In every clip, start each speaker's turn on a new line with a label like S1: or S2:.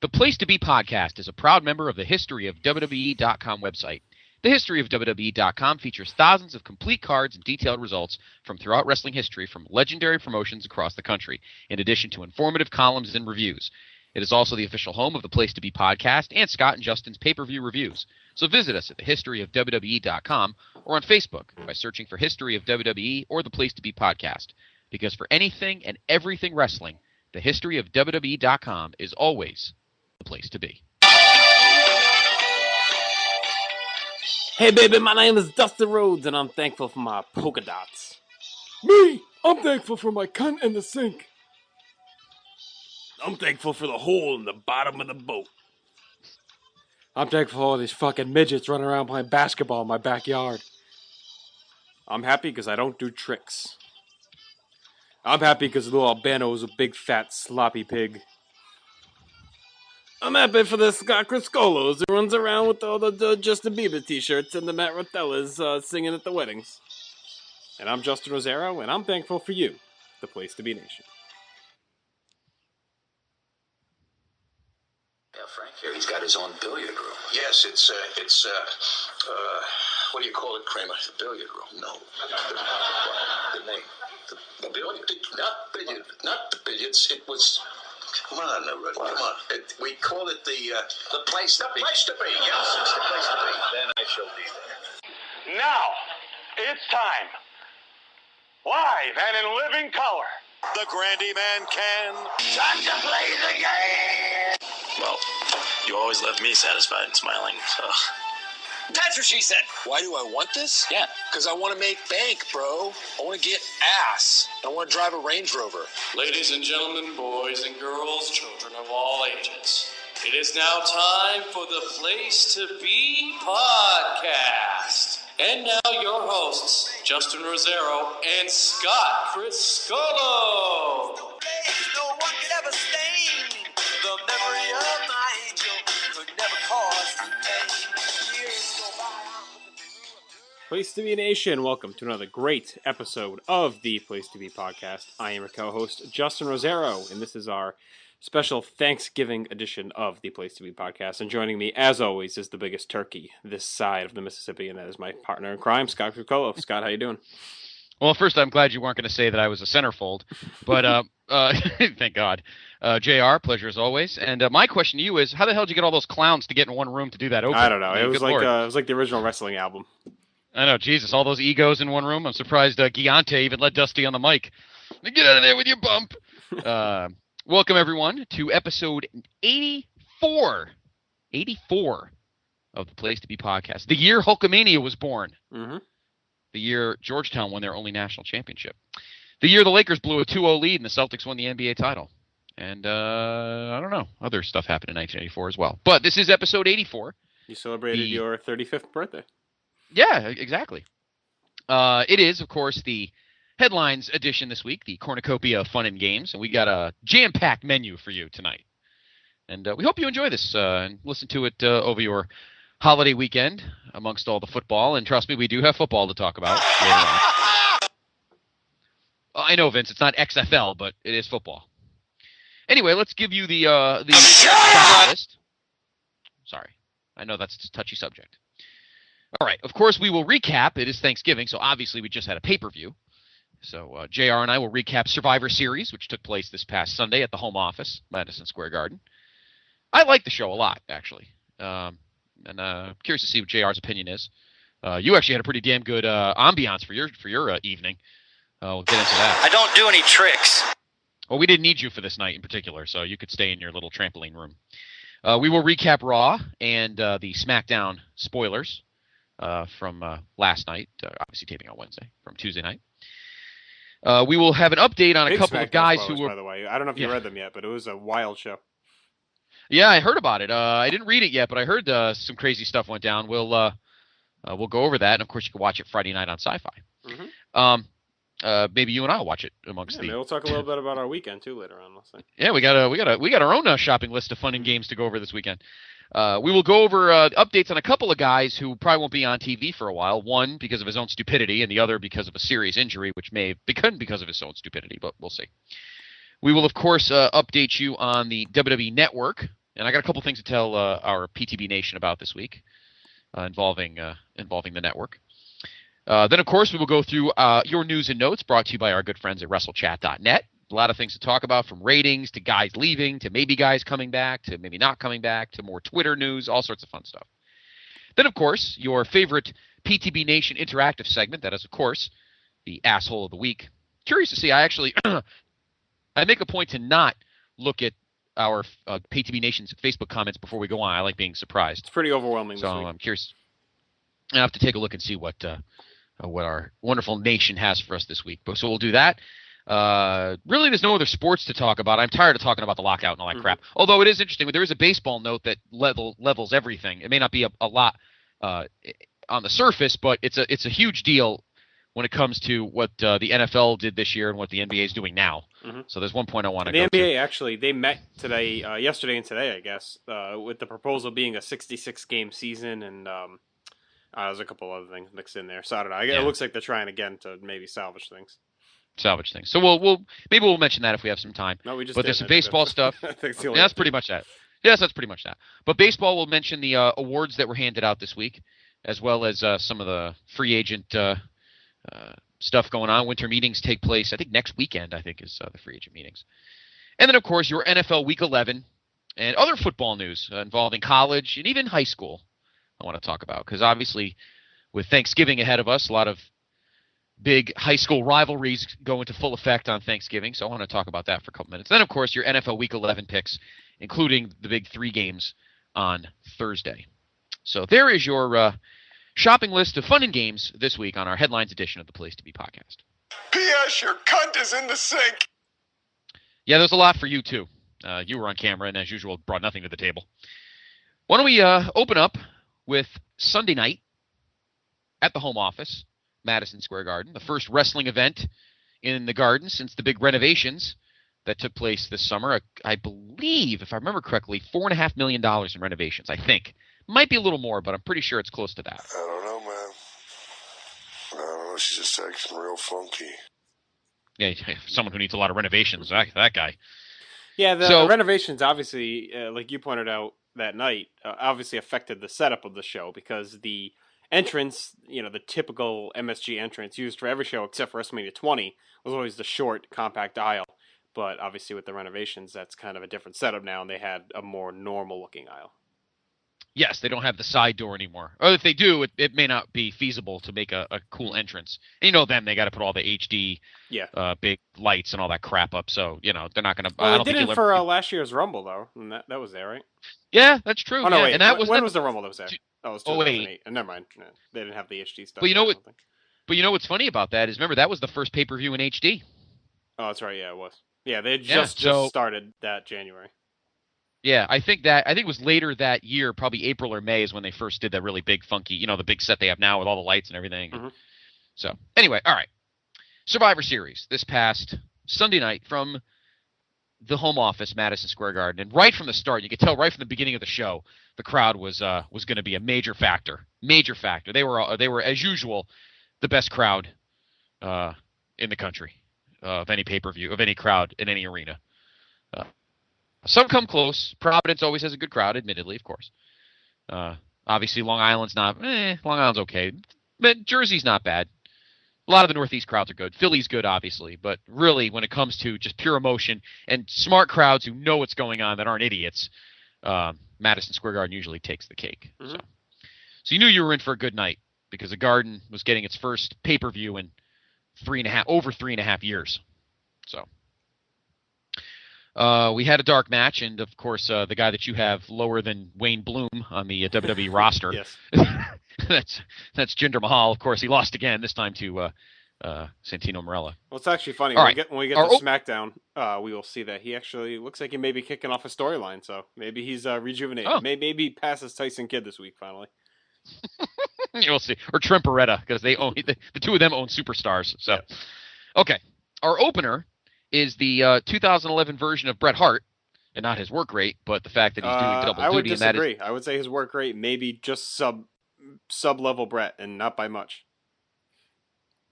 S1: The Place to Be Podcast is a proud member of the History of WWE.com website. The History of WWE.com features thousands of complete cards and detailed results from throughout wrestling history from legendary promotions across the country, in addition to informative columns and reviews. It is also the official home of the Place to Be Podcast and Scott and Justin's pay-per-view reviews. So visit us at thehistoryofwwe.com or on Facebook by searching for History of WWE or the Place to Be Podcast. Because for anything and everything wrestling, the History of WWE.com is always the place to be.
S2: Hey baby, my name is Dustin Rhodes and I'm thankful for my polka dots.
S3: Me, I'm thankful for my cunt in the sink.
S2: I'm thankful for the hole in the bottom of the boat.
S3: I'm thankful for all these fucking midgets running around playing basketball in my backyard.
S2: I'm happy because I don't do tricks. I'm happy because little Albano is a big fat sloppy pig. I'm happy for the Scott Criscolos who runs around with all the Justin Bieber t-shirts and the Matt Rotellas singing at the weddings. And I'm Justin Rosero, and I'm thankful for you, the Place to Be Nation.
S4: Yeah, Frank here, he's got his own billiard room.
S5: Yes, it's what do you call it, Kramer? The billiard room? No. The name. The billiard? Not the billiards. It was... Come on, Rudy, come on. We call it the place to be. The place to be, yes. It's the place to be.
S4: Then I shall be there.
S6: Now, it's time. Live and in living color.
S7: The Grandy Man can.
S6: Time to play the game.
S7: Well, you always left me satisfied and smiling, so...
S4: That's what she said.
S7: Why do I want this?
S4: Yeah.
S7: Because I want to make bank, bro. I want to get ass. I want to drive a Range Rover.
S8: Ladies and gentlemen, boys and girls, children of all ages, it is now time for the Place to Be Podcast. And now your hosts, Justin Rosero and Scott Criscolo.
S9: No one could ever stain the memory of my angel. Could never cause pain. Years go by.
S2: Place to Be Nation, welcome to another great episode of the Place to Be Podcast. I am your co-host, Justin Rosero, and this is our special Thanksgiving edition of the Place to Be Podcast. And joining me, as always, is the biggest turkey this side of the Mississippi, and that is my partner in crime, Scott Criscolo. Scott, how you doing?
S1: Well, first, I'm glad you weren't going to say that I was a centerfold, but thank God. JR, pleasure as always. And my question to you is, how the hell did you get all those clowns to get in one room to do that open?
S2: I don't know.
S1: I mean,
S2: it was like the original wrestling album.
S1: I know, Jesus, all those egos in one room. I'm surprised Giante even let Dusty on the mic. Get out of there with your bump. Welcome, everyone, to episode 84. 84 of the Place to Be Podcast. The year Hulkamania was born.
S2: Mm-hmm.
S1: The year Georgetown won their only national championship. The year the Lakers blew a 2-0 lead and the Celtics won the NBA title. And, I don't know, other stuff happened in 1984 as well. But this is episode 84.
S2: You celebrated your 35th birthday.
S1: Yeah, exactly. It is, of course, the headlines edition this week, the cornucopia of fun and games, and we got a jam-packed menu for you tonight. And we hope you enjoy this and listen to it over your holiday weekend amongst all the football. And trust me, we do have football to talk about later on. I know, Vince, it's not XFL, but it is football. Anyway, let's give you the list. Sorry, I know that's a touchy subject. All right, of course, we will recap. It is Thanksgiving, so obviously we just had a pay-per-view. So JR and I will recap Survivor Series, which took place this past Sunday at the home office, Madison Square Garden. I like the show a lot, actually. And curious to see what JR's opinion is. You actually had a pretty damn good ambiance for your evening. We'll get into that.
S9: I don't do any tricks.
S1: Well, we didn't need you for this night in particular, so you could stay in your little trampoline room. We will recap Raw and the SmackDown spoilers from last night, obviously taping on Wednesday, from Tuesday night. We will have an update on a couple of guys who were...
S2: By the way, I don't know if you read them yet, but it was a wild show.
S1: Yeah, I heard about it. I didn't read it yet, but I heard some crazy stuff went down. We'll go over that, and of course you can watch it Friday night on Sci-Fi.
S2: Mm-hmm.
S1: Maybe you and I'll watch it amongst the.
S2: Maybe we'll talk a little bit about our weekend too later on. Let's say.
S1: Yeah, we got our own shopping list of fun and games to go over this weekend. We will go over updates on a couple of guys who probably won't be on TV for a while. One because of his own stupidity, and the other because of a serious injury, which may have begun because of his own stupidity, but we'll see. We will, of course, update you on the WWE Network and I got a couple things to tell our PTB Nation about this week involving the network. Then, of course, we will go through your news and notes brought to you by our good friends at WrestleChat.net. A lot of things to talk about, from ratings to guys leaving to maybe guys coming back to maybe not coming back to more Twitter news, all sorts of fun stuff. Then, of course, your favorite PTB Nation interactive segment, that is, of course, the Asshole of the Week. Curious to see, I actually I make a point to not look at our PTB Nation's Facebook comments before we go on. I like being surprised.
S2: It's pretty overwhelming
S1: so
S2: this week.
S1: I'm curious. I have to take a look and see what our wonderful nation has for us this week. So we'll do that. Really, there's no other sports to talk about. I'm tired of talking about the lockout and all that crap. Although it is interesting. There is a baseball note that levels everything. It may not be a lot on the surface, but it's a huge deal when it comes to what the NFL did this year and what the NBA is doing now. So there's one point I want to go to.
S2: The NBA, actually, they met today, yesterday and today, I guess, with the proposal being a 66-game season, and there's a couple other things mixed in there. So I don't know. It looks like they're trying again to maybe salvage things.
S1: So we'll mention that if we have some time.
S2: No, we just.
S1: But there's some baseball stuff. That's pretty much that. Yes, that's pretty much that. But baseball, will mention the awards that were handed out this week, as well as some of the free agent stuff going on. Winter meetings take place, I think, next weekend. I think is the free agent meetings, and then of course your NFL Week 11 and other football news involving college and even high school. I want to talk about, because obviously with Thanksgiving ahead of us, a lot of big high school rivalries go into full effect on Thanksgiving, so I want to talk about that for a couple minutes. Then, of course, your NFL Week 11 picks, including the big 3 games on Thursday. So there is your shopping list of fun and games this week on our Headlines edition of the Place to Be podcast.
S10: P.S. Your cunt is in the sink.
S1: Yeah, there's a lot for you, too. You were on camera and, as usual, brought nothing to the table. Why don't we open up with Sunday night at the home office, Madison Square Garden, the first wrestling event in the Garden since the big renovations that took place this summer. I believe, if I remember correctly, $4.5 million in renovations, I think. Might be a little more, but I'm pretty sure it's close to that.
S10: I don't know, man. I don't know. She's just acting real funky.
S1: Yeah, someone who needs a lot of renovations, that guy.
S2: Yeah, the renovations, obviously, like you pointed out that night, obviously affected the setup of the show, because the entrance, the typical MSG entrance used for every show except for WrestleMania 20 was always the short, compact aisle. But obviously with the renovations, that's kind of a different setup now, and they had a more normal-looking aisle.
S1: Yes, they don't have the side door anymore. Or if they do, it may not be feasible to make a cool entrance. And them, they got to put all the HD big lights and all that crap up. So, they're not going to...
S2: Well, they did it for last year's Rumble, though. And that was there, right?
S1: Yeah, that's true.
S2: Oh, no,
S1: yeah.
S2: wait.
S1: And
S2: when was the Rumble that was there? Oh, it was 2008.
S1: 08.
S2: Never mind. They didn't have the HD stuff.
S1: But you know what's funny about that is, remember, that was the first pay-per-view in HD.
S2: Oh, that's right. Yeah, it was. Yeah, they just started that January.
S1: Yeah, I think it was later that year, probably April or May, is when they first did that really big, funky, the big set they have now with all the lights and everything.
S2: Mm-hmm.
S1: So, anyway, all right. Survivor Series this past Sunday night from the home office, Madison Square Garden. And right from the start, you could tell right from the beginning of the show, the crowd was going to be a major factor. Major factor. They were, as usual, the best crowd in the country of any pay-per-view, of any crowd in any arena. Some come close. Providence always has a good crowd, admittedly, of course. Obviously, Long Island's okay. But Jersey's not bad. A lot of the Northeast crowds are good. Philly's good, obviously. But really, when it comes to just pure emotion and smart crowds who know what's going on that aren't idiots, Madison Square Garden usually takes the cake. Mm-hmm. So you knew you were in for a good night, because the Garden was getting its first pay-per-view in over 3.5 years. So... we had a dark match, and of course, the guy that you have lower than Wayne Bloom on the WWE roster,
S2: yes,
S1: that's Jinder Mahal. Of course, he lost again, this time to Santino Marella.
S2: Well, it's actually funny.
S1: When
S2: we get to SmackDown, we will see that he actually looks like he may be kicking off a storyline. So maybe he's rejuvenated.
S1: Oh.
S2: Maybe he passes Tyson Kidd this week finally.
S1: You'll see, or Trent Beretta, because they own the two of them own superstars. So, yeah. Okay, our opener is the 2011 version of Bret Hart, and not his work rate, but the fact that he's doing double duty.
S2: I would disagree. I would say his work rate maybe just sub-level Bret, and not by much.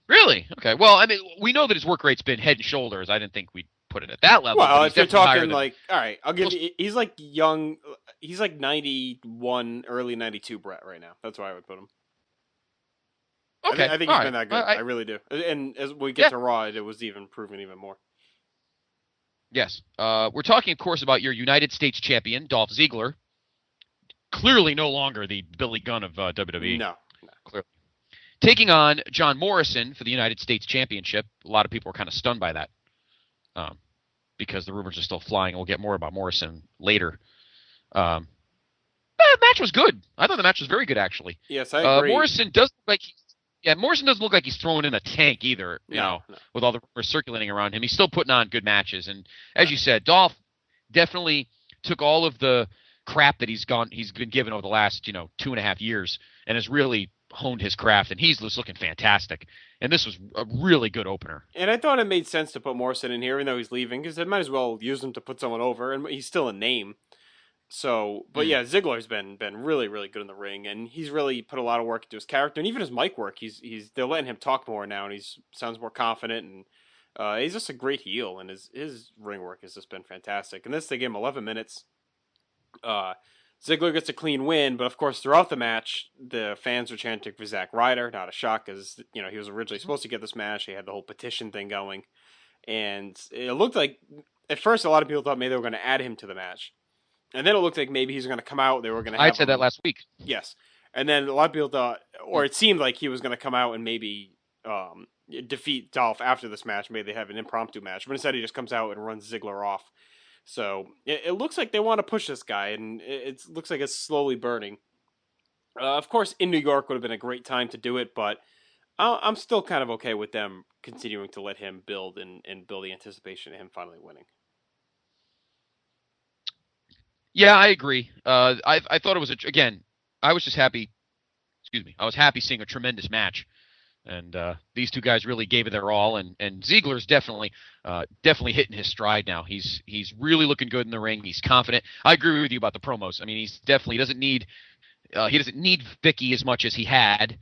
S1: Really? Okay. Well, I mean, we know that his work rate's been head and shoulders. I didn't think we'd put it at that level.
S2: Well,
S1: but
S2: if you're
S1: definitely higher
S2: talking
S1: than-
S2: like, all right, I'll give you. He's like young. He's like 91, early 92 Brett right now. That's where I would put him.
S1: Okay,
S2: I think
S1: all
S2: he's been
S1: right.
S2: that good. I really do. And as we get to Raw, it was even proven even more.
S1: Yes. We're talking, of course, about your United States champion, Dolph Ziggler. Clearly no longer the Billy Gunn of WWE.
S2: No.
S1: Clearly. Taking on John Morrison for the United States Championship. A lot of people were kind of stunned by that because the rumors are still flying. We'll get more about Morrison later. The match was good. I thought the match was very good, actually.
S2: Yes, I agree.
S1: Morrison doesn't look like he's throwing in a tank either, with all the rumors circulating around him. He's still putting on good matches. And as you said, Dolph definitely took all of the crap that he's been given over the last, 2.5 years and has really honed his craft, and he's just looking fantastic. And this was a really good opener.
S2: And I thought it made sense to put Morrison in here, even though he's leaving, because they might as well use him to put someone over, and he's still a name. So, but yeah, Ziggler's been really, really good in the ring, and he's really put a lot of work into his character, and even his mic work. They're letting him talk more now, and he sounds more confident, and he's just a great heel, and his ring work has just been fantastic. And this, they gave him 11 minutes. Ziggler gets a clean win, but of course, throughout the match, the fans were chanting for Zack Ryder. Not a shock, because he was originally supposed to get this match. He had the whole petition thing going, and it looked like at first a lot of people thought maybe they were going to add him to the match. And then it looked like maybe he's going to come out. They were going to.
S1: I said that last week.
S2: Yes, and then a lot of people thought, or it seemed like he was going to come out and maybe defeat Dolph after this match. Maybe they have an impromptu match, but instead he just comes out and runs Ziggler off. So it looks like they want to push this guy, and it looks like it's slowly burning. Of course, in New York would have been a great time to do it, but I'm still kind of okay with them continuing to let him build and build the anticipation of him finally winning.
S1: Yeah, I agree. I thought it was I was just happy. Excuse me. I was happy seeing a tremendous match, and these two guys really gave it their all. And Ziggler's definitely hitting his stride now. He's really looking good in the ring. He's confident. I agree with you about the promos. I mean, he doesn't need Vicky as much as he had.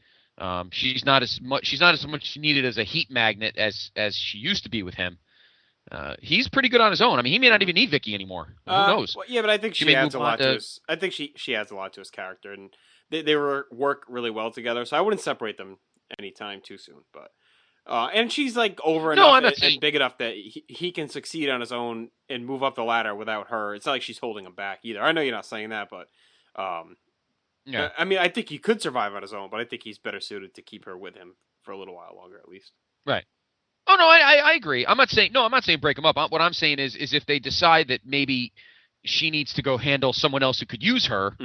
S1: She's not as much needed as a heat magnet as she used to be with him. He's pretty good on his own. I mean, he may not even need Vicky anymore. Who knows?
S2: Well, yeah, but I think she adds a lot to his. I think she adds a lot to his character, and they work really well together. So I wouldn't separate them anytime too soon. But and she's like over enough and big enough that he can succeed on his own and move up the ladder without her. It's not like she's holding him back either. I know you're not saying that, but yeah. I mean, I think he could survive on his own, but I think he's better suited to keep her with him for a little while longer, at least.
S1: Right. Oh, no, I agree. I'm not saying break them up. What I'm saying is if they decide that maybe she needs to go handle someone else who could use her,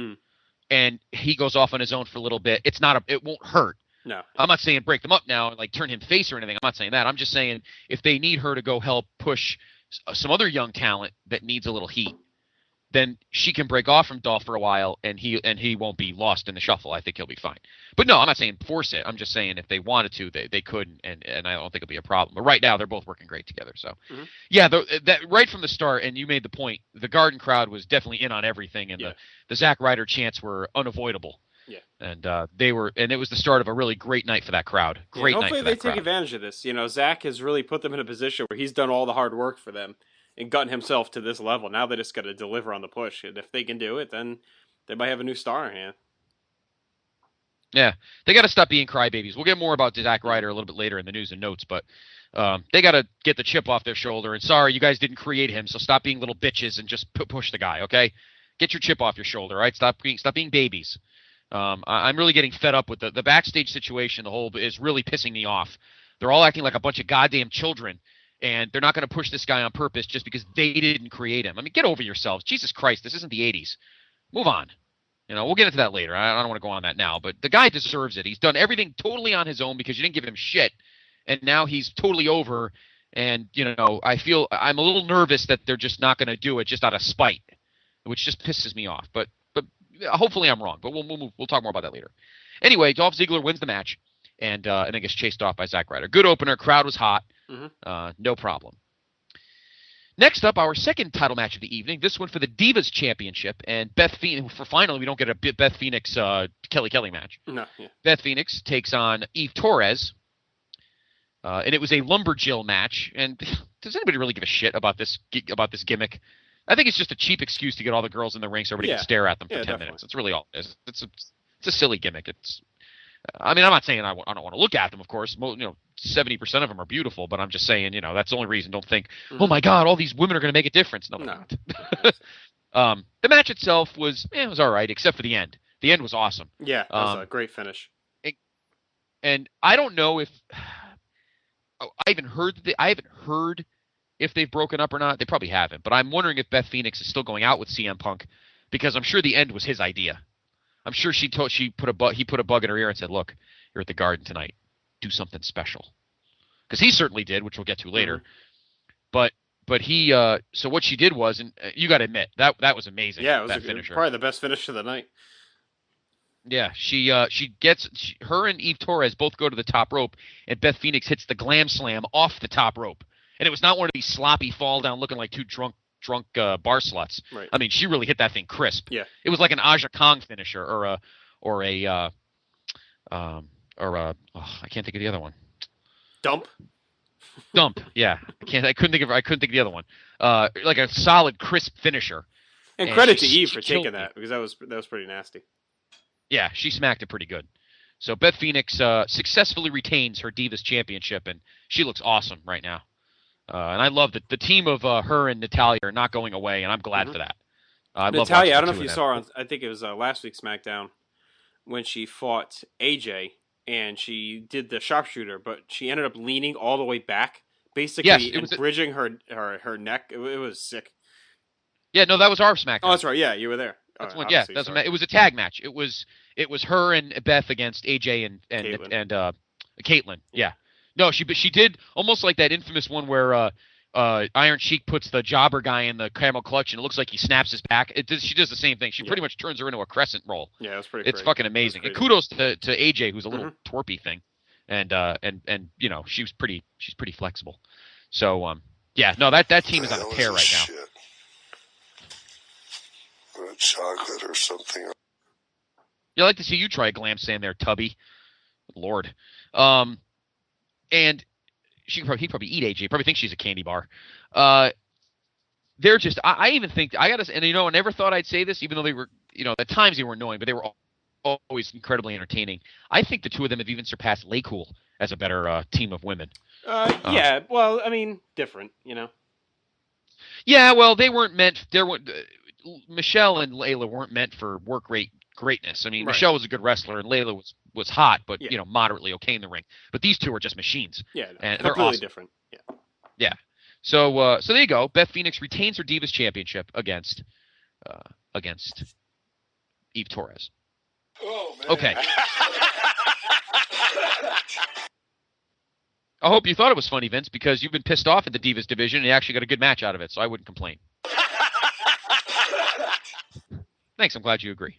S1: and he goes off on his own for a little bit, it won't hurt.
S2: No.
S1: I'm not saying break them up now and like turn him face or anything. I'm not saying that. I'm just saying if they need her to go help push some other young talent that needs a little heat, then she can break off from Dolph for a while, and he won't be lost in the shuffle. I think he'll be fine. But no, I'm not saying force it. I'm just saying if they wanted to, they could, and I don't think it'll be a problem. But right now, they're both working great together. So, yeah, that right from the start, and you made the point, the Garden crowd was definitely in on everything, and the Zack Ryder chants were unavoidable. Yeah, and it was the start of a really great night for that crowd. Great night for that crowd.
S2: Hopefully they take advantage of this. Zack has really put them in a position where he's done all the hard work for them and gotten himself to this level. Now they just got to deliver on the push. And if they can do it, then they might have a new star in hand.
S1: Yeah, they got to stop being crybabies. We'll get more about Zack Ryder a little bit later in the news and notes, but they got to get the chip off their shoulder. And sorry, you guys didn't create him, so stop being little bitches and just push the guy, okay? Get your chip off your shoulder, all right? Stop being babies. I'm really getting fed up with the backstage situation. The whole is really pissing me off. They're all acting like a bunch of goddamn children. And they're not going to push this guy on purpose just because they didn't create him. I mean, get over yourselves. Jesus Christ, this isn't the 80s. Move on. We'll get into that later. I don't want to go on that now. But the guy deserves it. He's done everything totally on his own because you didn't give him shit. And now he's totally over. And, I'm a little nervous that they're just not going to do it just out of spite, which just pisses me off. But hopefully I'm wrong. But we'll talk more about that later. Anyway, Dolph Ziggler wins the match and then gets chased off by Zack Ryder. Good opener. Crowd was hot. No problem. Next up, our second title match of the evening. This one for the Divas Championship, and Beth Phoenix. For finally, we don't get a Beth Phoenix Kelly match.
S2: No. Yeah.
S1: Beth Phoenix takes on Eve Torres, and it was a lumberjill match. And does anybody really give a shit about this gimmick? I think it's just a cheap excuse to get all the girls in the ring so everybody can stare at them for 10 minutes. It's really all it is. It's a silly gimmick. I'm not saying I don't want to look at them, of course. 70% of them are beautiful, but I'm just saying, that's the only reason. Don't think, oh my God, all these women are going to make a difference. No, they're not. The match itself was all right, except for the end. The end was awesome.
S2: Yeah, that was a great finish.
S1: And I don't know if I haven't heard if they've broken up or not. They probably haven't, but I'm wondering if Beth Phoenix is still going out with CM Punk, because I'm sure the end was his idea. I'm sure he put a bug in her ear and said, "Look, you're at the Garden tonight. Do something special," because he certainly did, which we'll get to later. Mm-hmm. But he so what she did was, and you got to admit that was amazing.
S2: Yeah, it was probably the best finish of the night.
S1: Yeah, her and Eve Torres both go to the top rope, and Beth Phoenix hits the glam slam off the top rope. And it was not one of these sloppy fall down looking like two drunk bar sluts.
S2: Right.
S1: I mean, she really hit that thing crisp.
S2: Yeah.
S1: It was like an Aja Kong finisher or I can't think of the other one.
S2: Dump.
S1: Yeah. I couldn't think of the other one. Like a solid crisp finisher.
S2: And credit to Eve for taking that, because that was pretty nasty.
S1: Yeah, she smacked it pretty good. So Beth Phoenix successfully retains her Divas Championship, and she looks awesome right now. And I love that the team of her and Natalya are not going away, and I'm glad for that.
S2: Natalya, I don't know if you saw her on, I think it was last week's SmackDown, when she fought AJ, and she did the sharpshooter, but she ended up leaning all the way back, basically, and bridging her neck. It was sick.
S1: Yeah, no, that was our SmackDown.
S2: Oh, that's right. Yeah, you were there.
S1: That's one. Yeah, it was a tag match. It was her and Beth against AJ and Caitlyn. Yeah. No, she did almost like that infamous one where Iron Sheik puts the jobber guy in the camel clutch and it looks like he snaps his back. She does the same thing. She pretty much turns her into a crescent roll.
S2: Yeah, that's pretty.
S1: It's fucking amazing. And kudos to AJ, who's a little twerpy thing, and she's pretty flexible. So yeah, no, that team is on a tear right now.
S10: Chocolate or something.
S1: Yeah, I'd like to see you try a glam sand there, Tubby. Lord. And he'd probably eat AJ. Probably thinks she's a candy bar. They're just. I even think I gotta. And I never thought I'd say this, even though they were. At times they were annoying, but they were always incredibly entertaining. I think the two of them have even surpassed Lay Cool as a better team of women.
S2: Yeah. Well, I mean, different.
S1: Yeah. Well, they weren't meant. Michelle and Layla weren't meant for work rate greatness. I mean, right. Michelle was a good wrestler and Layla was hot, but moderately okay in the ring. But these two are just machines.
S2: Yeah,
S1: and
S2: completely
S1: they're awesome.
S2: Different. Yeah.
S1: Yeah. So there you go. Beth Phoenix retains her Divas Championship against Eve Torres.
S10: Oh man.
S1: Okay. I hope you thought it was funny, Vince, because you've been pissed off at the Divas division and you actually got a good match out of it, so I wouldn't complain. Thanks, I'm glad you agree.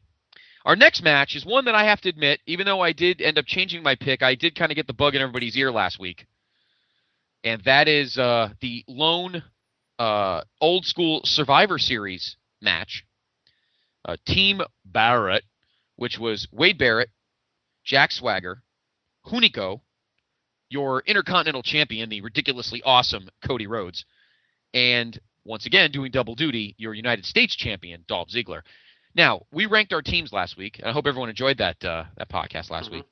S1: Our next match is one that I have to admit, even though I did end up changing my pick, I did kind of get the bug in everybody's ear last week. And that is the lone old school Survivor Series match. Team Barrett, which was Wade Barrett, Jack Swagger, Hunico, your Intercontinental Champion, the ridiculously awesome Cody Rhodes, and once again doing double duty, your United States Champion, Dolph Ziggler. Now, we ranked our teams last week, and I hope everyone enjoyed that podcast last week.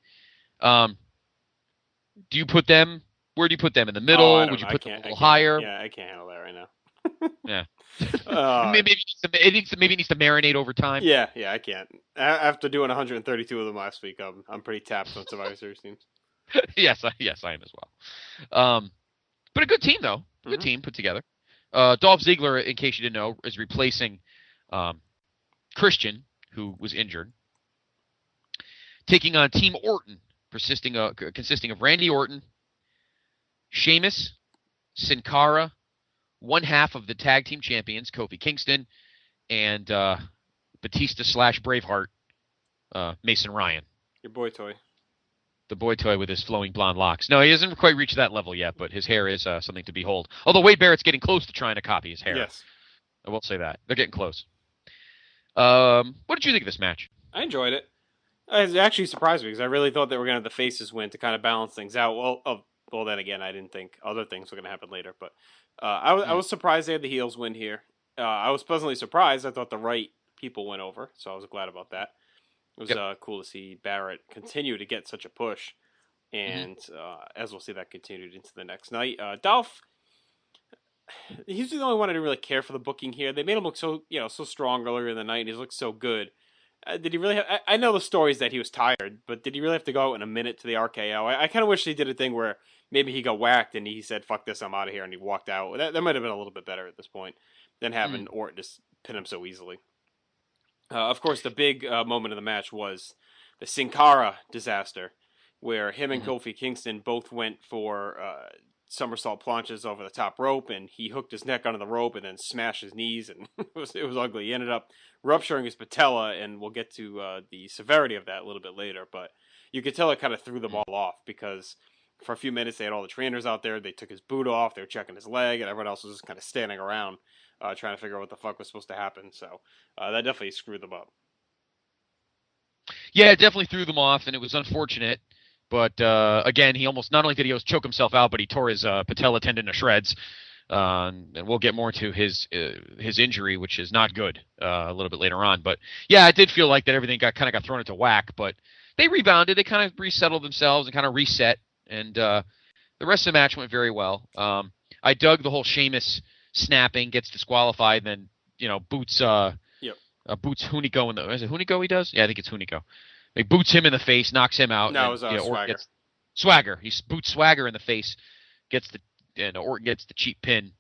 S1: Do you put them? Where do you put them? In the middle? Would you put them a little higher?
S2: Yeah, I can't handle that right now.
S1: Yeah. Maybe it needs to marinate over time.
S2: Yeah, I can't. After doing 132 of them last week, I'm pretty tapped on Survivor Series teams.
S1: Yes, I am as well. But a good team though. Good team put together. Dolph Ziggler, in case you didn't know, is replacing Christian, who was injured, taking on Team Orton, consisting of Randy Orton, Sheamus, Sin Cara, one half of the tag team champions, Kofi Kingston, and Batista / Braveheart, Mason Ryan.
S2: Your boy toy.
S1: The boy toy with his flowing blonde locks. No, he hasn't quite reached that level yet, but his hair is something to behold. Although Wade Barrett's getting close to trying to copy his hair.
S2: Yes.
S1: I will say that. They're getting close. What did you think of this match?
S2: I enjoyed it. It actually surprised me because I really thought they were going to have the faces win to kind of balance things out. Well, then again, I didn't think other things were going to happen later. But I was surprised they had the heels win here. I was pleasantly surprised. I thought the right people went over, so I was glad about that. It was cool to see Barrett continue to get such a push, and as we'll see, that continued into the next night. Dolph, he's the only one I didn't really care for the booking here. They made him look so strong earlier in the night, and he looked so good. Did he really have... I know the stories that he was tired, but did he really have to go out in a minute to the RKO? I kind of wish he did a thing where maybe he got whacked and he said, "Fuck this, I'm out of here," and he walked out. That might have been a little bit better at this point than having Orton just pin him so easily. Of course, the big moment of the match was the Sin Cara disaster, where him and Kofi Kingston both went for somersault planches over the top rope, and he hooked his neck onto the rope and then smashed his knees, and it was ugly. He ended up rupturing his patella, and we'll get to the severity of that a little bit later, but you could tell it kind of threw them all off, because for a few minutes they had all the trainers out there, they took his boot off, they were checking his leg, and everyone else was just kind of standing around trying to figure out what the fuck was supposed to happen, so that definitely screwed them up.
S1: Yeah, it definitely threw them off, and it was unfortunate. But again, he almost not only did he almost choke himself out, but he tore his patella tendon to shreds. And we'll get more to his injury, which is not good, a little bit later on. But yeah, it did feel like that everything got thrown into whack. But they rebounded, they kind of resettled themselves and kind of reset, and the rest of the match went very well. I dug the whole Sheamus snapping, gets disqualified, and then boots boots Hunico in the... Is it Hunico he does? Yeah, I think it's Hunico. He boots him in the face, knocks him out.
S2: No, it was Swagger.
S1: Swagger. He boots Swagger in the face, Orton gets the cheap pin.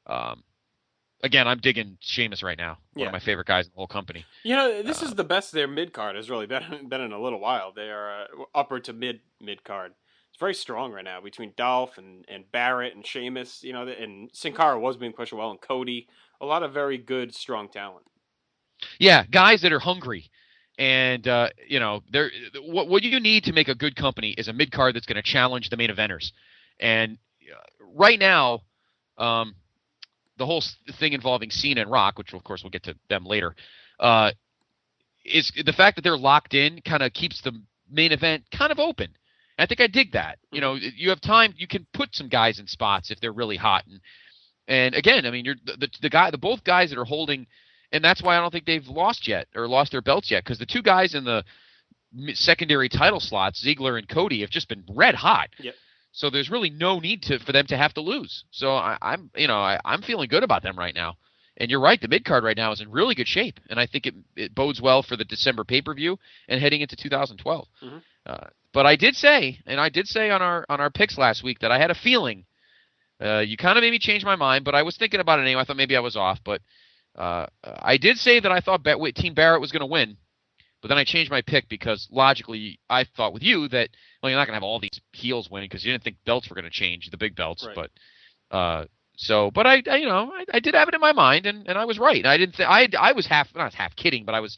S1: Again, I'm digging Sheamus right now. One of my favorite guys in the whole company.
S2: This is the best their mid-card has really been in a little while. They are upper to mid-card. It's very strong right now between Dolph and Barrett and Sheamus. And Sin Cara was being pushed well, and Cody. A lot of very good, strong talent.
S1: Yeah, guys that are hungry. And, what you need to make a good company is a mid-card that's going to challenge the main eventers. And right now, the whole thing involving Cena and Rock, which of course we'll get to them later, is the fact that they're locked in kind of keeps the main event kind of open. And I think I dig that. You have time, you can put some guys in spots if they're really hot. And again, I mean, you're the both guys that are holding. And that's why I don't think they've lost yet or lost their belts yet, because the two guys in the secondary title slots, Ziggler and Cody, have just been red hot.
S2: Yep.
S1: So there's really no need for them to have to lose. So I'm feeling good about them right now. And you're right, the mid card right now is in really good shape, and I think it bodes well for the December pay-per-view and heading into 2012. But I did say on our picks last week that I had a feeling. You kind of made me change my mind, but I was thinking about it anyway. I thought maybe I was off, but. I did say that I thought Team Barrett was going to win, but then I changed my pick because logically I thought with you that you're not going to have all these heels winning because you didn't think belts were going to change, the big belts.
S2: Right.
S1: But I did have it in my mind, and I was right. I didn't. I was not half kidding, but I was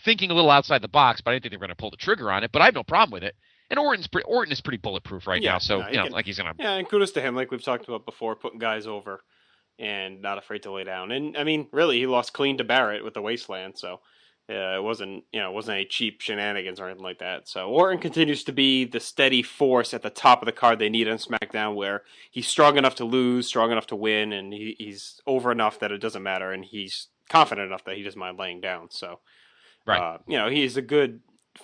S1: thinking a little outside the box. But I didn't think they were going to pull the trigger on it. But I have no problem with it. And Orton is pretty bulletproof right now, so he's going to.
S2: Yeah, and kudos to him, like we've talked about before, putting guys over. And not afraid to lay down. And I mean, really, he lost clean to Barrett with the Wasteland, so it wasn't any cheap shenanigans or anything like that. So Orton continues to be the steady force at the top of the card they need on SmackDown, where he's strong enough to lose, strong enough to win, and he's over enough that it doesn't matter, and he's confident enough that he doesn't mind laying down. So,
S1: right.
S2: He's a good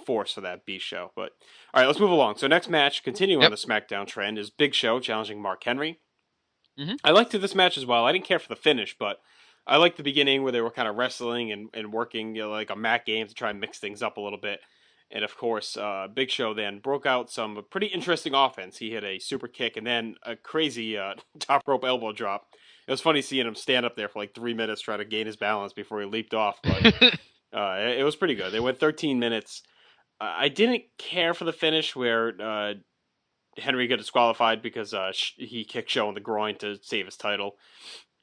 S2: force for that B show. But all right, let's move along. So next match, continuing on the SmackDown trend, is Big Show challenging Mark Henry. I liked this match as well. I didn't care for the finish, but I liked the beginning where they were kind of wrestling and working like a mat game to try and mix things up a little bit. And of course, Big Show then broke out some pretty interesting offense. He hit a super kick and then a crazy top rope elbow drop. It was funny seeing him stand up there for like 3 minutes trying to gain his balance before he leaped off. But it was pretty good. They went 13 minutes. I didn't care for the finish where Henry got disqualified because he kicked Show in the groin to save his title.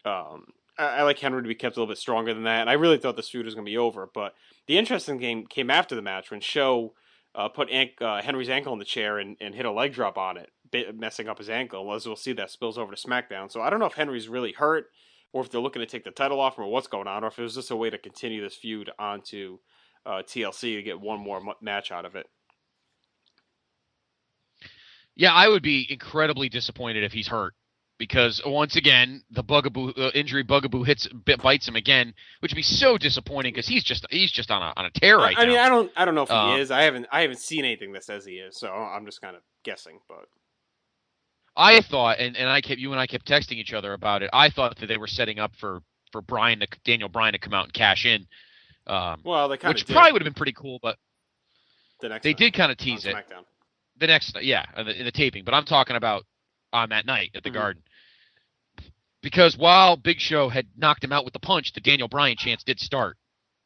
S2: I like Henry to be kept a little bit stronger than that, and I really thought this feud was going to be over. But the interesting game came after the match when Show put Henry's ankle in the chair and hit a leg drop on it, messing up his ankle. As we'll see, that spills over to SmackDown. So I don't know if Henry's really hurt, or if they're looking to take the title off him, or what's going on, or if it was just a way to continue this feud onto TLC to get one more match out of it.
S1: Yeah, I would be incredibly disappointed if he's hurt. because once again the injury bugaboo bites him again, which would be so disappointing because he's just on a tear right now.
S2: I mean, I don't know if he is. I haven't seen anything that says he is, so I'm just kind of guessing. But
S1: I thought, and you and I kept texting each other about it. I thought that they were setting up for Daniel Bryan to come out and cash in.
S2: Well, they kind of
S1: which probably would have been pretty cool, but they did kind of tease it.
S2: SmackDown.
S1: The next, in the taping. But I'm talking about on that night at the Garden. Because while Big Show had knocked him out with the punch, the Daniel Bryan chance did start.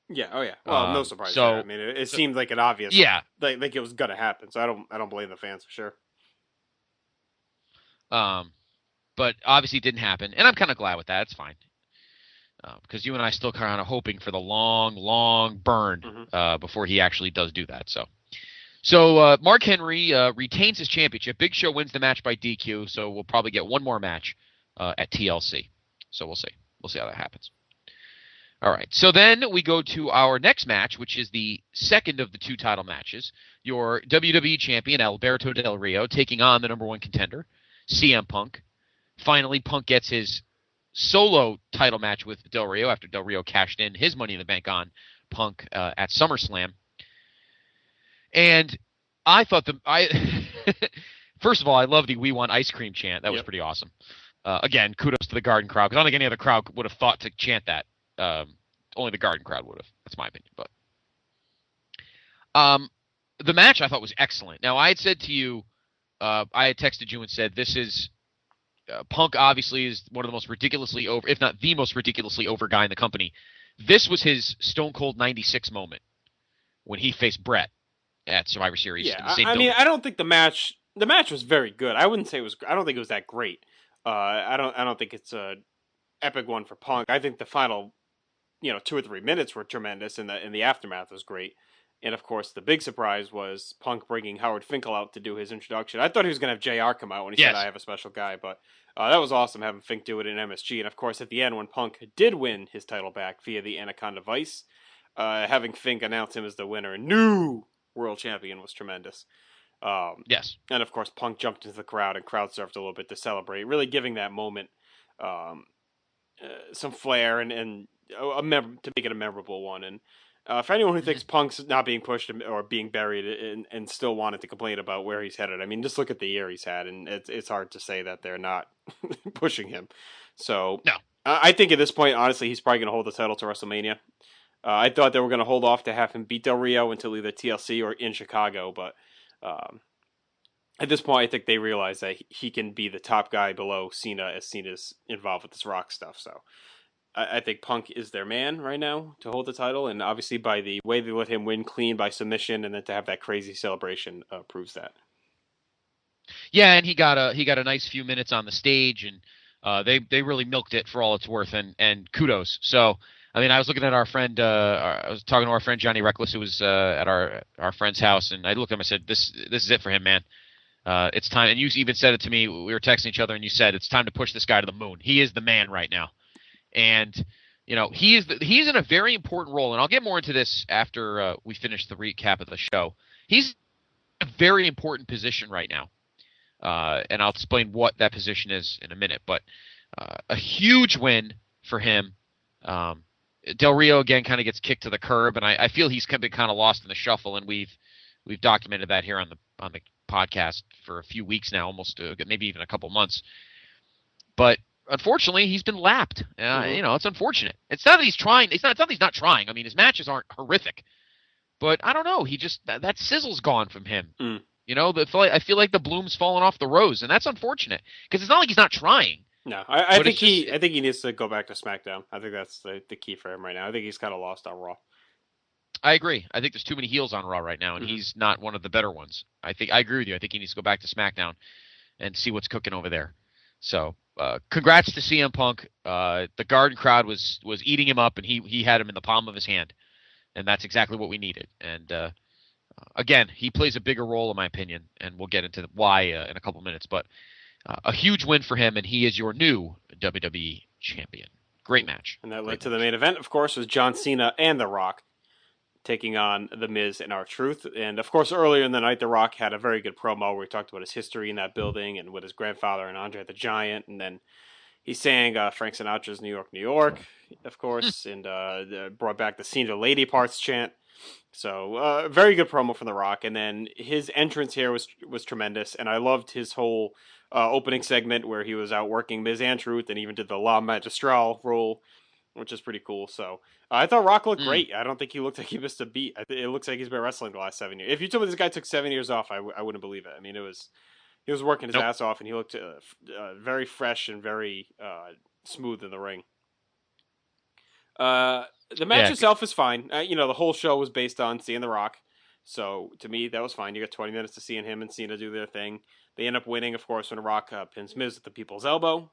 S2: Yeah, oh yeah. Well, no surprise there. I mean, it seemed like an obvious.
S1: Yeah.
S2: Like it was gonna happen. So I don't blame the fans for sure.
S1: But obviously it didn't happen, and I'm kind of glad with that. It's fine. Because you and I still kind of hoping for the long burn before he actually does do that. So Mark Henry retains his championship. Big Show wins the match by DQ, so we'll probably get one more match at TLC. So we'll see. We'll see how that happens. All right. So then we go to our next match, which is the second of the 2 title matches. Your WWE champion, Alberto Del Rio, taking on the number 1 contender, CM Punk. Finally, Punk gets his solo title match with Del Rio after Del Rio cashed in his Money in the Bank on Punk at SummerSlam. And I thought first of all, I love the "We Want Ice Cream" chant. That was pretty awesome. Again, kudos to the Garden crowd, because I don't think any other crowd would have thought to chant that. Only the Garden crowd would have. That's my opinion. But the match I thought was excellent. Now, I had said to you, I had texted you and said, this is Punk obviously is one of the most ridiculously over, if not the most ridiculously over guy in the company. This was his Stone Cold 96 moment when he faced Brett at Survivor Series.
S2: Yeah,
S1: in the same
S2: I
S1: building.
S2: mean, I don't think the match was very good. I wouldn't say it was. I don't think it was that great. I don't think it's a epic one for Punk. I think the final, 2 or 3 minutes were tremendous, and the aftermath was great. And of course, the big surprise was Punk bringing Howard Finkel out to do his introduction. I thought he was going to have JR come out when he said, "I have a special guy," but that was awesome having Fink do it in MSG. And of course, at the end, when Punk did win his title back via the Anaconda Vice, having Fink announce him as the winner, new world champion, was tremendous.
S1: Yes.
S2: And of course, Punk jumped into the crowd and crowd surfed a little bit to celebrate, really giving that moment some flair and to make it a memorable one. And for anyone who thinks Punk's not being pushed or being buried and still wanted to complain about where he's headed, I mean, just look at the year he's had, and it's hard to say that they're not pushing him. So
S1: no.
S2: I think at this point, honestly, he's probably going to hold the title to WrestleMania. I thought they were going to hold off to have him beat Del Rio until either TLC or in Chicago, but at this point, I think they realize that he can be the top guy below Cena as Cena's involved with this Rock stuff. So I think Punk is their man right now to hold the title, and obviously by the way they let him win clean by submission and then to have that crazy celebration proves that.
S1: Yeah, and he got a nice few minutes on the stage, and they really milked it for all it's worth, and kudos. So, I mean, I was looking at our friend, I was talking to our friend Johnny Reckless, who was at our friend's house, and I looked at him and said, this is it for him, man. It's time. And you even said it to me. We were texting each other, and you said it's time to push this guy to the moon. He is the man right now, and he's in a very important role. And I'll get more into this after we finish the recap of the show. He's in a very important position right now, and I'll explain what that position is in a minute. But a huge win for him. Del Rio again kind of gets kicked to the curb, and I feel he's been kind of lost in the shuffle, and we've documented that here on the podcast for a few weeks now, almost maybe even a couple months. But unfortunately, he's been lapped. It's unfortunate. It's not that he's trying. It's not that he's not trying. I mean, his matches aren't horrific, but I don't know. He just that sizzle's gone from him. I feel like the bloom's fallen off the rose, and that's unfortunate because it's not like he's not trying.
S2: No, I think he needs to go back to SmackDown. I think that's the key for him right now. I think he's kind of lost on Raw.
S1: I agree. I think there's too many heels on Raw right now, and he's not one of the better ones. I agree with you. I think he needs to go back to SmackDown and see what's cooking over there. So, congrats to CM Punk. The Garden crowd was eating him up, and he had him in the palm of his hand, and that's exactly what we needed. And again, he plays a bigger role in my opinion, and we'll get into why in a couple minutes. But a huge win for him, and he is your new WWE champion. Great match.
S2: And that led to the main event, of course, was John Cena and The Rock taking on The Miz and R-Truth. And, of course, earlier in the night, The Rock had a very good promo where he talked about his history in that building and with his grandfather and Andre the Giant. And then he sang Frank Sinatra's New York, New York, of course, and brought back the Cena Lady Parts chant. So, very good promo from The Rock. And then his entrance here was tremendous. And I loved his whole opening segment where he was out working Miz and Truth and even did the La Magistral role, which is pretty cool. So I thought Rock looked great. I don't think he looked like he missed a beat. It looks like he's been wrestling the last 7 years. If you told me this guy took 7 years off, I wouldn't believe it. I mean, he was working his ass off, and he looked very fresh and very smooth in the ring. The match itself is fine. The whole show was based on seeing The Rock. So to me, that was fine. You got 20 minutes to seeing him and Cena do their thing. They end up winning, of course, when The Rock pins Miz at the people's elbow.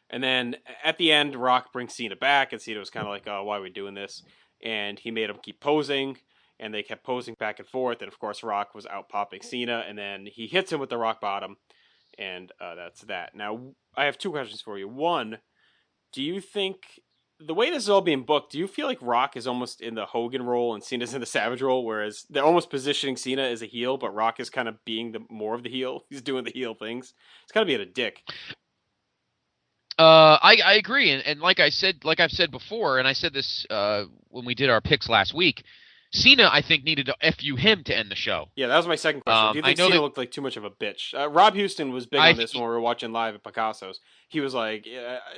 S2: And then at the end, Rock brings Cena back, and Cena was kind of like, oh, why are we doing this? And he made him keep posing, and they kept posing back and forth. And, of course, Rock was out popping Cena, and then he hits him with the rock bottom, and that's that. Now, I have two questions for you. One, do you think, the way this is all being booked, do you feel like Rock is almost in the Hogan role and Cena's in the Savage role, whereas they're almost positioning Cena as a heel, but Rock is kind of being more of the heel? He's doing the heel things. It's kind of being a dick.
S1: I agree, and like I've said before, and I said this when we did our picks last week, Cena, I think, needed to FU him to end the show.
S2: Yeah, that was my second question. Do you think Cena looked like too much of a bitch? Rob Houston was big on this when we were watching live at Picasso's. He was like,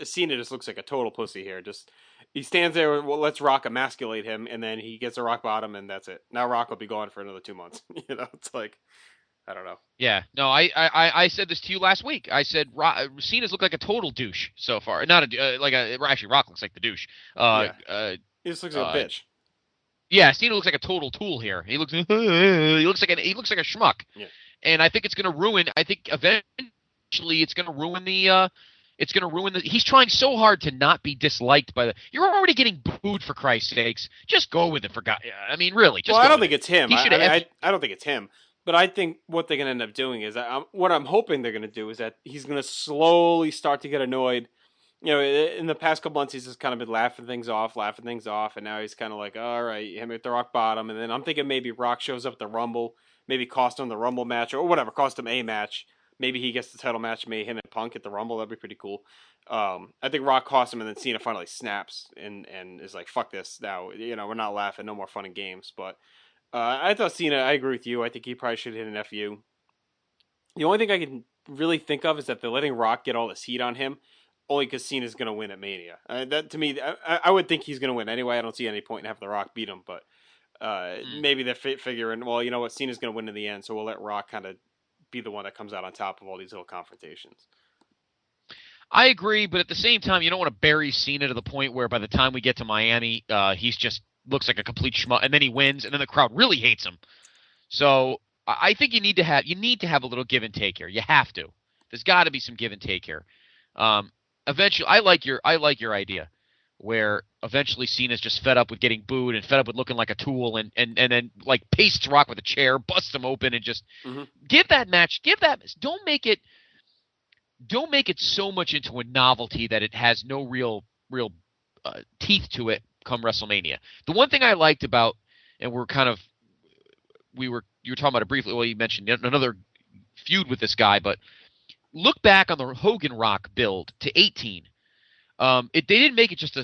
S2: Cena just looks like a total pussy here. Just he stands there, lets Rock emasculate him, and then he gets a rock bottom, and that's it. Now Rock will be gone for another 2 months. It's like, I don't know.
S1: Yeah, no, I said this to you last week. I said Cena's look like a total douche so far. Not actually Rock looks like the douche.
S2: He just looks like a bitch.
S1: Yeah, Cena looks like a total tool here. He looks like a schmuck.
S2: Yeah.
S1: And I think it's going to ruin. I think eventually it's going to ruin the. He's trying so hard to not be disliked by the. You're already getting booed, for Christ's sakes. Just go with it, for God. I mean, really.
S2: I don't think it's him. I don't think it's him. But I think what they're going to end up doing is, what I'm hoping they're going to do is that he's going to slowly start to get annoyed. In the past couple months, he's just kind of been laughing things off, and now he's kind of like, all right, him at the rock bottom. And then I'm thinking maybe Rock shows up at the Rumble, maybe cost him the Rumble match, or whatever, cost him a match. Maybe he gets the title match, maybe him and Punk at the Rumble. That'd be pretty cool. I think Rock cost him, and then Cena finally snaps and is like, fuck this now. We're not laughing, no more fun and games. But I thought Cena, I agree with you. I think he probably should hit an FU. The only thing I can really think of is that they're letting Rock get all this heat on him, only because Cena's going to win at Mania. That to me, I would think he's going to win anyway. I don't see any point in having The Rock beat him, but maybe they're figuring, well, you know what, Cena's going to win in the end, so we'll let Rock kind of be the one that comes out on top of all these little confrontations.
S1: I agree, but at the same time, you don't want to bury Cena to the point where by the time we get to Miami, he's just looks like a complete schmuck, and then he wins, and then the crowd really hates him. So I think you need to have a little give and take here. You have to. There's got to be some give and take here. Eventually, I like your idea, where eventually Cena's just fed up with getting booed and fed up with looking like a tool, and then like pastes Rock with a chair, busts him open, and just give that match. Don't make it so much into a novelty that it has no real teeth to it come WrestleMania. The one thing I liked about, and you were talking about it briefly. Well, you mentioned another feud with this guy, but look back on the Hogan Rock build to 18. They didn't make it just a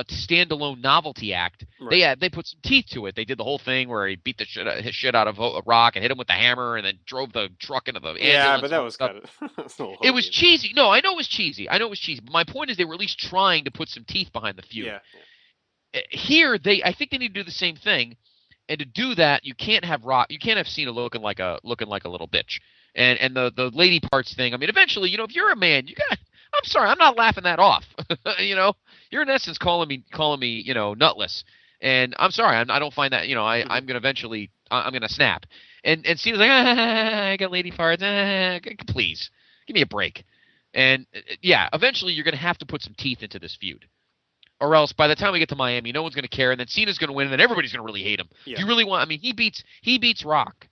S1: standalone novelty act. Right. They put some teeth to it. They did the whole thing where he beat the shit out of Rock and hit him with the hammer and then drove the truck into the ambulance.
S2: Yeah, but that was kind of...
S1: It was cheesy. No, I know it was cheesy. But my point is they were at least trying to put some teeth behind the feud.
S2: Yeah.
S1: Here, I think they need to do the same thing. And to do that, you can't have Cena looking like a little bitch. And the lady parts thing. I mean, eventually, if you're a man, I'm sorry, I'm not laughing that off. You're in essence calling me, nutless. And I'm sorry, I don't find that. I'm gonna eventually, I'm gonna snap. And Cena's like, I got lady parts. Please, give me a break. And yeah, eventually you're gonna have to put some teeth into this feud. Or else, by the time we get to Miami, no one's going to care, and then Cena's going to win, and then everybody's going to really hate him. Yeah. Do you really want? I mean, he beats Rock,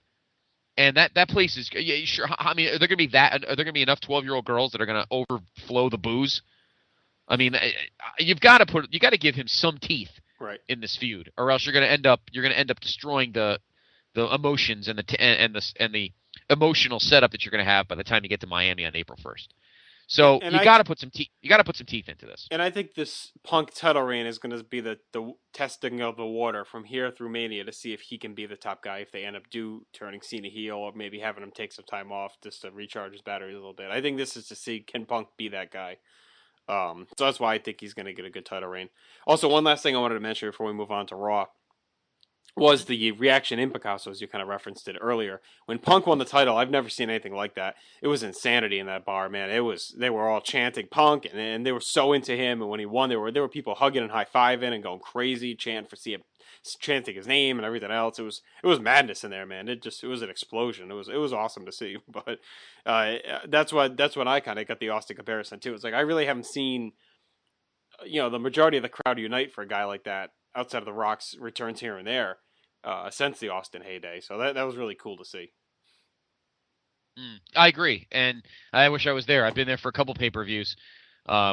S1: and that place is. Yeah, sure. I mean, are there going to be enough 12-year-old girls that are going to overflow the booze? I mean, you got to give him some teeth in this feud, or else you're going to end up destroying the emotions and the emotional setup that you're going to have by the time you get to Miami on April 1st. So you got to put some teeth. You got to put some teeth into this.
S2: And I think this Punk title reign is going to be the testing of the water from here through Mania to see if he can be the top guy. If they end up turning Cena heel, or maybe having him take some time off just to recharge his batteries a little bit. I think this is to see, can Punk be that guy. So that's why I think he's going to get a good title reign. Also, one last thing I wanted to mention before we move on to Raw was the reaction in Picasso, as you kind of referenced it earlier. When Punk won the title, I've never seen anything like that. It was insanity in that bar, man. They were all chanting Punk, and they were so into him. And when he won, there were people hugging and high fiving and going crazy, chanting his name and everything else. It was madness in there, man. It was an explosion. It was awesome to see. But that's when I kind of got the Austin comparison too. It's like I really haven't seen, the majority of the crowd unite for a guy like that outside of the Rock's returns here and there. Since the Austin heyday. So that was really cool to see.
S1: I agree, and I wish I was there. I've been there for a couple pay-per-views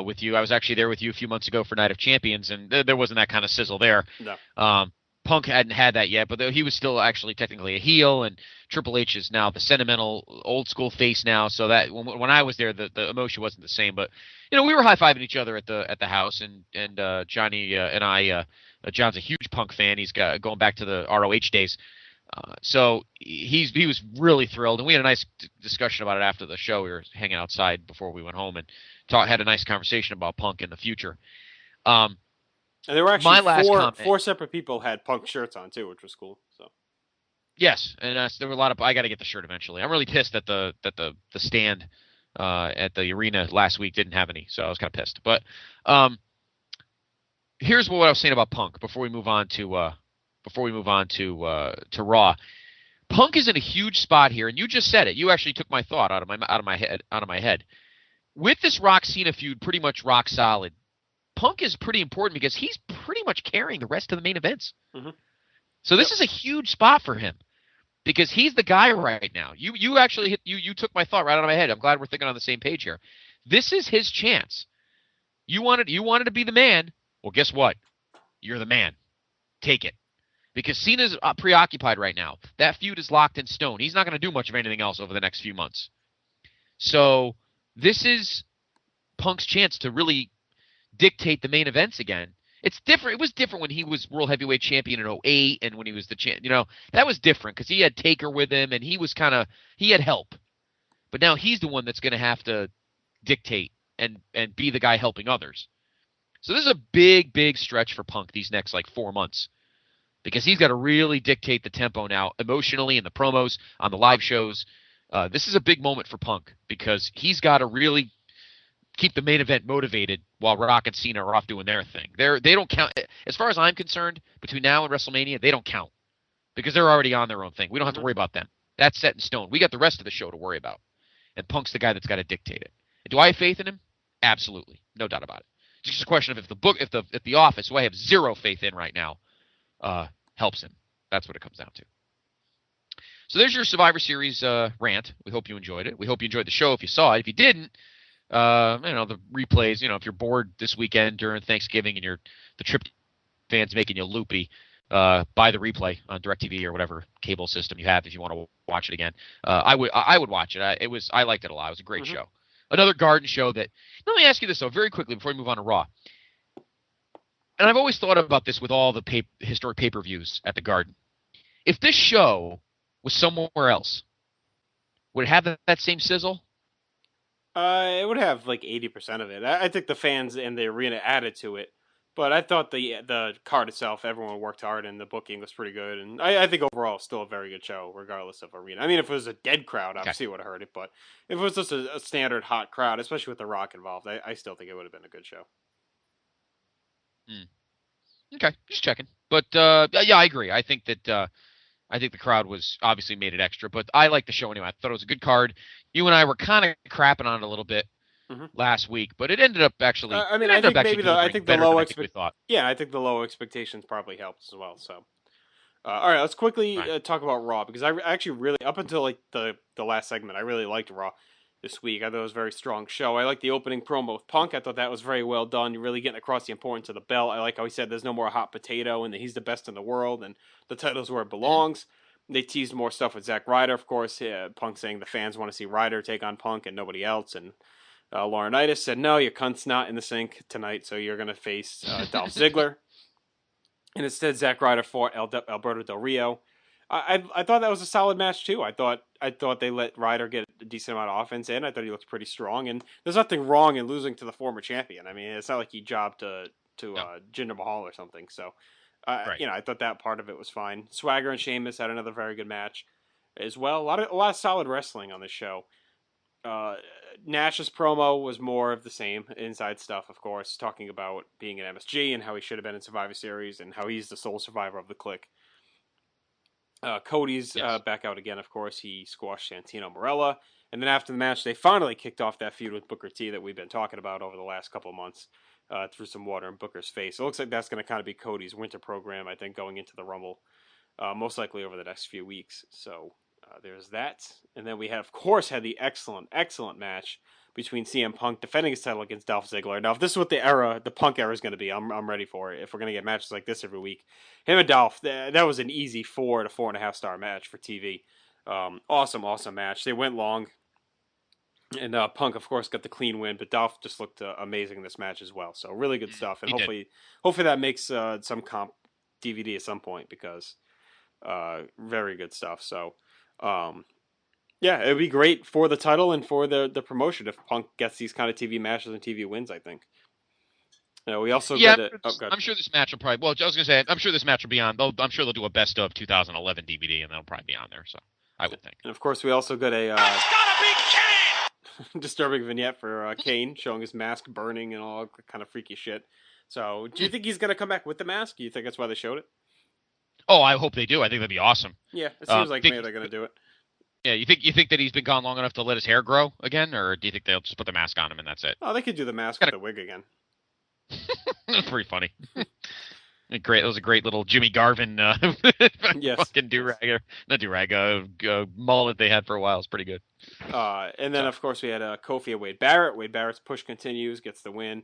S1: with you. I was actually there with you a few months ago for Night of Champions, and there wasn't that kind of sizzle there.
S2: No.
S1: Punk hadn't had that yet, but he was still actually technically a heel, and Triple H is now the sentimental old-school face now, so that when I was there, the emotion wasn't the same. But, we were high-fiving each other at the house, and Johnny and I John's a huge Punk fan. He's going back to the ROH days. So he was really thrilled, and we had a nice discussion about it after the show. We were hanging outside before we went home and had a nice conversation about Punk in the future.
S2: And there were actually four separate people had Punk shirts on too, which was cool. So
S1: yes, and there were a lot of. I got to get the shirt eventually. I'm really pissed that the stand at the arena last week didn't have any, so I was kind of pissed. But here's what I was saying about Punk before we move on to Raw. Punk is in a huge spot here, and you just said it. You actually took my thought out of my head. With this Rock Cena feud pretty much rock solid, Punk is pretty important because he's pretty much carrying the rest of the main events.
S2: Mm-hmm.
S1: So this is a huge spot for him because he's the guy right now. You actually you took my thought right out of my head. I'm glad we're thinking on the same page here. This is his chance. You wanted to be the man. Well, guess what? You're the man. Take it. Because Cena's preoccupied right now. That feud is locked in stone. He's not going to do much of anything else over the next few months. So this is Punk's chance to really dictate the main events again. It's different. It was different when he was World Heavyweight Champion in 2008 and when he was the champ. That was different because he had Taker with him and he had help. But now he's the one that's going to have to dictate and be the guy helping others. So this is a big, big stretch for Punk these next 4 months because he's got to really dictate the tempo now emotionally in the promos, on the live shows. This is a big moment for Punk because he's got to really keep the main event motivated while Rock and Cena are off doing their thing. They don't count. As far as I'm concerned, between now and WrestleMania, they don't count because they're already on their own thing. We don't have to worry about them. That's set in stone. We got the rest of the show to worry about. And Punk's the guy that's got to dictate it. And do I have faith in him? Absolutely. No doubt about it. It's just a question of if the Office, who I have zero faith in right now, helps him. That's what it comes down to. So there's your Survivor Series rant. We hope you enjoyed it. We hope you enjoyed the show if you saw it. If you didn't, the replays, if you're bored this weekend during Thanksgiving and the Trip fans making you loopy, buy the replay on DirecTV or whatever cable system you have if you want to watch it again. I would watch it. I liked it a lot. It was a great show. Another Garden show that. Let me ask you this though, very quickly before we move on to Raw. And I've always thought about this with all the historic pay-per-views at the Garden. If this show was somewhere else, would it have that same sizzle?
S2: It would have 80% of it. I think the fans and the arena added to it, but I thought the card itself, everyone worked hard and the booking was pretty good. And I think overall, it's still a very good show, regardless of arena. I mean, if it was a dead crowd, obviously it would have hurt it, but if it was just a standard hot crowd, especially with The Rock involved, I still think it would have been a good show.
S1: Okay, just checking. But yeah, I agree. I think that the crowd was obviously made it extra, but I liked the show anyway. I thought it was a good card. You and I were kind of crapping on it a little bit last week, but it ended up actually.
S2: I think the low expectations probably helped as well. So, all right, let's quickly talk about Raw because I actually really up until the last segment I really liked Raw. this week. I thought it was a very strong show. I like the opening promo with Punk. I thought that was very well done. You're really getting across the importance of the belt. I like how he said there's no more hot potato and that he's the best in the world and the title's where it belongs. They teased more stuff with Zack Ryder, of course. Punk saying the fans want to see Ryder take on Punk and nobody else. And Laurinaitis said, no, your cunt's not in the sink tonight, so you're going to face Dolph Ziggler. And instead, Zack Ryder fought Alberto Del Rio. I thought that was a solid match too. I thought they let Ryder get a decent amount of offense in. I thought he looked pretty strong, and there's nothing wrong in losing to the former champion. I mean, it's not like he jobbed to Jinder Mahal or something. So,
S1: Right.
S2: I thought that part of it was fine. Swagger and Sheamus had another very good match as well. A lot of solid wrestling on this show. Nash's promo was more of the same, inside stuff, of course, talking about being an MSG and how he should have been in Survivor Series and how he's the sole survivor of the clique. Cody's back out again, of course. He squashed Santino Marella. And then after the match, they finally kicked off that feud with Booker T that we've been talking about over the last couple of months. Threw some water in Booker's face. It looks like that's going to kind of be Cody's winter program, I think, going into the Rumble, most likely over the next few weeks. So there's that. And then we had the excellent match between CM Punk defending his title against Dolph Ziggler. Now, if this is what the Punk era is going to be, I'm ready for it. If we're going to get matches like this every week. Him and Dolph, that was an easy 4 to 4.5 star match for TV. Awesome match. They went long. And Punk, of course, got the clean win, but Dolph just looked amazing in this match as well. So really good stuff. And hopefully that makes some comp DVD at some point because very good stuff. So, it would be great for the title and for the promotion if Punk gets these kind of TV matches and TV wins, I think. We also
S1: I'm sure this match will probably. Well, I was going to say, I'm sure this match will be on. I'm sure they'll do a best of 2011 DVD, and that'll probably be on there. So I would think.
S2: And of course, we also got a
S6: It's gotta be Kane!
S2: disturbing vignette for Kane showing his mask burning and all kind of freaky shit. So, do you think he's going to come back with the mask? Do you think that's why they showed it?
S1: Oh, I hope they do. I think that'd be awesome.
S2: Yeah, it seems like maybe they're going to do it.
S1: Yeah, you think that he's been gone long enough to let his hair grow again, or do you think they'll just put the mask on him and that's it?
S2: Oh, they could do the mask with the wig again.
S1: That's pretty funny. Great. That was a great little Jimmy Garvin fucking mullet they had for a while. It's pretty good.
S2: And then, of course, we had Kofi and Wade Barrett. Wade Barrett's push continues, gets the win.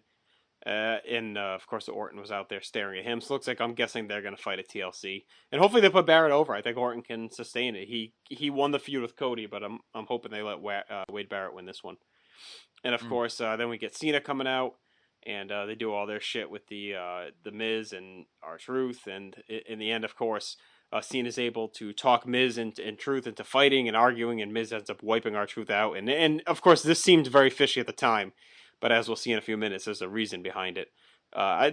S2: And, of course, Orton was out there staring at him. So it looks like I'm guessing they're going to fight at TLC. And hopefully they put Barrett over. I think Orton can sustain it. He won the feud with Cody, but I'm hoping they let Wade Barrett win this one. And, of course, then we get Cena coming out. And they do all their shit with the Miz and R-Truth. And in the end, of course, Cena's able to talk Miz and Truth into fighting and arguing. And Miz ends up wiping R-Truth out. And, of course, this seemed very fishy at the time. But as we'll see in a few minutes, there's a reason behind it.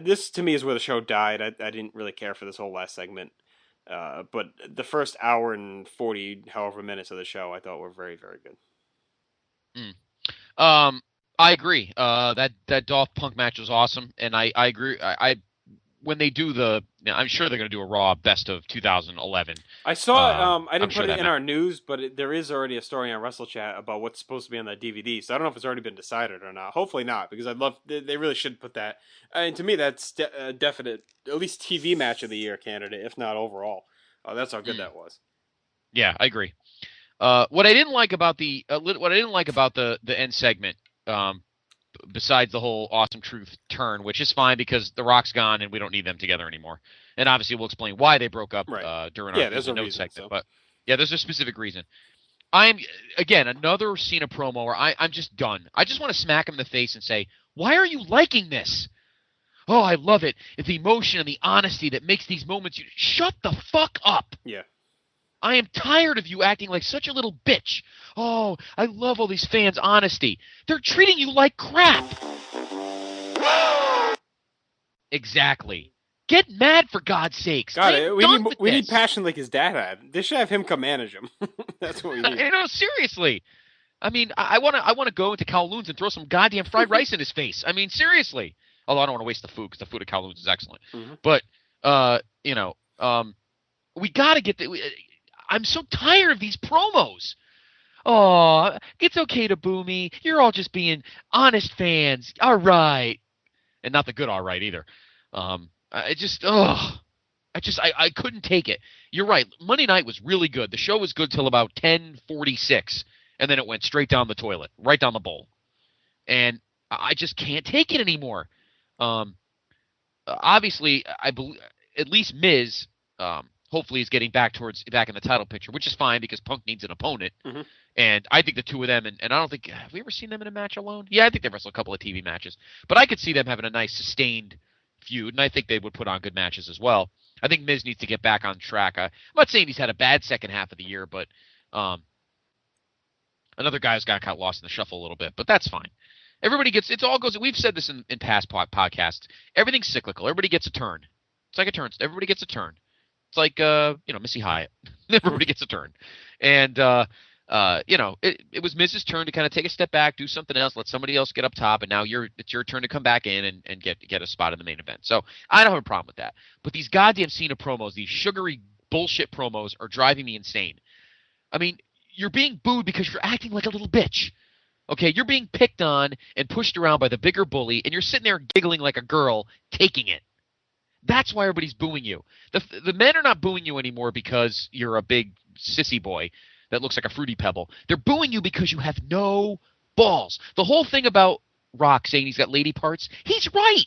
S2: This, to me, is where the show died. I didn't really care for this whole last segment. But the first hour and 40 however minutes of the show I thought were very, very good.
S1: I agree. That Dolph Punk match was awesome, and I agree. When they do I'm sure they're going to do a Raw best of 2011.
S2: I saw. I didn't put it in our news, but there is already a story on Wrestle Chat about what's supposed to be on that DVD. So I don't know if it's already been decided or not. Hopefully not, because they really should put that. And to me, that's a definite, at least TV match of the year candidate, if not overall. That's how good that was.
S1: Yeah, I agree. What I didn't like about the end segment. Besides the whole Awesome Truth turn, which is fine because The Rock's gone and we don't need them together anymore. And obviously we'll explain why they broke up during our note segment. So. But yeah, there's a specific reason. Again, another Cena promo where I'm just done. I just want to smack him in the face and say, why are you liking this? Oh, I love it. It's the emotion and the honesty that makes these moments. Shut the fuck up.
S2: Yeah.
S1: I am tired of you acting like such a little bitch. Oh, I love all these fans' honesty. They're treating you like crap. Exactly. Get mad for God's sakes.
S2: God, we need passion like his dad had. They should have him come manage him. That's what we need.
S1: Seriously. I mean, I want to go into Kowloon's and throw some goddamn fried rice in his face. I mean, seriously. Although I don't want to waste the food because the food at Kowloon's is excellent.
S2: Mm-hmm.
S1: But we got to get I'm so tired of these promos. Oh, it's okay to boo me. You're all just being honest fans. All right. And not the good all right either. I couldn't take it. You're right. Monday night was really good. The show was good till about 10:46. and then it went straight down the toilet, right down the bowl. And I just can't take it anymore. Obviously, I believe at least Miz hopefully is getting back in the title picture, which is fine because Punk needs an opponent.
S2: Mm-hmm.
S1: And I think the two of them, and I don't think, have we ever seen them in a match alone? Yeah, I think they've wrestled a couple of TV matches. But I could see them having a nice sustained feud, and I think they would put on good matches as well. I think Miz needs to get back on track. I'm not saying he's had a bad second half of the year, but another guy has got kind of lost in the shuffle a little bit, but that's fine. Everybody gets, it all goes, we've said this in past podcasts, everything's cyclical. Everybody gets a turn. It's like a turn. Everybody gets a turn. It's like, Missy Hyatt. Everybody gets a turn. And, it was Miz's turn to kind of take a step back, do something else, let somebody else get up top, and now it's your turn to come back in and get a spot in the main event. So I don't have a problem with that. But these goddamn Cena promos, these sugary bullshit promos are driving me insane. I mean, you're being booed because you're acting like a little bitch. Okay, you're being picked on and pushed around by the bigger bully, and you're sitting there giggling like a girl, taking it. That's why everybody's booing you. The men are not booing you anymore because you're a big sissy boy that looks like a Fruity Pebble. They're booing you because you have no balls. The whole thing about Rock saying he's got lady parts, he's right.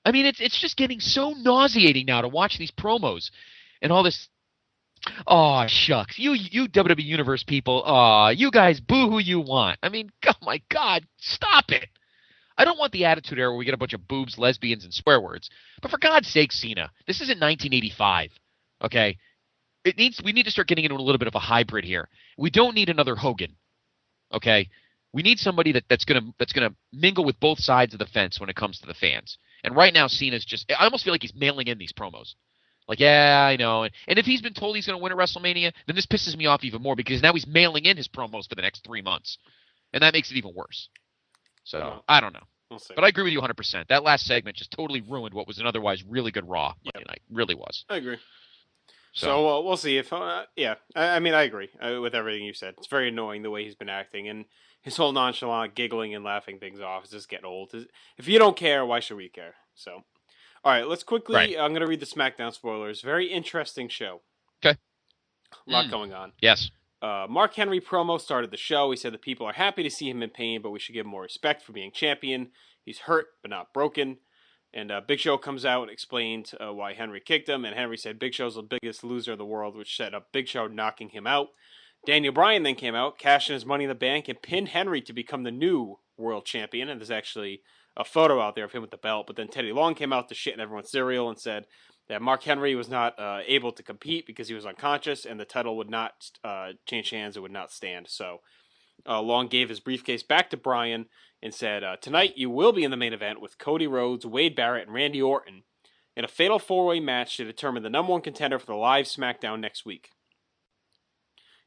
S1: I mean, it's just getting so nauseating now to watch these promos and all this. Oh, shucks. You WWE Universe people, you guys boo who you want. I mean, oh my God, stop it. I don't want the Attitude Era where we get a bunch of boobs, lesbians, and swear words. But for God's sake, Cena, this isn't 1985, okay? We need to start getting into a little bit of a hybrid here. We don't need another Hogan, okay? We need somebody that's gonna mingle with both sides of the fence when it comes to the fans. And right now, Cena's I almost feel like he's mailing in these promos. Like, yeah, I know. And if he's been told he's going to win at WrestleMania, then this pisses me off even more because now he's mailing in his promos for the next 3 months. And that makes it even worse. So, I don't know.
S2: We'll see.
S1: But I agree with you 100%. That last segment just totally ruined what was an otherwise really good Raw Monday night. Really was.
S2: I agree. So we'll see if, I mean, I agree with everything you said. It's very annoying the way he's been acting. And his whole nonchalant giggling and laughing things off is just getting old. If you don't care, why should we care? So, all right, let's quickly,
S1: right.
S2: I'm going to read the SmackDown spoilers. Very interesting show.
S1: Okay.
S2: A lot going on.
S1: Yes.
S2: Mark Henry promo started the show. He said the people are happy to see him in pain, but we should give him more respect for being champion. He's hurt, but not broken. And Big Show comes out and explained why Henry kicked him. And Henry said Big Show's the biggest loser in the world, which set up Big Show knocking him out. Daniel Bryan then came out, cashed in his money in the bank, and pinned Henry to become the new world champion. And there's actually a photo out there of him with the belt. But then Teddy Long came out to shit in everyone's cereal and said that Mark Henry was not able to compete because he was unconscious, and the title would not change hands. It would not stand. So Long gave his briefcase back to Bryan and said, tonight you will be in the main event with Cody Rhodes, Wade Barrett, and Randy Orton in a fatal four-way match to determine the number one contender for the live SmackDown next week.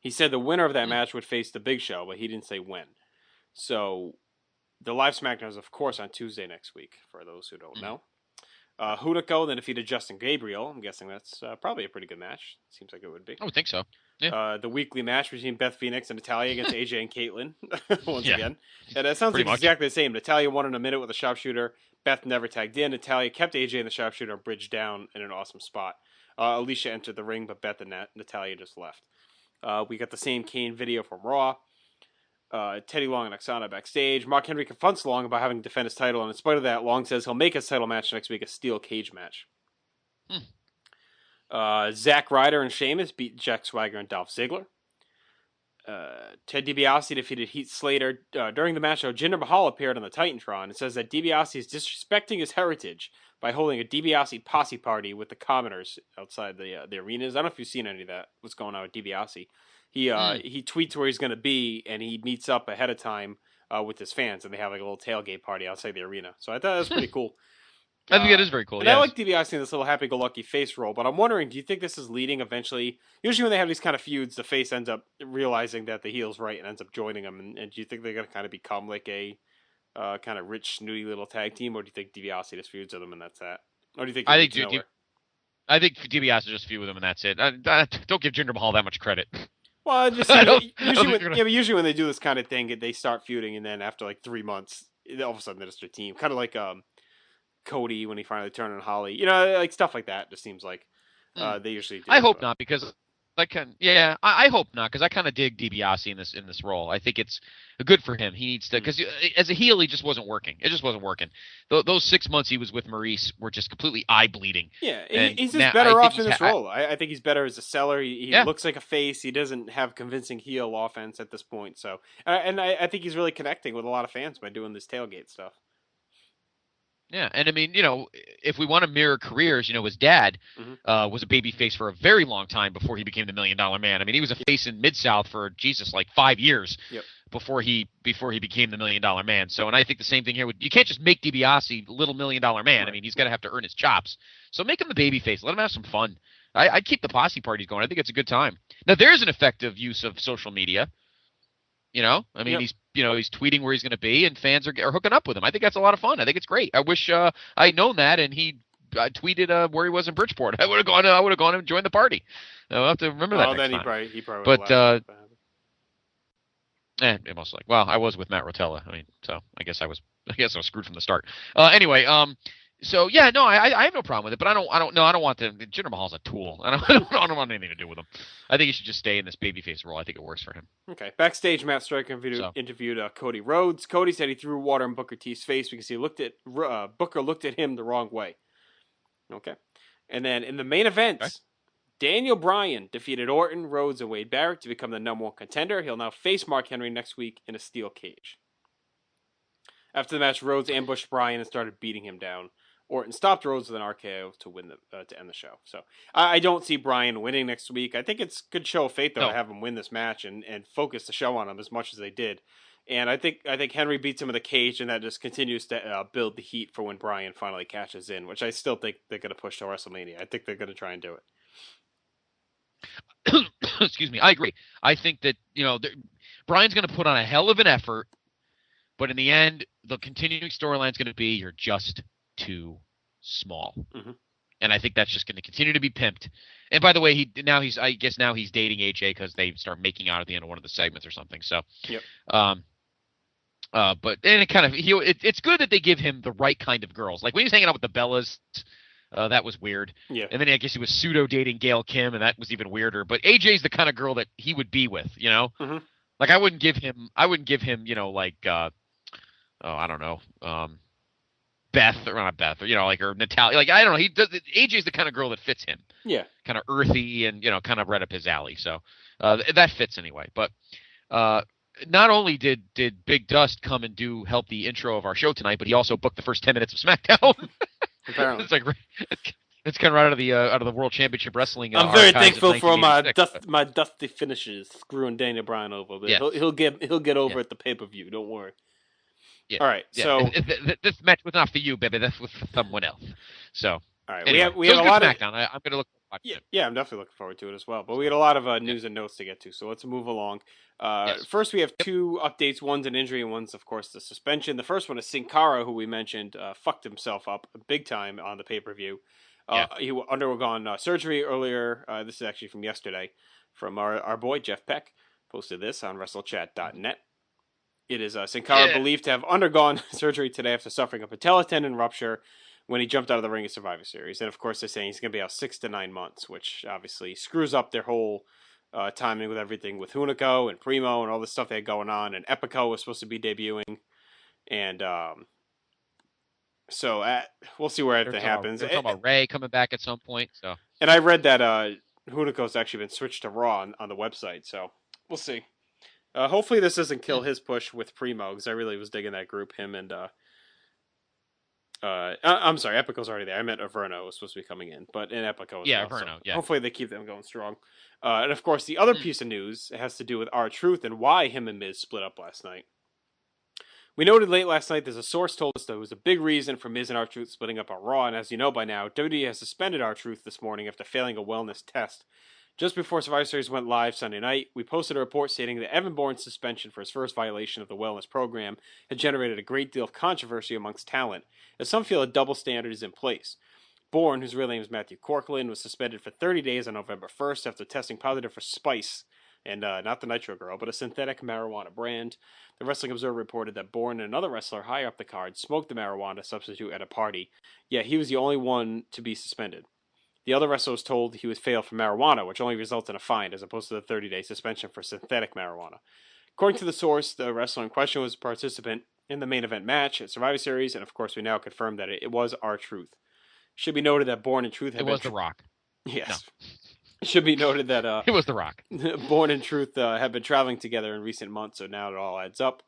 S2: He said the winner of that match would face the Big Show, but he didn't say when. So the live SmackDown is, of course, on Tuesday next week, for those who don't know. Hunico then defeated Justin Gabriel. I'm guessing that's probably a pretty good match. Seems like it would be.
S1: I would think so. Yeah.
S2: The weekly match between Beth Phoenix and Natalya against AJ and Caitlyn once again. And that sounds
S1: pretty
S2: like
S1: much
S2: exactly the same. Natalya won in a minute with a sharpshooter. Beth never tagged in. Natalya kept AJ in the sharpshooter and bridged down in an awesome spot. Alicia entered the ring, but Beth and Natalya just left. We got the same Kane video from Raw. Teddy Long and Oksana backstage. Mark Henry confronts Long about having to defend his title, and in spite of that, Long says he'll make his title match next week a steel cage match. Zack Ryder and Sheamus beat Jack Swagger and Dolph Ziggler. Ted DiBiase defeated Heath Slater. During the match, Jinder Mahal appeared on the Titantron and says that DiBiase is disrespecting his heritage by holding a DiBiase posse party with the commoners outside the arenas. I don't know if you've seen any of that, what's going on with DiBiase. He tweets where he's going to be, and he meets up ahead of time with his fans, and they have like a little tailgate party outside the arena. So I thought that was pretty cool.
S1: I think it is very cool.
S2: And I like DiBiase in this little happy-go-lucky face role, but I'm wondering, do you think this is leading eventually? Usually when they have these kind of feuds, the face ends up realizing that the heel's right and ends up joining them. And do you think they're going to kind of become like a kind of rich, snooty little tag team, or do you think DiBiase just feuds with them and that's that? Or do you think
S1: I think DiBiase just feud with them and that's it. Don't give Jinder Mahal that much credit.
S2: Well, just usually when they do this kind of thing, they start feuding, and then after like 3 months, all of a sudden they're just their team. Kind of like Cody when he finally turned on Holly, like stuff like that. Just seems like they usually do.
S1: I hope not, because I hope not, because I kind of dig DiBiase in this role. I think it's good for him. He needs to, because as a heel, he just wasn't working. It just wasn't working. Those 6 months he was with Maurice were just completely eye bleeding.
S2: Yeah, he's just better off in this role. I think he's better as a seller. He looks like a face. He doesn't have convincing heel offense at this point. So, and I think he's really connecting with a lot of fans by doing this tailgate stuff.
S1: Yeah, and I mean, if we want to mirror careers, his dad was a babyface for a very long time before he became the $1 Million Man. I mean, he was a face in Mid-South for, like 5 years before he became the $1 Million Man. So, and I think the same thing here. You can't just make DiBiase little $1 Million Man. Right. I mean, he's got to have to earn his chops. So make him the babyface. Let him have some fun. I'd keep the posse parties going. I think it's a good time. Now, there's an effective use of social media. I mean, he's tweeting where he's going to be, and fans are hooking up with him. I think that's a lot of fun. I think it's great. I wish I'd known that, and he tweeted where he was in Bridgeport. I would have gone and joined the party. I'll have to remember that. Next time. He probably. But most like. Well, I was with Matt Rotella. I mean, so I guess I was screwed from the start. Anyway, so yeah, no, I have no problem with it, but I don't want Jinder Mahal's a tool. I don't want anything to do with him. I think he should just stay in this babyface role. I think it works for him.
S2: Okay. Backstage, Matt Striker interviewed Cody Rhodes. Cody said he threw water in Booker T's face because he Booker looked at him the wrong way. Okay. And then in the main event, Daniel Bryan defeated Orton, Rhodes, and Wade Barrett to become the #1 contender. He'll now face Mark Henry next week in a steel cage. After the match, Rhodes ambushed Bryan and started beating him down. Orton stopped Rhodes with an RKO to end the show. So I don't see Bryan winning next week. I think it's a good show of fate, though, to have him win this match and focus the show on him as much as they did. And I think Henry beats him in the cage, and that just continues to build the heat for when Bryan finally cashes in, which I still think they're going to push to WrestleMania. I think they're going to try and do
S1: it. Excuse me. I agree. I think that, Bryan's going to put on a hell of an effort, but in the end, the continuing storyline is going to be you're just too small. Mm-hmm. And I think that's just going to continue to be pimped. And by the way, he's dating AJ because they start making out at the end of one of the segments or something. So, but it's good that they give him the right kind of girls. Like when he was hanging out with the Bellas, that was weird. Yeah. And then I guess he was pseudo dating Gail Kim, and that was even weirder. But AJ's the kind of girl that he would be with, Mm-hmm. Like I wouldn't give him, I don't know, Beth, or not Beth, or or Natalia. Like I don't know. AJ's the kind of girl that fits him. Yeah. Kind of earthy and kind of right up his alley. So that fits anyway. But not only did Big Dust come and help the intro of our show tonight, but he also booked the first 10 minutes of SmackDown. Apparently, it's kind of right out of the World Championship Wrestling.
S2: I'm very thankful for my dusty finishes, screwing Daniel Bryan over. But he'll get over at the pay-per-view. Don't worry. Yeah. All right, so
S1: this match was not for you, baby. That's for someone else. So, all
S2: right, anyway, we have a lot of SmackDown.
S1: I'm going to look forward to it.
S2: Yeah, I'm definitely looking forward to it as well. But we had a lot of news and notes to get to, so let's move along. First, we have two updates. One's an injury, and one's, of course, the suspension. The first one is Cara, who we mentioned fucked himself up big time on the pay-per-vyu. He undergone surgery earlier. This is actually from yesterday, from our boy Jeff Peck. Posted this on WrestleChat.net. It is Sin Cara believed to have undergone surgery today after suffering a patella tendon rupture when he jumped out of the ring at Survivor Series. And, of course, they're saying he's going to be out 6 to 9 months, which obviously screws up their whole timing with everything with Hunico and Primo and all the stuff they had going on. And Epico was supposed to be debuting. And so we'll see where everything happens.
S1: They're talking about Ray coming back at some point. So,
S2: and I read that Hunico's actually been switched to Raw on the website. So we'll see. Hopefully this doesn't kill his push with Primo, because I really was digging that group. Him and I'm sorry, Epico's already there. I meant Averno was supposed to be coming in, but in Epico as well.
S1: Averno,
S2: so hopefully they keep them going strong. And of course, the other piece of news has to do with R-Truth and why him and Miz split up last night. We noted late last night, there's a source told us that it was a big reason for Miz and R-Truth splitting up on Raw, and as you know by now, WWE has suspended R-Truth this morning after failing a wellness test. Just before Survivor Series went live Sunday night, we posted a report stating that Evan Bourne's suspension for his first violation of the wellness program had generated a great deal of controversy amongst talent, as some feel a double standard is in place. Bourne, whose real name is Matthew Corkland, was suspended for 30 days on November 1st after testing positive for Spice, and not the Nitro Girl, but a synthetic marijuana brand. The Wrestling Observer reported that Bourne and another wrestler higher up the card smoked the marijuana substitute at a party, yet he was the only one to be suspended. The other wrestler was told he was failed for marijuana, which only results in a fine as opposed to the 30-day suspension for synthetic marijuana. According to the source, the wrestler in question was a participant in the main event match at Survivor Series, and of course we now confirm that it was R-Truth. Should be noted that Born and Truth had
S1: It was The Rock.
S2: Yes.
S1: No.
S2: It should be noted that
S1: it was The Rock.
S2: Born and Truth have been traveling together in recent months, so now it all adds up.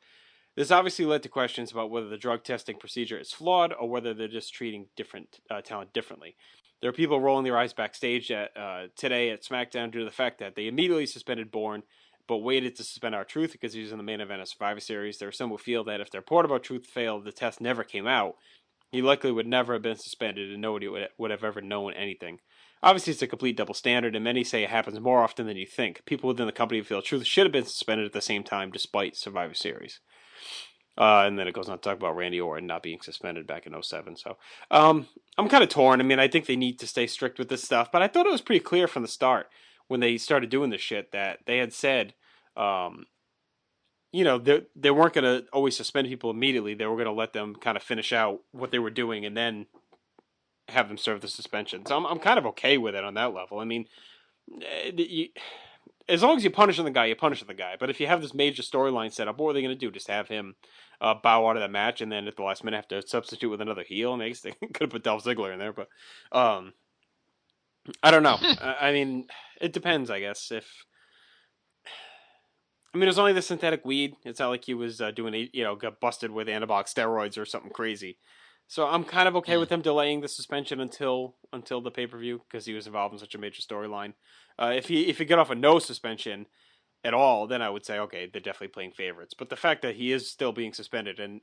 S2: This obviously led to questions about whether the drug testing procedure is flawed or whether they're just treating different talent differently. There are people rolling their eyes backstage today at SmackDown due to the fact that they immediately suspended Bourne, but waited to suspend R-Truth because he was in the main event of Survivor Series. There are some who feel that if their report about Truth failed, the test never came out, he likely would never have been suspended and nobody would have ever known anything. Obviously, it's a complete double standard, and many say it happens more often than you think. People within the company feel Truth should have been suspended at the same time despite Survivor Series. And then it goes on to talk about Randy Orton not being suspended back in 2007. So I'm kind of torn. I mean, I think they need to stay strict with this stuff, but I thought it was pretty clear from the start when they started doing this shit that they had said, you know, they weren't going to always suspend people immediately. They were going to let them kind of finish out what they were doing and then have them serve the suspension. So I'm kind of okay with it on that level. I mean, as long as you're punishing the guy, you're punishing the guy. But if you have this major storyline set up, what are they going to do? Just have him bow out of that match and then at the last minute have to substitute with another heel? I guess they could have put Dolph Ziggler in there, but I don't know. I mean, it depends, I guess. I mean, it was only the synthetic weed. It's not like he was got busted with anabolic steroids or something crazy. So I'm kind of okay with him delaying the suspension until the pay-per-view because he was involved in such a major storyline. If he got off a no suspension at all, then I would say, okay, they're definitely playing favorites. But the fact that he is still being suspended and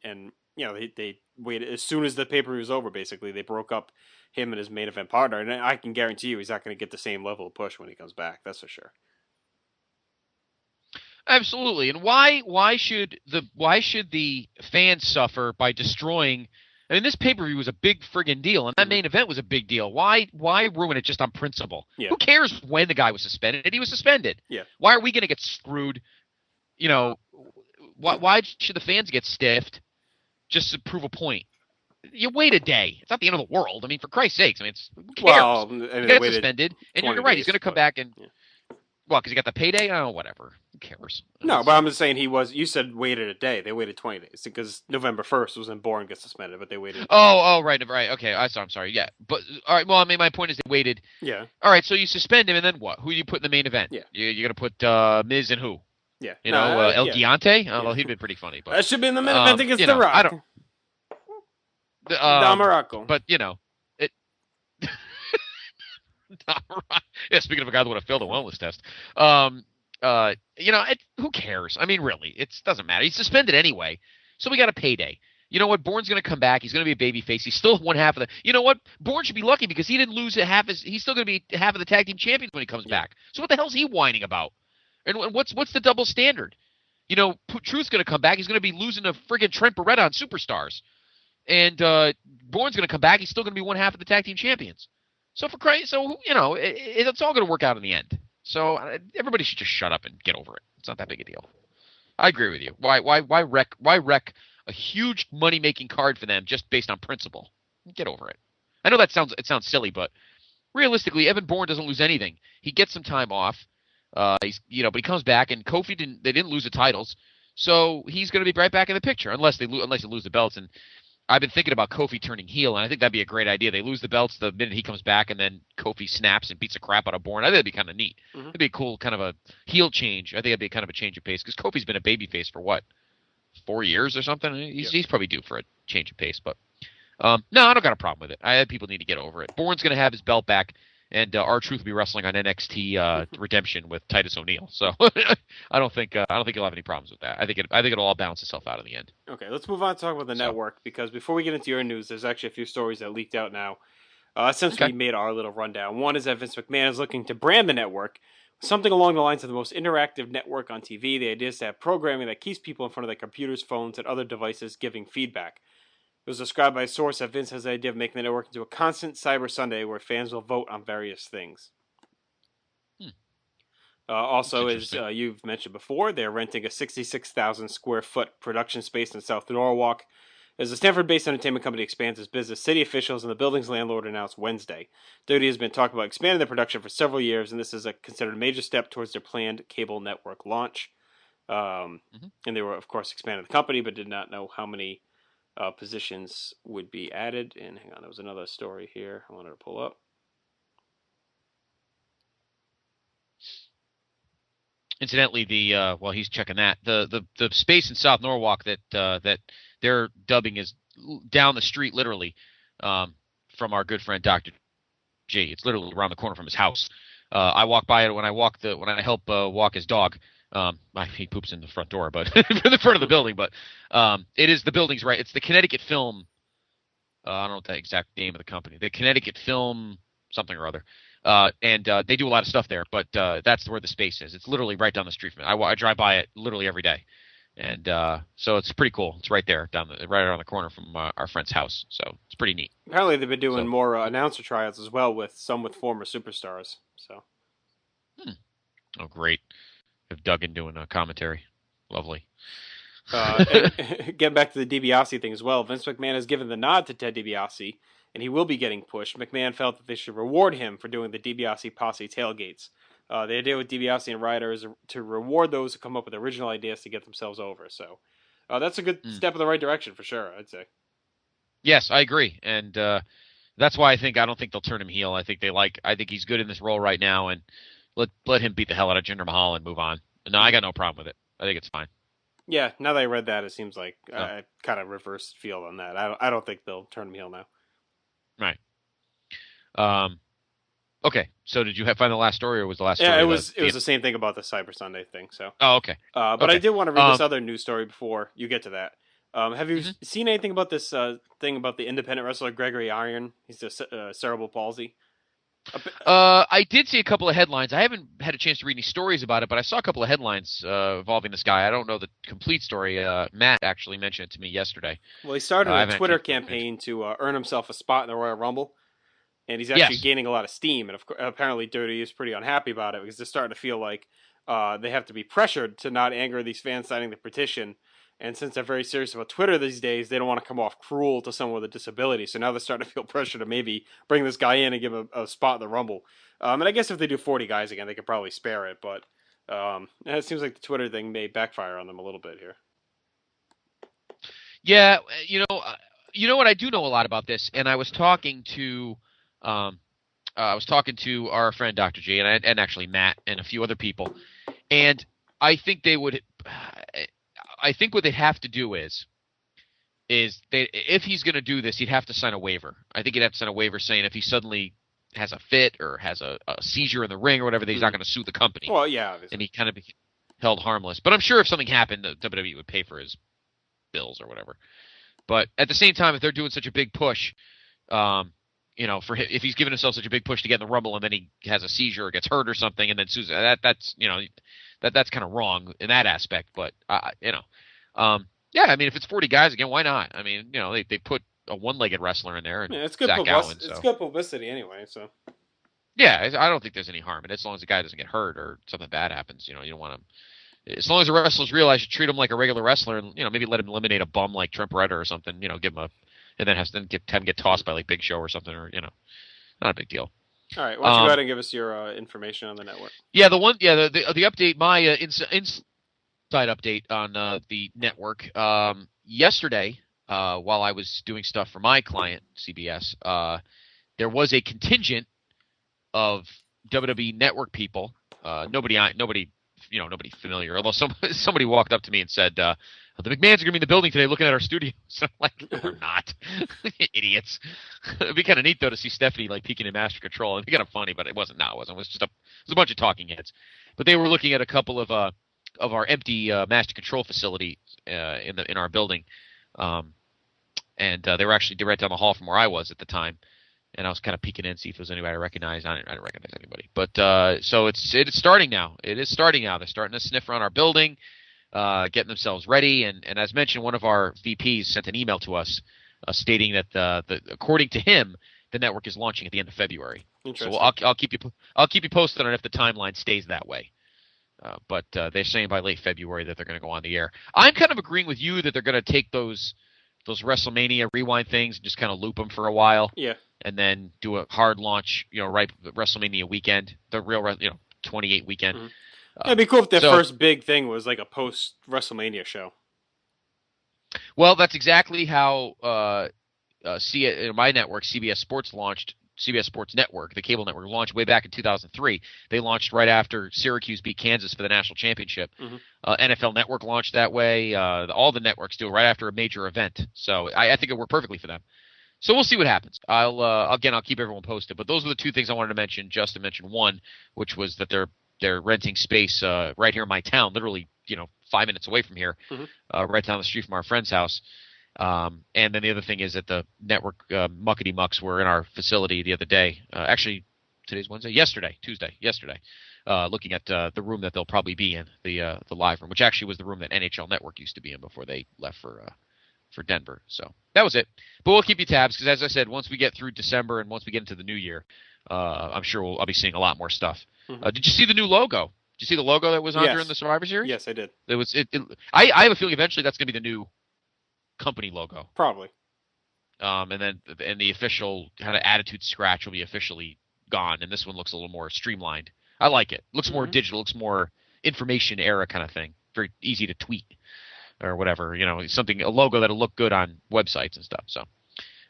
S2: you know, they waited as soon as the pay-per-view was over, basically, they broke up him and his main event partner. And I can guarantee you he's not going to get the same level of push when he comes back. That's for sure.
S1: Absolutely. And why should the fans suffer by destroying? I mean, this pay-per-view was a big friggin' deal, and that main event was a big deal. Why ruin it just on principle?
S2: Yeah.
S1: Who cares when the guy was suspended? He was suspended.
S2: Yeah.
S1: Why are we going to get screwed? You know, why should the fans get stiffed just to prove a point? You wait a day. It's not the end of the world. I mean, for Christ's sakes. I mean, who cares?
S2: Well,
S1: he got suspended, and you're right. He's going to come back and well, because he got the payday. Oh, whatever. Who cares?
S2: No, but I'm just saying you said waited a day. They waited 20 days because November 1st was when Bourne gets suspended, but they waited.
S1: Oh, right. Okay. I'm sorry. Yeah. But, all right. Well, I mean, my point is they waited.
S2: Yeah.
S1: All right. So you suspend him, and then what? Who do you put in the main event?
S2: Yeah.
S1: You're going to put Miz and who?
S2: Yeah.
S1: You know, El Giante? Oh, well, he'd been pretty funny. But,
S2: that should be in the main event against The Rock.
S1: I don't.
S2: Morocco.
S1: But, you know, it. Yeah, speaking of a guy that would have failed a wellness test. You know, who cares? I mean, really, it doesn't matter. He's suspended anyway, so we got a payday. You know what? Bourne's going to come back. He's going to be a babyface. He's still one half of the. You know what? Bourne should be lucky because he didn't lose half his. He's still going to be half of the tag team champions when he comes back. So what the hell's he whining about? And what's the double standard? You know, Truth's going to come back. He's going to be losing to friggin' Trent Beretta on Superstars, and Bourne's going to come back. He's still going to be one half of the tag team champions. So for Christ, you know, it's all going to work out in the end. So everybody should just shut up and get over it. It's not that big a deal. I agree with you. Why wreck a huge money-making card for them just based on principle? Get over it. I know it sounds silly, but realistically, Evan Bourne doesn't lose anything. He gets some time off. But he comes back, and Kofi didn't lose the titles, so he's going to be right back in the picture unless they lose the belts. And I've been thinking about Kofi turning heel, and I think that'd be a great idea. They lose the belts the minute he comes back, and then Kofi snaps and beats the crap out of Bourne. I think that'd be kind of neat. Mm-hmm. It'd be a cool kind of a heel change. I think it'd be kind of a change of pace because Kofi's been a babyface for what, 4 years or something. He's probably due for a change of pace. But no, I don't got a problem with it. People need to get over it. Bourne's going to have his belt back, and R-Truth will be wrestling on NXT Redemption with Titus O'Neil. So I don't think he'll have any problems with that. I think it'll all balance itself out in the end.
S2: Okay, let's move on to talk about the network, because before we get into your news, there's actually a few stories that leaked out now since we made our little rundown. One is that Vince McMahon is looking to brand the network something along the lines of the most interactive network on TV. The idea is to have programming that keeps people in front of their computers, phones, and other devices giving feedback. It was described by a source that Vince has the idea of making the network into a constant Cyber Sunday where fans will vote on various things. Also, as you've mentioned before, they're renting a 66,000 square foot production space in South Norwalk. As the Stanford-based entertainment company expands its business, city officials and the building's landlord announced Wednesday. WWE has been talking about expanding their production for several years, and this is considered a major step towards their planned cable network launch. And they were, of course, expanding the company, but did not know how many positions would be added. And hang on, there was another story here I wanted to pull up.
S1: Incidentally, while he's checking that, the space in South Norwalk that they're dubbing is down the street, literally, from our good friend Dr. G. It's literally around the corner from his house. I walk by it when I help walk his dog. He poops in the front door, but in the front of the building. But it is the building's right. It's the Connecticut Film. I don't know the exact name of the company. The Connecticut Film something or other. And they do a lot of stuff there, but that's where the space is. It's literally right down the street from it. I drive by it literally every day, and so it's pretty cool. It's right there, right around the corner from our friend's house. So it's pretty neat.
S2: Apparently, they've been doing more announcer tryouts as well, with former superstars. So,
S1: oh, great! Have Duggan doing a commentary, lovely.
S2: Getting back to the DiBiase thing as well, Vince McMahon has given the nod to Ted DiBiase, and he will be getting pushed. McMahon felt that they should reward him for doing the DiBiase posse tailgates. The idea with DiBiase and Ryder is to reward those who come up with original ideas to get themselves over. So that's a good step in the right direction for sure, I'd say.
S1: Yes, I agree, and that's why I don't think they'll turn him heel. I think he's good in this role right now, and let him beat the hell out of Jinder Mahal and move on. No, I got no problem with it. I think it's fine.
S2: Yeah, now that I read that, it seems like I kind of reversed field on that. I don't think they'll turn him heel now.
S1: Right. Okay. So did you find the last story, or was the last story?
S2: Yeah, it was the same thing about the Cyber Sunday thing. So.
S1: Oh, okay.
S2: But
S1: okay.
S2: I did want to read this other news story before you get to that. Have you seen anything about this thing about the independent wrestler Gregory Iron? He's a cerebral palsy.
S1: I did see a couple of headlines. I haven't had a chance to read any stories about it, but I saw a couple of headlines involving this guy. I don't know the complete story. Matt actually mentioned it to me yesterday.
S2: Well, he started a Twitter campaign to earn himself a spot in the Royal Rumble, and he's actually gaining a lot of steam. And apparently, Dirty is pretty unhappy about it because they're starting to feel like they have to be pressured to not anger these fans signing the petition. And since they're very serious about Twitter these days, they don't want to come off cruel to someone with a disability. So now they're starting to feel pressure to maybe bring this guy in and give him a spot in the Rumble. And I guess if they do 40 guys again, they could probably spare it. But it seems like the Twitter thing may backfire on them a little bit here.
S1: Yeah, you know what? I do know a lot about this, and I was talking to our friend Dr. G and actually Matt and a few other people, and I think they would. I think what they'd have to do is if he's going to do this, he'd have to sign a waiver. I think he'd have to sign a waiver saying if he suddenly has a fit or has a seizure in the ring or whatever, that he's not going to sue the company.
S2: Well, yeah, obviously.
S1: And he kind of be held harmless. But I'm sure if something happened, the WWE would pay for his bills or whatever. But at the same time, if they're doing such a big push, if he's giving himself such a big push to get in the Rumble and then he has a seizure or gets hurt or something and then sues, that's kind of wrong in that aspect. But I mean, if it's 40 guys again, why not? I mean, they put a one-legged wrestler in there, and
S2: it's good publicity. It's good publicity anyway. So
S1: yeah, I don't think there's any harm in it as long as the guy doesn't get hurt or something bad happens. You don't want to. As long as the wrestlers realize you treat him like a regular wrestler, and maybe let him eliminate a bum like Trent Beretta or something. Give him and then have him get tossed by like Big Show or something, or not a big deal.
S2: All right, why don't you go ahead and give us your information on the network?
S1: Yeah, the update, my inside update on the network. Yesterday, while I was doing stuff for my client, CBS, there was a contingent of WWE Network people. Nobody familiar. Although somebody walked up to me and said, "The McMahons are going to be in the building today, looking at our studio." So I'm like, "No, they're not, idiots." It'd be kind of neat though to see Stephanie like peeking in Master Control. It'd be kind of funny, but it wasn't. No, it wasn't. It was just a bunch of talking heads. But they were looking at a couple of our empty Master Control facility in our building, and they were actually right down the hall from where I was at the time. And I was kind of peeking in, see if there was anybody I recognized. I didn't recognize anybody. But so it's starting now. It is starting now. They're starting to sniff around our building, getting themselves ready. And as mentioned, one of our VPs sent an email to us stating that according to him, the network is launching at the end of February. So I'll keep you posted on if the timeline stays that way. But they're saying by late February that they're going to go on the air. I'm kind of agreeing with you that they're going to take those those WrestleMania rewind things and just kind of loop them for a while.
S2: Yeah.
S1: And then do a hard launch, right WrestleMania weekend, the real 28 weekend.
S2: Mm-hmm. It'd be cool if their first big thing was like a post WrestleMania show.
S1: Well, that's exactly how my network, CBS Sports Network, the cable network, launched way back in 2003. They launched right after Syracuse beat Kansas for the national championship.
S2: Mm-hmm.
S1: NFL Network launched that way. All the networks do it right after a major event. So I think it worked perfectly for them. So we'll see what happens. I'll keep everyone posted. But those are the two things I wanted to mention. Justin mentioned one, which was that they're renting space right here in my town, literally 5 minutes away from here,
S2: mm-hmm.
S1: right down the street from our friend's house. And then the other thing is that the network muckety mucks were in our facility the other day. Actually, today's Wednesday. Tuesday, looking at the room that they'll probably be in, the live room, which actually was the room that NHL Network used to be in before they left for Denver. So that was it. But we'll keep you tabs because, as I said, once we get through December and once we get into the new year, I'm sure I'll be seeing a lot more stuff.
S2: Mm-hmm.
S1: Did you see the new logo? Did you see the logo that was on during the Survivor Series?
S2: Yes, I did.
S1: I have a feeling eventually that's going to be the new company logo.
S2: Probably.
S1: And the official kind of attitude scratch will be officially gone, and this one looks a little more streamlined. I like it. Looks more digital. Looks more information era kind of thing. Very easy to tweet or whatever. A logo that'll look good on websites and stuff. So,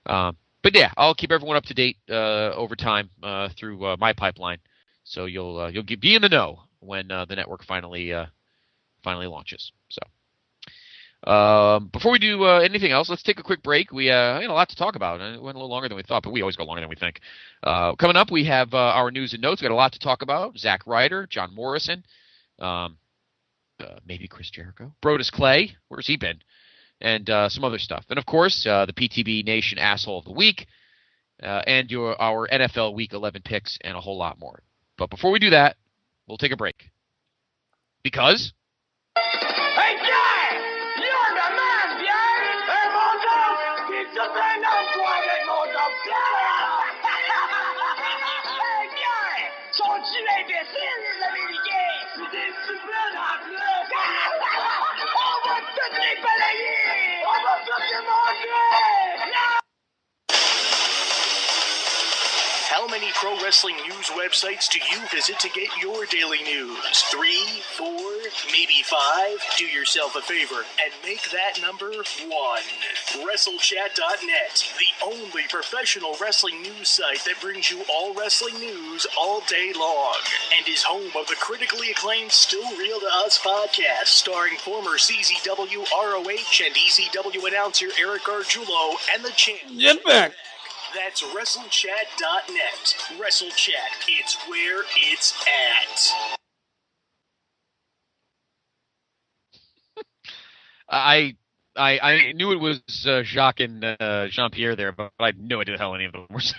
S1: but yeah, I'll keep everyone up to date over time through my pipeline, so you'll be in the know when the network finally launches. So. Before we do anything else, let's take a quick break. We had a lot to talk about. It went a little longer than we thought, but we always go longer than we think. Coming up, we have our news and notes. We got a lot to talk about. Zack Ryder, John Morrison, maybe Chris Jericho, Brodus Clay. Where's he been? And some other stuff. And of course, the PTB Nation Asshole of the Week, and our NFL Week 11 picks, and a whole lot more. But before we do that, we'll take a break because.
S9: Hey, Pierre! You're the man, Pierre! Hey, mon Dieu! Qu'il te prenne en soirée, mon Dieu, Pierre! Hey, Pierre! Sont-ils imbéciles, les Américains? C'est des souffleurs en plus! On va tous les balayer! On va tous les manger! Non!
S11: How many pro wrestling news websites do you visit to get your daily news? 3, 4, maybe 5? Do yourself a favor and make that number 1. WrestleChat.net, the only professional wrestling news site that brings you all wrestling news all day long, and is home of the critically acclaimed Still Real to Us podcast, starring former CZW, ROH, and ECW announcer Eric Gargiulo and the Champ.
S3: Get back!
S11: That's WrestleChat.net. WrestleChat, it's where it's at.
S1: I knew it was Jacques and Jean-Pierre there, but I had no idea how any of them were saying.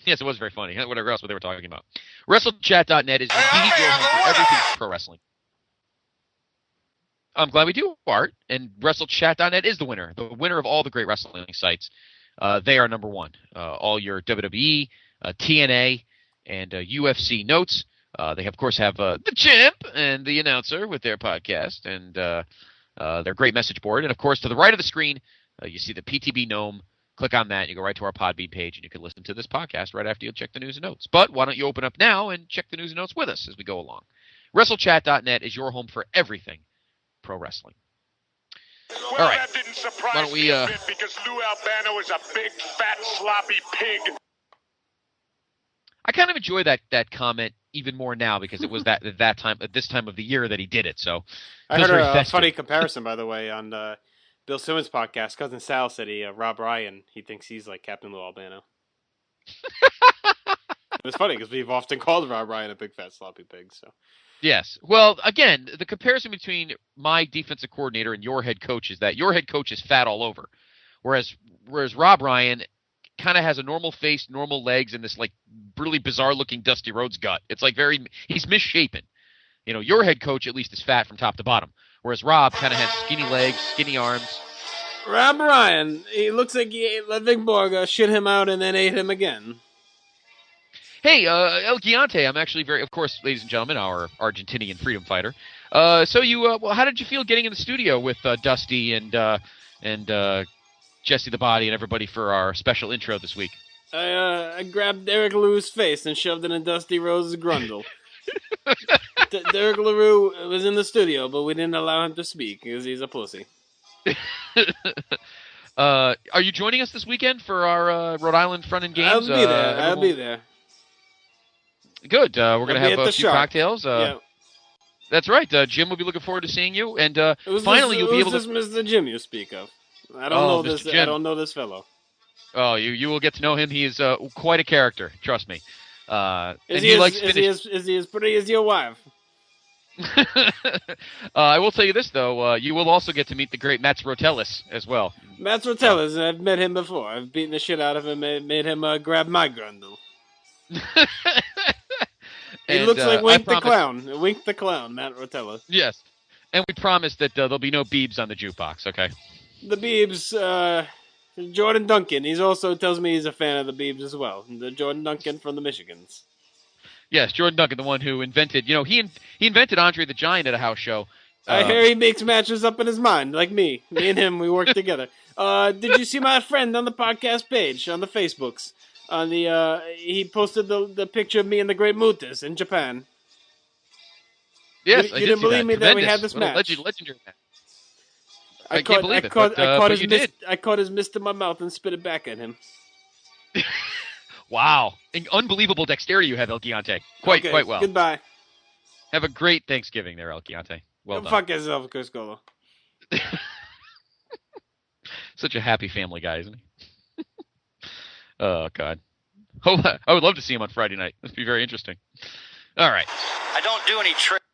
S1: Yes, it was very funny. Whatever else they were talking about. WrestleChat.net is indeed your home for everything pro wrestling. I'm glad we do, Art. And WrestleChat.net is the winner of all the great wrestling sites. They are number one. All your WWE, TNA, and UFC notes. They, of course, have the Champ and the announcer with their podcast and their great message board. And, of course, to the right of the screen, you see the PTB Gnome. Click on that, and you go right to our Podbean page, and you can listen to this podcast right after you check the news and notes. But why don't you open up now and check the news and notes with us as we go along. WrestleChat.net is your home for everything pro wrestling.
S6: Well,
S1: all right.
S6: That didn't surprise
S1: why don't we,
S6: me a bit because Lou Albano is a big, fat, sloppy pig.
S1: I kind of enjoy that comment even more now because it was at this time of the year that he did it. So
S2: I heard a funny comparison, by the way, on Bill Simmons' podcast. Cousin Sal said Rob Ryan, he thinks he's like Captain Lou Albano. It's funny because we've often called Rob Ryan a big, fat, sloppy pig. So.
S1: Yes. Well, again, the comparison between my defensive coordinator and your head coach is that your head coach is fat all over, whereas Rob Ryan kind of has a normal face, normal legs, and this like really bizarre looking Dusty Rhodes gut. It's like he's misshapen. You know, your head coach at least is fat from top to bottom, whereas Rob kind of has skinny legs, skinny arms.
S2: Rob Ryan, he looks like he ate Ludwig Borga, shit him out, and then ate him again.
S1: Hey, El Gigante, I'm actually of course, ladies and gentlemen, our Argentinian freedom fighter. So you, well, how did you feel getting in the studio with Dusty and Jesse the Body and everybody for our special intro this week?
S2: I grabbed Derek LaRue's face and shoved it in Dusty Rose's grundle. Derek LaRue was in the studio, but we didn't allow him to speak because he's a pussy.
S1: Are you joining us this weekend for our Rhode Island front-end games?
S2: I'll be there. I'll be there.
S1: Good. We're going to have a few
S2: Shark.
S1: cocktails.
S2: Yeah.
S1: That's right. Jim will be looking forward to seeing you. And
S2: finally,
S1: you'll be able to...
S2: Who's this Mr. Jim you speak of? I don't know this.
S1: Jim.
S2: I don't know this fellow.
S1: Oh, you will get to know him. He is quite a character. Trust me.
S2: Is he as pretty as your wife?
S1: I will tell you this, though. You will also get to meet the great Mats Rotellis as well.
S2: Mats Rotellis, I've met him before. I've beaten the shit out of him and made him grab my grundle. He looks like Wink the Clown. Wink the Clown, Matt Rotella.
S1: Yes. And we promise that there'll be no Beebs on the jukebox, okay?
S2: The Beebs, Jordan Duncan. He also tells me he's a fan of the Beebs as well. The Jordan Duncan from the Michigans.
S1: Yes, Jordan Duncan, the one who invented, he invented Andre the Giant at a house show.
S2: I hear he makes matches up in his mind, like me. Me and him, we work together. Did you see my friend on the podcast page, on the Facebooks? On the he posted the picture of me and the Great Mutas in Japan.
S1: Yes,
S2: you didn't believe me that we had this match.
S1: Legendary match.
S2: I
S1: can't believe it. I
S2: caught his mist in my mouth and spit it back at him.
S1: Wow, unbelievable dexterity you have, El Giante. Quite well.
S2: Goodbye.
S1: Have a great Thanksgiving there, El Giante. Well done.
S2: Fuck yourself, Chris Colo.
S1: Such a happy family guy, isn't he? Oh, God. Oh, I would love to see him on Friday night. That'd be very interesting. All right.
S6: I don't do any tricks.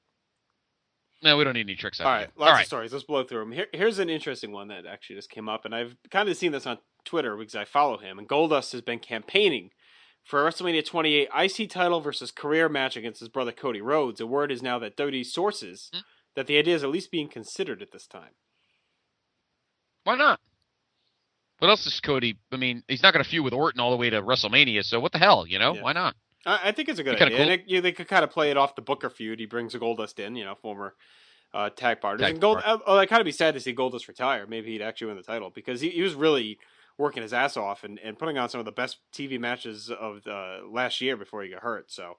S1: No, we don't need any tricks.
S2: All right, lots of stories. Let's blow through them. Here's an interesting one that actually just came up, and I've kind of seen this on Twitter because I follow him. And Goldust has been campaigning for a WrestleMania 28 IC title versus career match against his brother Cody Rhodes. The word is now that WWE's sources that the idea is at least being considered at this time.
S1: Why not? What else is Cody? I mean, he's not going to feud with Orton all the way to WrestleMania, so what the hell, Yeah. Why not?
S2: I think it's a good idea. Cool. And they could kind of play it off the Booker feud. He brings a Goldust in, former tag partners. I'd kind of be sad to see Goldust retire. Maybe he'd actually win the title because he was really working his ass off and putting on some of the best TV matches of last year before he got hurt. So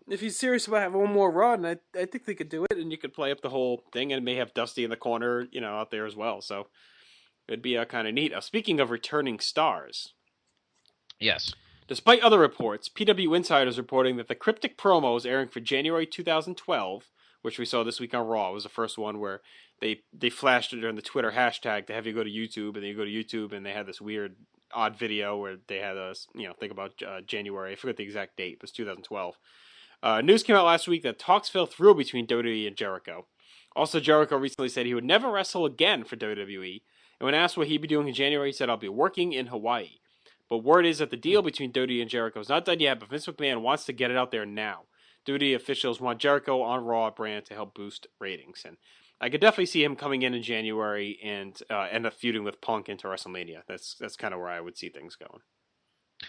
S2: if he's serious about having one more run, I think they could do it, and you could play up the whole thing and may have Dusty in the corner, out there as well. So it'd be kind of neat. Speaking of returning stars.
S1: Yes.
S2: Despite other reports, PW Insider is reporting that the cryptic promos airing for January 2012, which we saw this week on Raw, was the first one where they flashed it during the Twitter hashtag to have you go to YouTube, and then you go to YouTube and they had this weird, odd video where they had us, think about January. I forget the exact date. It was 2012. News came out last week that talks fell through between WWE and Jericho. Also, Jericho recently said he would never wrestle again for WWE, and when asked what he'd be doing in January, he said, "I'll be working in Hawaii." But word is that the deal between WWE and Jericho is not done yet, but Vince McMahon wants to get it out there now. WWE officials want Jericho on Raw brand to help boost ratings. And I could definitely see him coming in January and end up feuding with Punk into WrestleMania. That's kind of where I would see things going.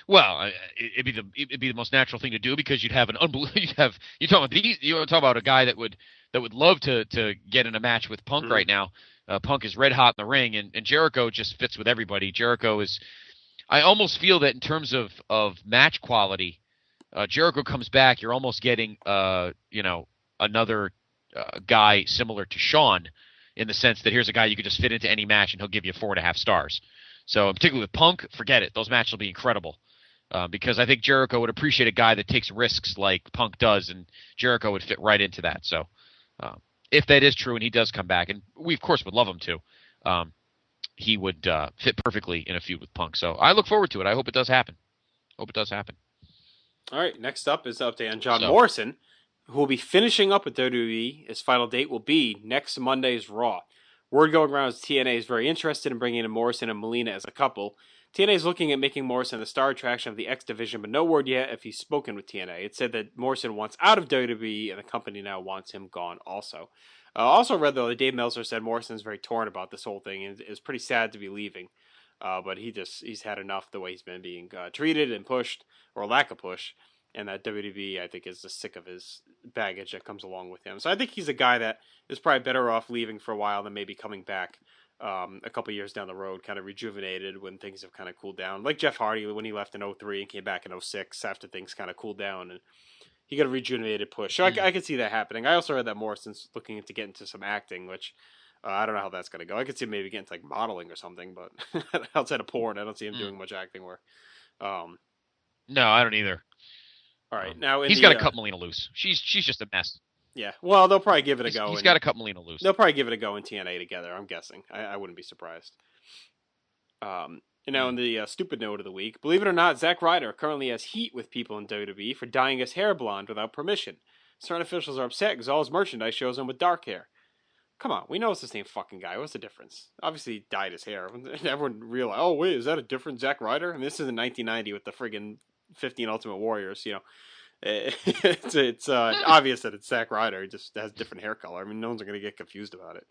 S1: Well, it'd be the most natural thing to do because you'd have an unbelievable. You talk about a guy that would love to get in a match with Punk right now. Punk is red hot in the ring, and Jericho just fits with everybody. Jericho is. I almost feel that in terms of match quality, Jericho comes back, you're almost getting another guy similar to Shawn in the sense that here's a guy you could just fit into any match and he'll give you 4.5 stars. So particularly with Punk, forget it. Those matches will be incredible because I think Jericho would appreciate a guy that takes risks like Punk does, and Jericho would fit right into that. So if that is true and he does come back, and we of course would love him to, he would fit perfectly in a feud with Punk. So I look forward to it. I hope it does happen. All
S2: right, next up is an update on John Morrison, who will be finishing up with WWE. His final date will be next Monday's Raw. Word going around is TNA is very interested in bringing in Morrison and Melina as a couple. TNA is looking at making Morrison the star attraction of the X Division, but no word yet if he's spoken with TNA. It said that Morrison wants out of WWE, and the company now wants him gone also. Also read, though, that Dave Meltzer said Morrison's very torn about this whole thing and is pretty sad to be leaving. But he's had enough the way he's been being treated and pushed, or lack of push. and that WWE, I think, is just sick of his baggage that comes along with him. So I think he's a guy that is probably better off leaving for a while than maybe coming back a couple years down the road, kind of rejuvenated when things have kind of cooled down. Like Jeff Hardy when he left in 2003 and came back in 2006 after things kind of cooled down, and he got a rejuvenated push. So I could see that happening. I also heard that Morrison's looking to get into some acting, which I don't know how that's going to go. I could see him maybe getting into like modeling or something, but outside of porn, I don't see him doing much acting work.
S1: No, I don't either.
S2: All right, now
S1: he's got to cut Melina loose. She's just a mess.
S2: Yeah, well, they'll probably give it a go.
S1: He's got to cut Melina loose.
S2: They'll probably give it a go in TNA together. I'm guessing. I wouldn't be surprised. And now in the stupid note of the week, believe it or not, Zack Ryder currently has heat with people in WWE for dyeing his hair blonde without permission. Certain officials are upset because all his merchandise shows him with dark hair. Come on, we know it's the same fucking guy. What's the difference? Obviously, he dyed his hair. Everyone realized, oh wait, is that a different Zack Ryder? I mean, this is in 1990 with the friggin' 15 Ultimate Warriors. You know, it's obvious that it's Zack Ryder. He just has different hair color. I mean, no one's going to get confused about it.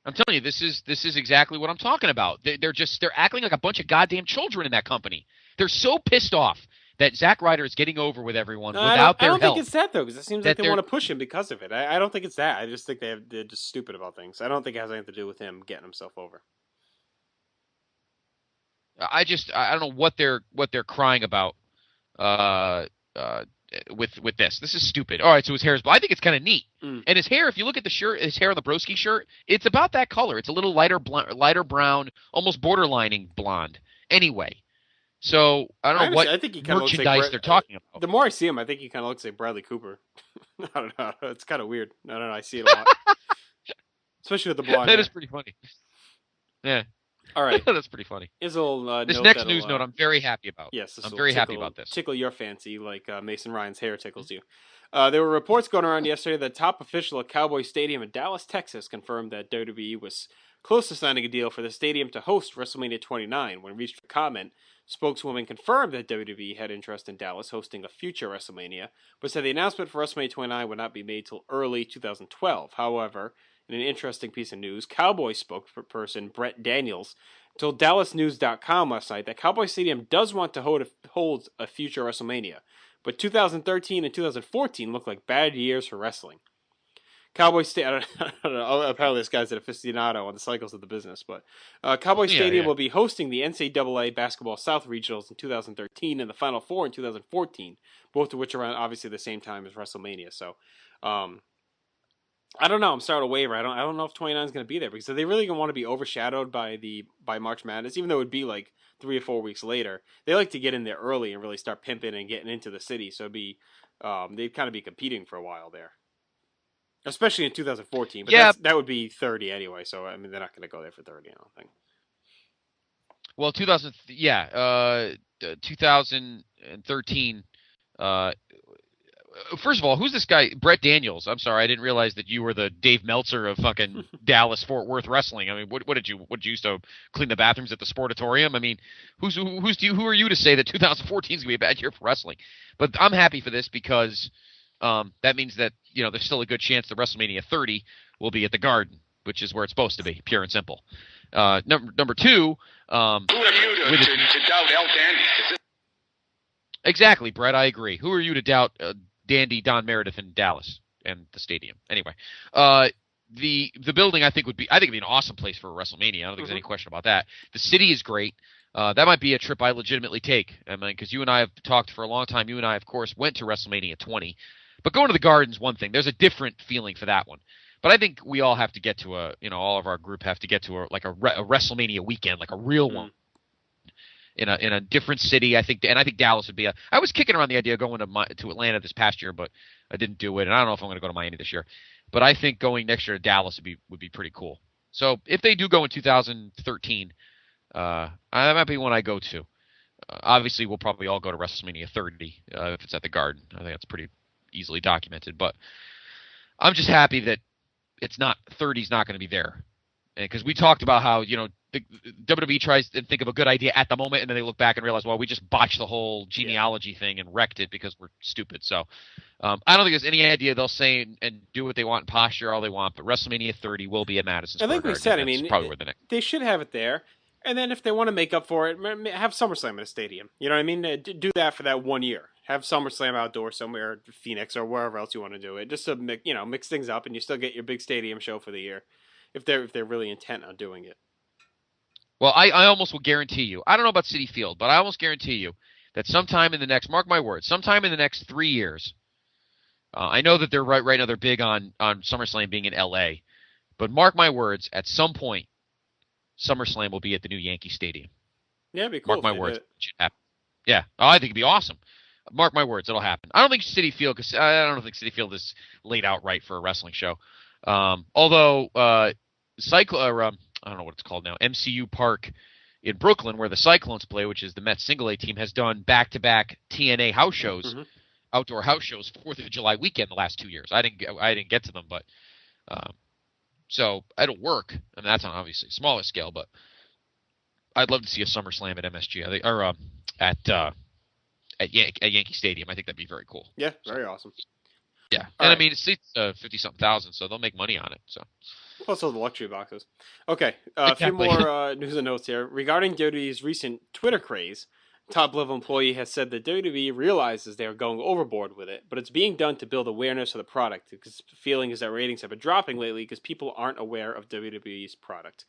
S1: I'm telling you, this is exactly what I'm talking about. They're acting like a bunch of goddamn children in that company. They're so pissed off that Zack Ryder is getting over with everyone without their help.
S2: I don't think it's that, though, because it seems like they want to push him because of it. I don't think it's that. I just think they're just stupid about things. I don't think it has anything to do with him getting himself over.
S1: I don't know what they're crying about with this. This is stupid. All right, so his hair is blonde. I think it's kind of neat. And his hair, if you look at the shirt, his hair on the Broski shirt, it's about that color. It's a little lighter brown, almost borderlining blonde. Anyway. So, I don't know what
S2: I think he
S1: merchandise they're talking about.
S2: The more I see him, I think he kind of looks like Bradley Cooper. I don't know. It's kind of weird. I don't know. I see it a lot. Especially with the blonde.
S1: That is pretty funny. Yeah.
S2: All right.
S1: That's pretty funny.
S2: Here's a little,
S1: this next news note I'm very happy about.
S2: Yes.
S1: I'm very happy about this.
S2: Tickle your fancy like Mason Ryan's hair tickles you. There were reports going around yesterday that top official at Cowboy Stadium in Dallas, Texas confirmed that WWE was close to signing a deal for the stadium to host WrestleMania 29. When reached for comment, spokeswoman confirmed that WWE had interest in Dallas hosting a future WrestleMania, but said the announcement for WrestleMania 29 would not be made till early 2012. However, in an interesting piece of news, Cowboy spokesperson Brett Daniels told DallasNews.com last night that Cowboy Stadium does want to hold a future WrestleMania, but 2013 and 2014 look like bad years for wrestling. Cowboy Stadium, I don't know, apparently this guy's an aficionado on the cycles of the business, but Cowboy Stadium will be hosting the NCAA Basketball South Regionals in 2013 and the Final Four in 2014, both of which are around obviously the same time as WrestleMania. So, I don't know. I'm starting to waver. I don't know if 29 is going to be there because are they really going to want to be overshadowed by March Madness, even though it would be like 3 or 4 weeks later. They like to get in there early and really start pimping and getting into the city. So it'd be they'd kind of be competing for a while there. Especially in 2014, but that would be 30 anyway. So I mean, they're not going to go there for 30. I don't think.
S1: Well, 2013. First of all, who's this guy, Brett Daniels? I'm sorry, I didn't realize that you were the Dave Meltzer of fucking Dallas Fort Worth wrestling. I mean, what did you used to clean the bathrooms at the Sportatorium? I mean, who are you to say that 2014 is gonna be a bad year for wrestling? But I'm happy for this because that means that there's still a good chance that WrestleMania 30 will be at the Garden, which is where it's supposed to be, pure and simple. Number two,
S6: who are you to doubt El Dandy?
S1: Exactly, Brett. I agree. Who are you to doubt Dandy Don Meredith in Dallas and the stadium? Anyway, the building I think it'd be an awesome place for a WrestleMania. I don't think there's any question about that. The city is great. That might be a trip I legitimately take. I mean, because you and I have talked for a long time. You and I, of course, went to WrestleMania 20, but going to the Garden's one thing. There's a different feeling for that one. But I think we all have to get to all of our group have to get to a WrestleMania weekend, like a real one. In a different city, I think Dallas would be I was kicking around the idea of going to Atlanta this past year, but I didn't do it, and I don't know if I'm going to go to Miami this year. But I think going next year to Dallas would be pretty cool. So if they do go in 2013, that might be one I go to. Obviously, we'll probably all go to WrestleMania 30 if it's at the Garden. I think that's pretty easily documented. But I'm just happy that it's not 30's not going to be there, because we talked about how the WWE tries to think of a good idea at the moment, and then they look back and realize, well, we just botched the whole genealogy thing and wrecked it because we're stupid. So I don't think there's any idea they'll say and do what they want and posture all they want, but WrestleMania 30 will be at Madison Square Garden.
S2: I think we said,
S1: probably where the next.
S2: They should have it there. And then if they want to make up for it, have SummerSlam in a stadium. You know what I mean? Do that for that 1 year. Have SummerSlam outdoor somewhere, Phoenix or wherever else you want to do it, just to mix things up, and you still get your big stadium show for the year, if they're really intent on doing it.
S1: Well, I almost will guarantee you. I don't know about Citi Field, but I almost guarantee you that sometime in the next, mark my words, sometime in the next 3 years. I know that they're right now they're big on SummerSlam being in L.A., but mark my words, at some point, SummerSlam will be at the new Yankee Stadium.
S2: Yeah, it'd be cool.
S1: Mark my words. It should happen. Yeah. I think it'd be awesome. Mark my words, it'll happen. I don't think Citi Field, because I don't think Citi Field is laid out right for a wrestling show. Although I don't know what it's called now, MCU Park in Brooklyn, where the Cyclones play, which is the Mets single A team, has done back-to-back TNA house shows, outdoor house shows, 4th of July weekend the last 2 years. I didn't get to them, but so it'll work. I mean, that's on obviously a smaller scale, but I'd love to see a SummerSlam at MSG or at Yankee Stadium. I think that'd be very cool.
S2: Yeah, very awesome.
S1: Yeah, and right. I mean, it's 50-something thousand, so they'll make money on it. So
S2: plus all the luxury boxes. Okay, a few more news and notes here regarding WWE's recent Twitter craze. Top-level employee has said that WWE realizes they are going overboard with it, but it's being done to build awareness of the product. Because the feeling is that ratings have been dropping lately because people aren't aware of WWE's product.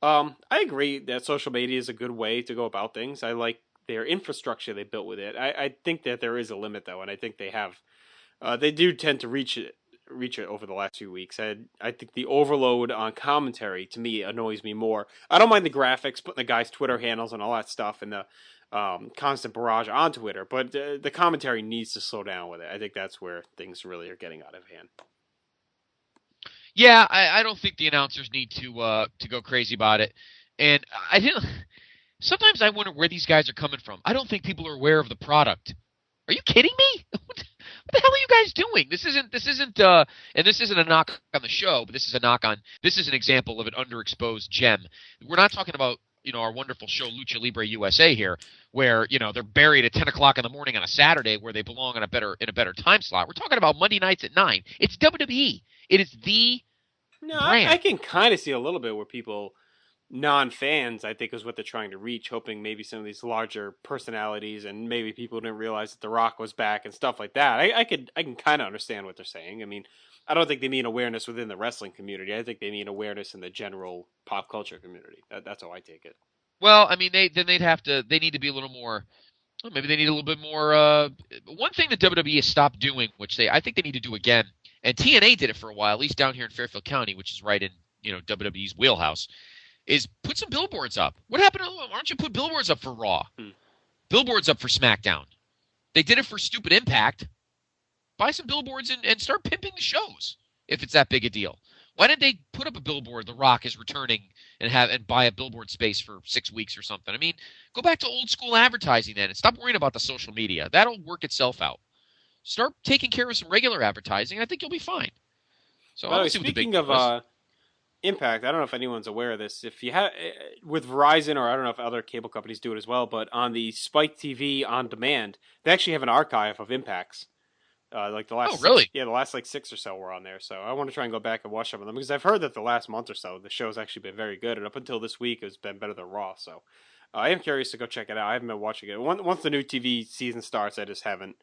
S2: I agree that social media is a good way to go about things. I like their infrastructure they built with it. I think that there is a limit, though, and I think they have. They do tend to reach it over the last few weeks. I think the overload on commentary, to me, annoys me more. I don't mind the graphics, putting the guys' Twitter handles and all that stuff, and the constant barrage on Twitter, but the commentary needs to slow down with it. I think that's where things really are getting out of hand.
S1: Yeah, I don't think the announcers need to go crazy about it. And sometimes I wonder where these guys are coming from. I don't think people are aware of the product. Are you kidding me? What the hell are you guys doing? This isn't and this isn't a knock on the show, but this is an example of an underexposed gem. We're not talking about, our wonderful show Lucha Libre USA here, where, they're buried at 10 o'clock in the morning on a Saturday where they belong in a better time slot. We're talking about Monday nights at 9. It's WWE. It is the brand.
S2: I can kind of see a little bit where people, non-fans, I think is what they're trying to reach, hoping maybe some of these larger personalities and maybe people didn't realize that The Rock was back and stuff like that. I can kind of understand what they're saying. I mean, I don't think they mean awareness within the wrestling community. I think they mean awareness in the general pop culture community. That's how I take it.
S1: Well, I mean, they need to be a little more. Well, maybe they need a little bit more. One thing that WWE has stopped doing, which I think they need to do again, and TNA did it for a while, at least down here in Fairfield County, which is right in WWE's wheelhouse, is put some billboards up. What happened? Why don't you put billboards up for Raw? Billboards up for SmackDown? They did it for Stupid Impact. Buy some billboards and start pimping the shows if it's that big a deal. Why didn't they put up a billboard, The Rock is returning, and buy a billboard space for 6 weeks or something? I mean, go back to old school advertising then and stop worrying about the social media. That'll work itself out. Start taking care of some regular advertising. I think you'll be fine. So
S2: speaking of Impact, I don't know if anyone's aware of this. If you have with Verizon, or I don't know if other cable companies do it as well, but on the Spike TV on demand, they actually have an archive of Impacts. Like the last,
S1: really?
S2: The last 6 or so were on there. So I want to try and go back and watch some of them because I've heard that the last month or so the show's actually been very good, and up until this week it's been better than Raw. So I am curious to go check it out. I haven't been watching it. Once the new TV season starts, I just haven't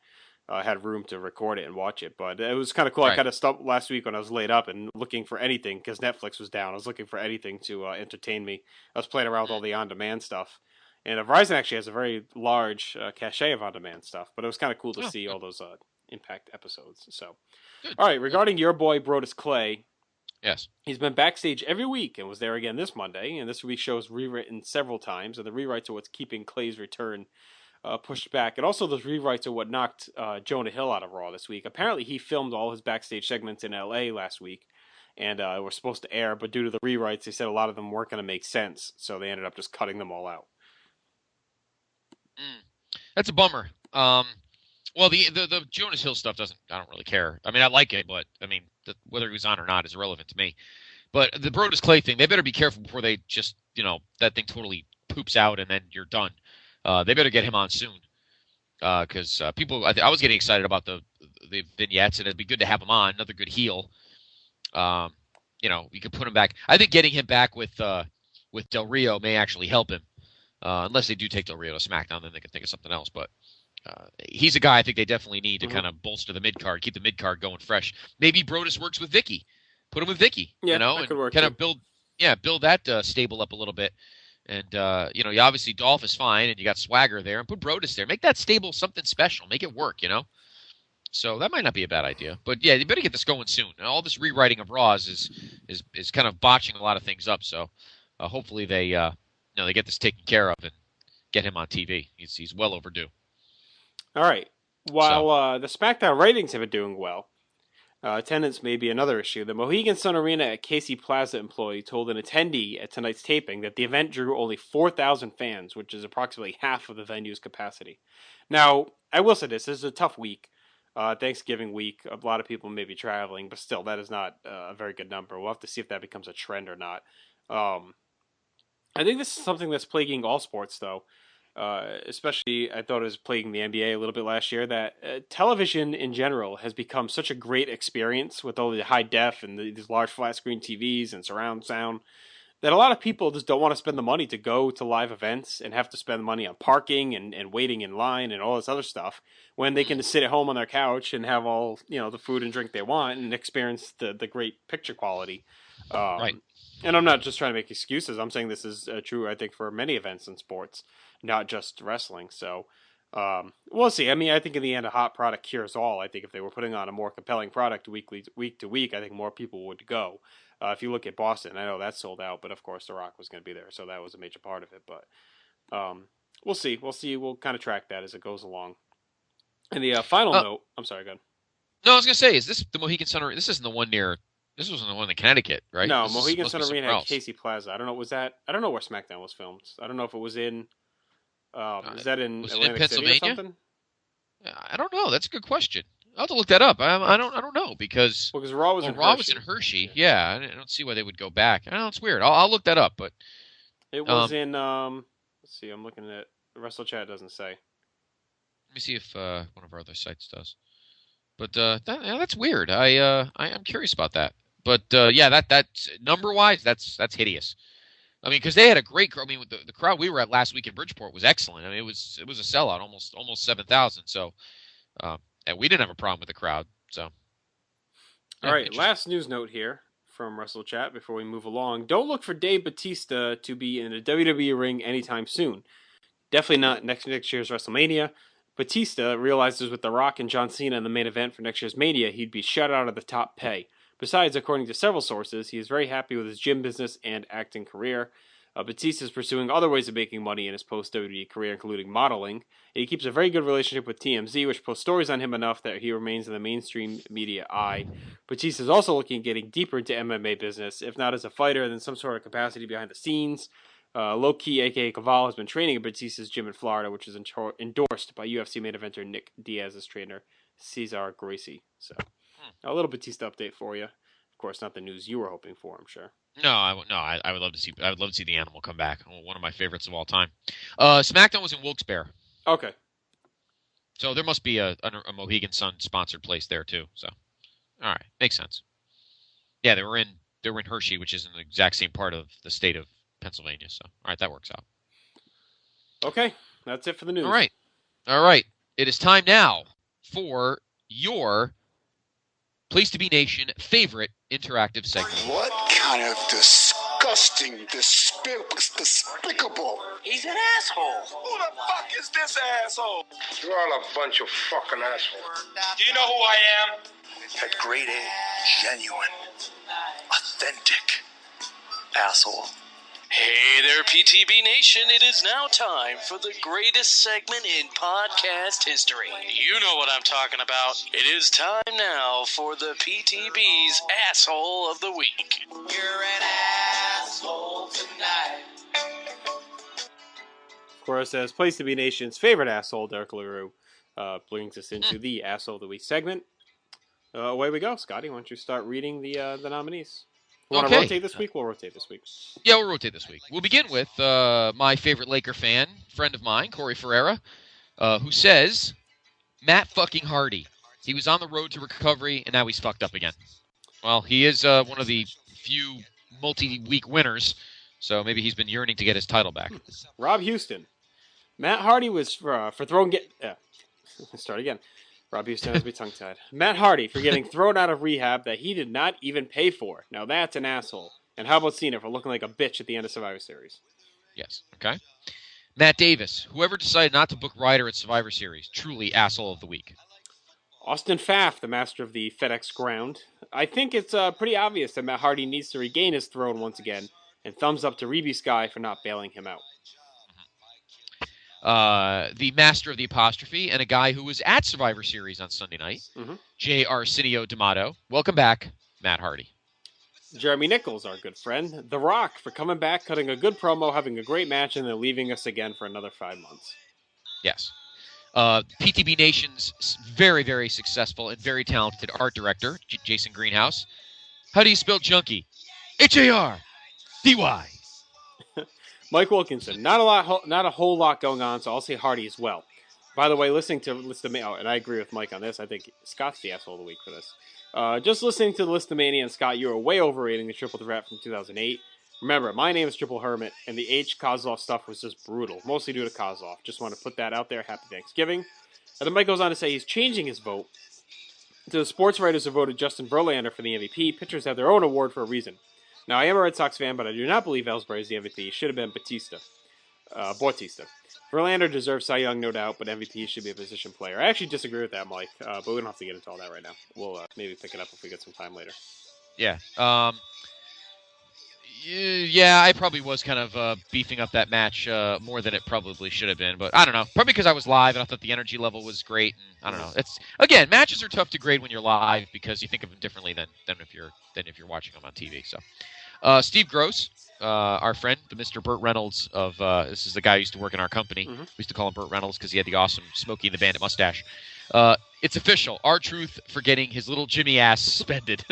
S2: had room to record it and watch it. But it was kind of cool. Right. I kind of stopped last week when I was laid up and looking for anything because Netflix was down. I was looking for anything to entertain me. I was playing around with all the on-demand stuff. And Verizon actually has a very large cachet of on-demand stuff. But it was kind of cool to see all those Impact episodes. So, good. All right, regarding your boy Brodus Clay.
S1: Yes.
S2: He's been backstage every week and was there again this Monday. And this week's show was rewritten several times. And the rewrites are what's keeping Clay's return pushed back. And also those rewrites are what knocked Jonah Hill out of Raw this week. Apparently he filmed all his backstage segments in L.A. last week and were supposed to air. But due to the rewrites, they said a lot of them weren't going to make sense. So they ended up just cutting them all out.
S1: That's a bummer. Well, the Jonas Hill stuff I don't really care. I mean, I like it, but I mean, whether he was on or not is irrelevant to me. But the Brodus Clay thing, they better be careful before they just, that thing totally poops out and then you're done. They better get him on soon. Because people, I was getting excited about the vignettes, and it'd be good to have him on, another good heel. We could put him back. I think getting him back with with Del Rio may actually help him. Unless they do take Del Rio to SmackDown, then they can think of something else. But he's a guy I think they definitely need to kind of bolster the mid-card, keep the mid-card going fresh. Maybe Brodus works with Vicky. Put him with Vicky,
S2: yeah,
S1: you know,
S2: that
S1: and
S2: could work
S1: kind
S2: too.
S1: of build that stable up a little bit. And, you know, obviously Dolph is fine, and you got Swagger there, and put Brodus there. Make that stable something special. Make it work, you know? So that might not be a bad idea. But, yeah, you better get this going soon. And all this rewriting of Raws is kind of botching a lot of things up. So hopefully they get this taken care of and get him on TV. He's well overdue.
S2: All right. While the SmackDown ratings have been doing well, attendance may be another issue. The Mohegan Sun Arena at Casey Plaza employee told an attendee at tonight's taping that the event drew only 4,000 fans, which is approximately half of the venue's capacity. Now, I will say this is a tough week. Thanksgiving week, a lot of people may be traveling, but still, that is not a very good number. We'll have to see if that becomes a trend or not. I think this is something that's plaguing all sports, though. Especially, I thought it was plaguing the NBA a little bit last year, that television in general has become such a great experience with all the high def and these large flat screen TVs and surround sound, that a lot of people just don't want to spend the money to go to live events and have to spend money on parking and waiting in line and all this other stuff when they can just sit at home on their couch and have all, you know, the food and drink they want and experience the great picture quality.
S1: Right.
S2: And I'm not just trying to make excuses. I'm saying this is true, I think, for many events in sports, not just wrestling. So we'll see. I mean, I think in the end, a hot product cures all. I think if they were putting on a more compelling product week to week, I think more people would go. If you look at Boston, I know that's sold out, but of course The Rock was going to be there, so that was a major part of it. But we'll see. We'll see. We'll kind of track that as it goes along. And the final note, I'm sorry, go ahead.
S1: No, I was going to say, is this the Mohegan Sun Arena? This isn't the one near. This wasn't the one in Connecticut, right?
S2: No, Mohegan Sun Arena at Casey Plaza. I don't know. Was that? I don't know where SmackDown was filmed. I don't know if it was in. Is that in Atlantic City or something?
S1: I don't know. That's a good question. I'll have to look that up. I don't know because
S2: Raw was in Hershey.
S1: Hershey. Yeah, I don't see why they would go back. I don't know. It's weird. I'll look that up, but
S2: it was in. Let's see. I'm looking at WrestleChat. Doesn't say.
S1: Let me see if one of our other sites does. But that's weird. I'm curious about that. But that number wise, that's hideous. I mean, because they had a great crowd. I mean, the crowd we were at last week in Bridgeport was excellent. I mean, it was a sellout, almost 7,000. So, and we didn't have a problem with the crowd. So,
S2: all right. Last news note here from WrestleChat before we move along. Don't look for Dave Bautista to be in a WWE ring anytime soon. Definitely not next year's WrestleMania. Batista realizes with The Rock and John Cena in the main event for next year's Mania, he'd be shut out of the top pay. Besides, according to several sources, he is very happy with his gym business and acting career. Batista is pursuing other ways of making money in his post-WWE career, including modeling. He keeps a very good relationship with TMZ, which posts stories on him enough that he remains in the mainstream media eye. Batista is also looking at getting deeper into MMA business, if not as a fighter, then some sort of capacity behind the scenes. Low-Key, a.k.a. Caval, has been training at Batista's gym in Florida, which is endorsed by UFC main eventer Nick Diaz's trainer, Cesar Gracie. So, a little Batista update for you. Of course, not the news you were hoping for, I'm sure.
S1: I would love to see. I would love to see the Animal come back. One of my favorites of all time. SmackDown was in Wilkes-Barre.
S2: Okay.
S1: So there must be a Mohegan Sun sponsored place there too. So, all right, makes sense. Yeah, they were in Hershey, which is in the exact same part of the state of Pennsylvania. So, all right, that works out.
S2: Okay, that's it for the news.
S1: All right. It is time now for your Place to Be Nation favorite interactive segment.
S10: What kind of disgusting, despicable?
S7: He's an asshole.
S4: Who the fuck is this asshole?
S10: You're all a bunch of fucking assholes.
S6: Do you know who I am?
S7: At grade A, genuine, authentic asshole.
S8: Hey there, PTB Nation. It is now time for the greatest segment in podcast history. You know what I'm talking about. It is time now for the PTB's Asshole of the Week.
S9: You're an asshole tonight.
S2: Of course, as Place to Be Nation's favorite asshole, Derek LaRue, brings us into the Asshole of the Week segment. Away we go. Scotty, why don't you start reading the nominees? We want to rotate this week? We'll rotate this week.
S1: Yeah, we'll rotate this week. We'll begin with my favorite Laker fan, friend of mine, Corey Ferreira, who says, Matt fucking Hardy. He was on the road to recovery, and now he's fucked up again. Well, he is one of the few multi-week winners So maybe he's been yearning to get his title back.
S2: Rob Houston. Matt Hardy was for throwing start again. Rob Houston has me tongue-tied. Matt Hardy for getting thrown out of rehab that he did not even pay for. Now that's an asshole. And how about Cena for looking like a bitch at the end of Survivor Series?
S1: Yes. Okay. Matt Davis. Whoever decided not to book Ryder at Survivor Series. Truly asshole of the week.
S2: Austin Pfaff, the master of the FedEx ground. I think it's pretty obvious that Matt Hardy needs to regain his throne once again. And thumbs up to Reby Sky for not bailing him out.
S1: The master of the apostrophe and a guy who was at Survivor Series on Sunday night, J. Arsenio D'Amato. Welcome back, Matt Hardy.
S2: Jeremy Nichols, our good friend. The Rock for coming back, cutting a good promo, having a great match, and then leaving us again for another 5 months.
S1: Yes. PTB Nation's very, very successful and very talented art director, Jason Greenhouse. How do you spell junkie? H-A-R-D-Y.
S2: Mike Wilkinson, not a whole lot going on, so I'll say Hardy as well. By the way, listening to Listomania, and I agree with Mike on this, I think Scott's the asshole of the week for this. Just listening to the Listomania, and Scott, you are way overrating the Triple Threat from 2008. Remember, my name is Triple Hermit, and the H. Kozlov stuff was just brutal, mostly due to Kozlov. Just want to put that out there. Happy Thanksgiving. And then Mike goes on to say he's changing his vote. To the sports writers who voted Justin Verlander for the MVP, pitchers have their own award for a reason. Now, I am a Red Sox fan, but I do not believe Ellsbury is the MVP. It should have been Bautista. Verlander deserves Cy Young, no doubt, but MVP should be a position player. I actually disagree with that, Mike, but we don't have to get into all that right now. We'll maybe pick it up if we get some time later.
S1: Yeah. Yeah, I probably was kind of beefing up that match more than it probably should have been, but I don't know. Probably because I was live and I thought the energy level was great. And I don't know. It's again, matches are tough to grade when you're live because you think of them differently than if you're watching them on TV. So, Steve Gross, our friend, the Mr. Burt Reynolds of this is the guy who used to work in our company. We used to call him Burt Reynolds because he had the awesome Smokey and the Bandit mustache. It's official. R-Truth for getting his little Jimmy ass suspended.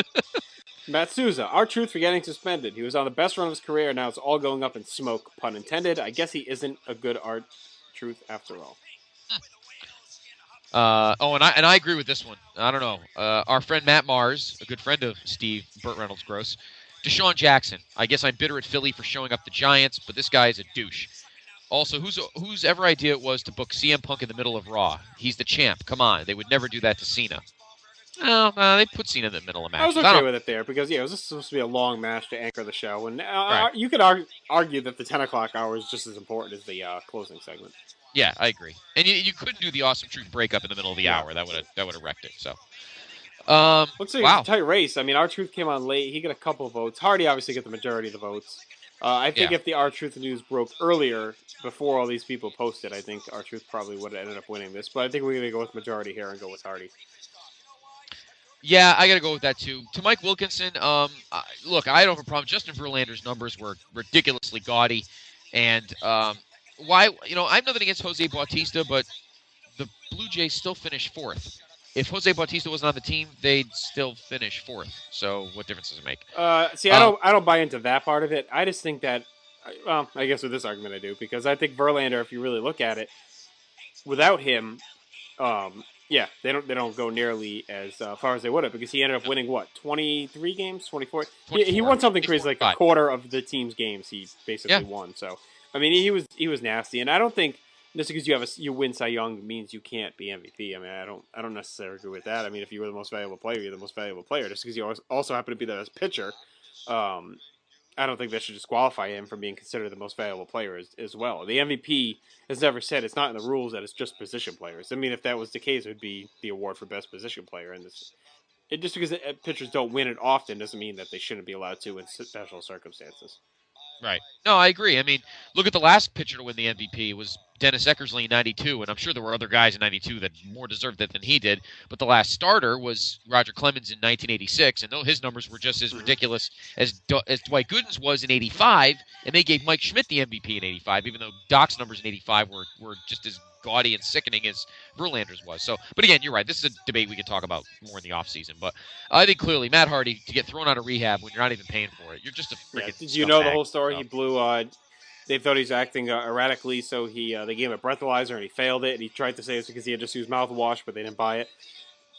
S2: Matt Souza, R-Truth for getting suspended. He was on the best run of his career, and now it's all going up in smoke, pun intended. I guess he isn't a good R-Truth after all.
S1: And I agree with this one. I don't know. Our friend Matt Mars, a good friend of Steve, Burt Reynolds Gross. Deshaun Jackson. I guess I'm bitter at Philly for showing up the Giants, but this guy is a douche. Also, whose ever idea it was to book CM Punk in the middle of Raw? He's the champ. Come on. They would never do that to Cena. No, they put Cena in the middle of matches.
S2: I was okay with it there because, it was just supposed to be a long match to anchor the show. And you could argue that the 10 o'clock hour is just as important as the closing segment.
S1: Yeah, I agree. And you couldn't do the Awesome Truth breakup in the middle of the hour. That would have wrecked it. So,
S2: looks like it's a tight race. I mean, R-Truth came on late. He got a couple of votes. Hardy obviously got the majority of the votes. I think if the R-Truth news broke earlier, before all these people posted, I think R-Truth probably would have ended up winning this. But I think we're going to go with majority here and go with Hardy.
S1: Yeah, I got to go with that, too. To Mike Wilkinson, look, I don't have a problem. Justin Verlander's numbers were ridiculously gaudy. And I have nothing against Jose Bautista, but the Blue Jays still finished fourth. If Jose Bautista wasn't on the team, they'd still finish fourth. So what difference does it make?
S2: I don't buy into that part of it. I just think that, I guess with this argument I do, because I think Verlander, if you really look at it, without him, they don't go nearly as far as they would have, because he ended up winning, 23 games? 24? He won something crazy, like a quarter of the team's games he basically won. So, I mean, he was nasty, and I don't think just because you win Cy Young means you can't be MVP. I mean, I don't necessarily agree with that. I mean, if you were the most valuable player, you're the most valuable player. Just because you also happen to be the best pitcher, I don't think that should disqualify him from being considered the most valuable player as well. The MVP has never said it's not in the rules that it's just position players. I mean, if that was the case, it would be the award for best position player. And just because pitchers don't win it often doesn't mean that they shouldn't be allowed to in special circumstances.
S1: Right. No, I agree. I mean, look at the last pitcher to win the MVP. It was Dennis Eckersley in 92, and I'm sure there were other guys in 92 that more deserved it than he did. But the last starter was Roger Clemens in 1986, and his numbers were just as ridiculous as Dwight Gooden's was in 85, and they gave Mike Schmidt the MVP in 85, even though Doc's numbers in 85 were just as gaudy and sickening as Verlander's was. So, but again, you're right. This is a debate we can talk about more in the offseason. But I think clearly Matt Hardy, to get thrown out of rehab when you're not even paying for it, you're just a freaking
S2: Did you know the whole story? So. He blew they thought he was acting erratically, so they gave him a breathalyzer and he failed it, and he tried to say it's because he had just used mouthwash, but they didn't buy it.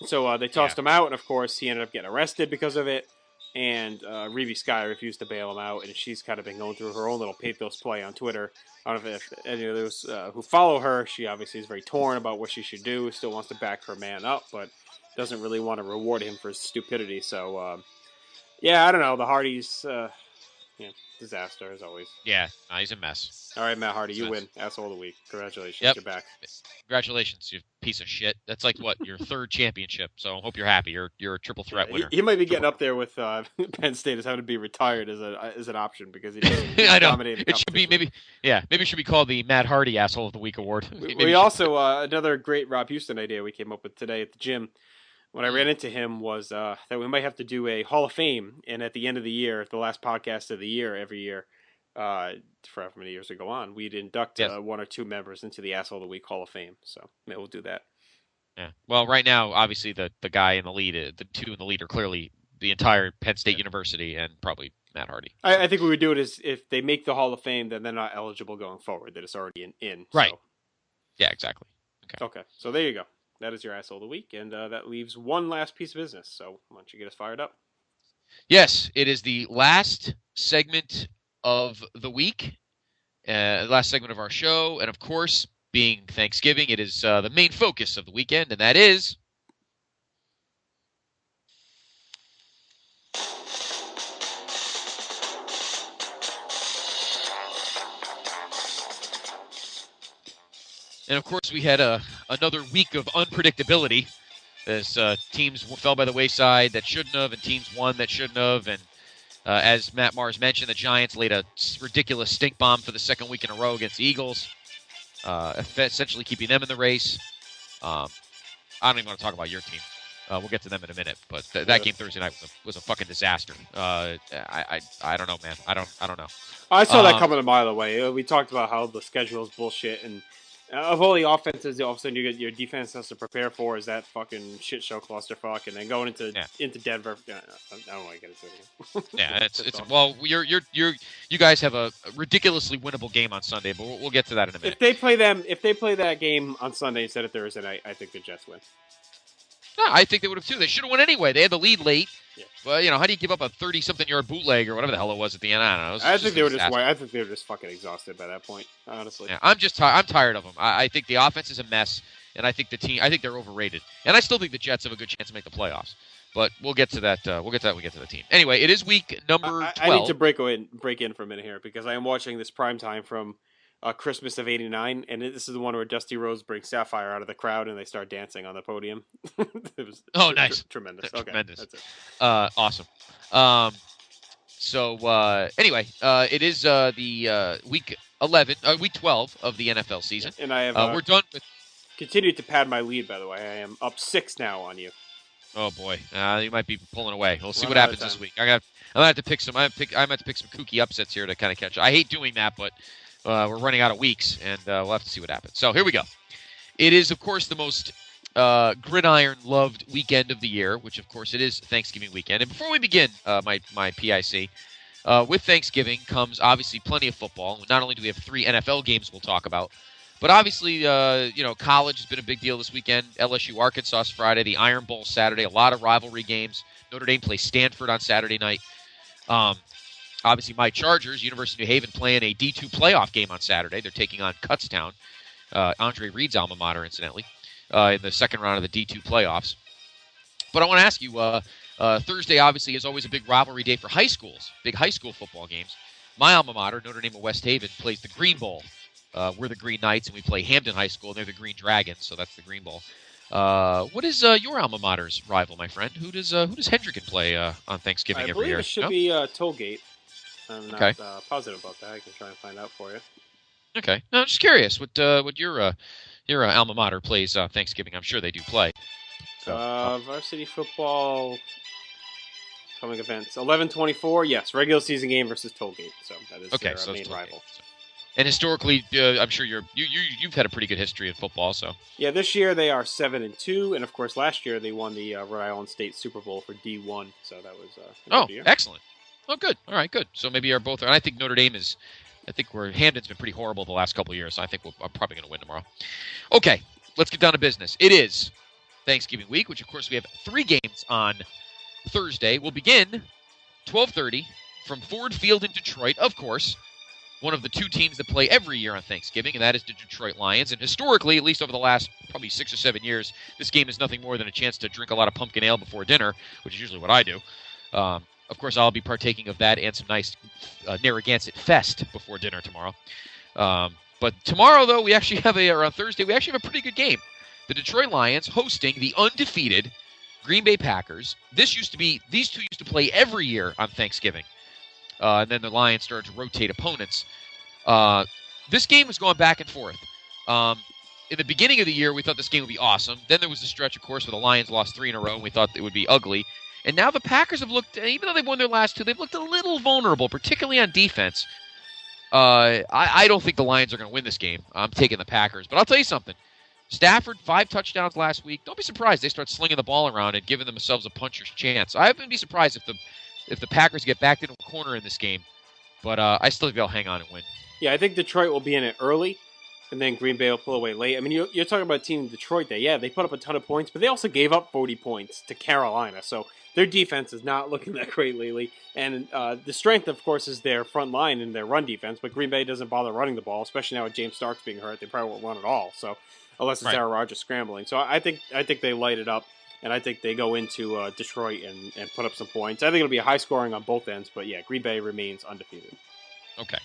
S2: So they tossed him out, and of course he ended up getting arrested because of it. and Reeve Sky refused to bail him out, and she's kind of been going through her own little pathos play on Twitter. I don't know if any of those who follow her, she obviously is very torn about what she should do, still wants to back her man up, but doesn't really want to reward him for his stupidity. So, yeah, I don't know. The Hardys, disaster as always.
S1: Yeah, he's a mess.
S2: All right, Matt Hardy, you win. Asshole of the week. Congratulations.
S1: Yep.
S2: You're back.
S1: Congratulations, you piece of shit. That's like, what, your third championship, so I hope you're happy. You're a triple threat winner.
S2: He might be getting up there with Penn State as having to be retired as an option because he
S1: I know.
S2: dominated.
S1: It should be maybe it should be called the Matt Hardy Asshole of the Week award.
S2: We also another great Rob Houston idea we came up with today at the gym. When I ran into him was that we might have to do a Hall of Fame, and at the end of the year, the last podcast of the year, every year, for however many years we go on, we'd induct one or two members into the Asshole of the Week Hall of Fame. So maybe we'll do that.
S1: Yeah. Well, right now, obviously, the guy in the lead, the two in the lead are clearly the entire Penn State University and probably Matt Hardy.
S2: I think what we would do it is if they make the Hall of Fame, then they're not eligible going forward. That it's already in.
S1: Right.
S2: So.
S1: Yeah, exactly.
S2: Okay. So there you go. That is your Asshole of the Week, and that leaves one last piece of business. So why don't you get us fired up?
S1: Yes, it is the last segment of the week, last segment of our show, and of course, being Thanksgiving, it is the main focus of the weekend, and that is... And of course, we had another week of unpredictability as teams fell by the wayside that shouldn't have, and teams won that shouldn't have. And as Matt Mars mentioned, the Giants laid a ridiculous stink bomb for the second week in a row against the Eagles, essentially keeping them in the race. I don't even want to talk about your team. We'll get to them in a minute, but that game Thursday night was a fucking disaster. I don't know, man. I don't know.
S2: I saw that coming a mile away. We talked about how the schedule is bullshit, and of all the offenses, all of a sudden your defense has to prepare for is that fucking shit show clusterfuck, and then going into Denver. I don't want to get into it.
S1: Yeah, it's well, you guys have a ridiculously winnable game on Sunday, but we'll get to that in a minute.
S2: If they play that game on Sunday instead of Thursday night, I think the Jets win.
S1: No, I think they would have too. They should have won anyway. They had the lead late.
S2: Yeah.
S1: Well, how do you give up a 30-something-yard bootleg or whatever the hell it was at the end? I don't know.
S2: I think they were just fucking exhausted by that point, honestly.
S1: Yeah, I'm tired of them. I think the offense is a mess, and I think they're overrated. And I still think the Jets have a good chance to make the playoffs. But we'll get to that. We'll get to that when we get to the team. Anyway, it is week number 12.
S2: I need to break in for a minute here because I am watching this primetime from Christmas of '89, and this is the one where Dusty Rhodes brings Sapphire out of the crowd and they start dancing on the podium. It was
S1: nice,
S2: tremendous. Okay,
S1: tremendous.
S2: That's it.
S1: Awesome. Anyway, it is the week 12 of the NFL season,
S2: and I have
S1: we're done with.
S2: Continued to pad my lead, by the way. I am up 6 now on you.
S1: Oh boy, you might be pulling away. We'll see what happens this week. I'm gonna have to pick some. I'm gonna have to pick some kooky upsets here to kind of catch. I hate doing that, but. We're running out of weeks, and we'll have to see what happens. So here we go. It is, of course, the most gridiron-loved weekend of the year, which, of course, it is Thanksgiving weekend. And before we begin, my PIC, with Thanksgiving comes, obviously, plenty of football. Not only do we have 3 NFL games we'll talk about, but obviously, college has been a big deal this weekend. LSU Arkansas Friday, the Iron Bowl Saturday, a lot of rivalry games. Notre Dame plays Stanford on Saturday night. Obviously, my Chargers, University of New Haven, playing a D2 playoff game on Saturday. They're taking on Kutztown, Andre Reed's alma mater, incidentally, in the second round of the D2 playoffs. But I want to ask you, Thursday, obviously, is always a big rivalry day for high schools, big high school football games. My alma mater, Notre Dame of West Haven, plays the Green Bowl. We're the Green Knights, and we play Hampton High School, and they're the Green Dragons, so that's the Green Bowl. What is your alma mater's rival, my friend? Who does Hendricken play on Thanksgiving every year?
S2: I believe it should be Tollgate. I'm not positive about that. I can try and find out for you.
S1: Okay. No, I'm just curious what your alma mater plays Thanksgiving. I'm sure they do play. So,
S2: varsity football coming events 11/24. Yes, regular season game versus Tollgate. So that is their main rival.
S1: So. And historically, I'm sure you've had a pretty good history in football. So
S2: yeah, this year they are 7-2, and of course last year they won the Rhode Island State Super Bowl for D1. So that was a good year.
S1: Excellent. Oh, good. All right, good. So maybe are both. And I think Notre Dame is. I think Hamden's been pretty horrible the last couple of years. So I think I'm probably going to win tomorrow. Okay, let's get down to business. It is Thanksgiving week, which of course we have 3 games on Thursday. We'll begin 12:30 from Ford Field in Detroit, of course, one of the two teams that play every year on Thanksgiving, and that is the Detroit Lions. And historically, at least over the last probably 6 or 7 years, this game is nothing more than a chance to drink a lot of pumpkin ale before dinner, which is usually what I do. Of course, I'll be partaking of that and some nice Narragansett Fest before dinner tomorrow. But tomorrow, though, or on Thursday, we actually have a pretty good game. The Detroit Lions hosting the undefeated Green Bay Packers. These two used to play every year on Thanksgiving. And then the Lions started to rotate opponents. This game was going back and forth. In the beginning of the year, we thought this game would be awesome. Then there was the stretch, of course, where the Lions lost 3 in a row, and we thought it would be ugly. And now the Packers have looked, even though they've won their last 2, they've looked a little vulnerable, particularly on defense. I don't think the Lions are going to win this game. I'm taking the Packers. But I'll tell you something. Stafford, 5 touchdowns last week. Don't be surprised they start slinging the ball around and giving themselves a puncher's chance. I wouldn't be surprised if the Packers get backed into a corner in this game. But I still think they'll hang on and win.
S2: Yeah, I think Detroit will be in it early, and then Green Bay will pull away late. I mean, you're talking about a team in Detroit that, yeah, they put up a ton of points, but they also gave up 40 points to Carolina. So their defense is not looking that great lately. And the strength, of course, is their front line and their run defense, but Green Bay doesn't bother running the ball, especially now with James Starks being hurt. They probably won't run at all, so unless it's Aaron Rodgers scrambling. So I think they light it up, and I think they go into Detroit and put up some points. I think it'll be high scoring on both ends, but yeah, Green Bay remains undefeated.
S1: Okay.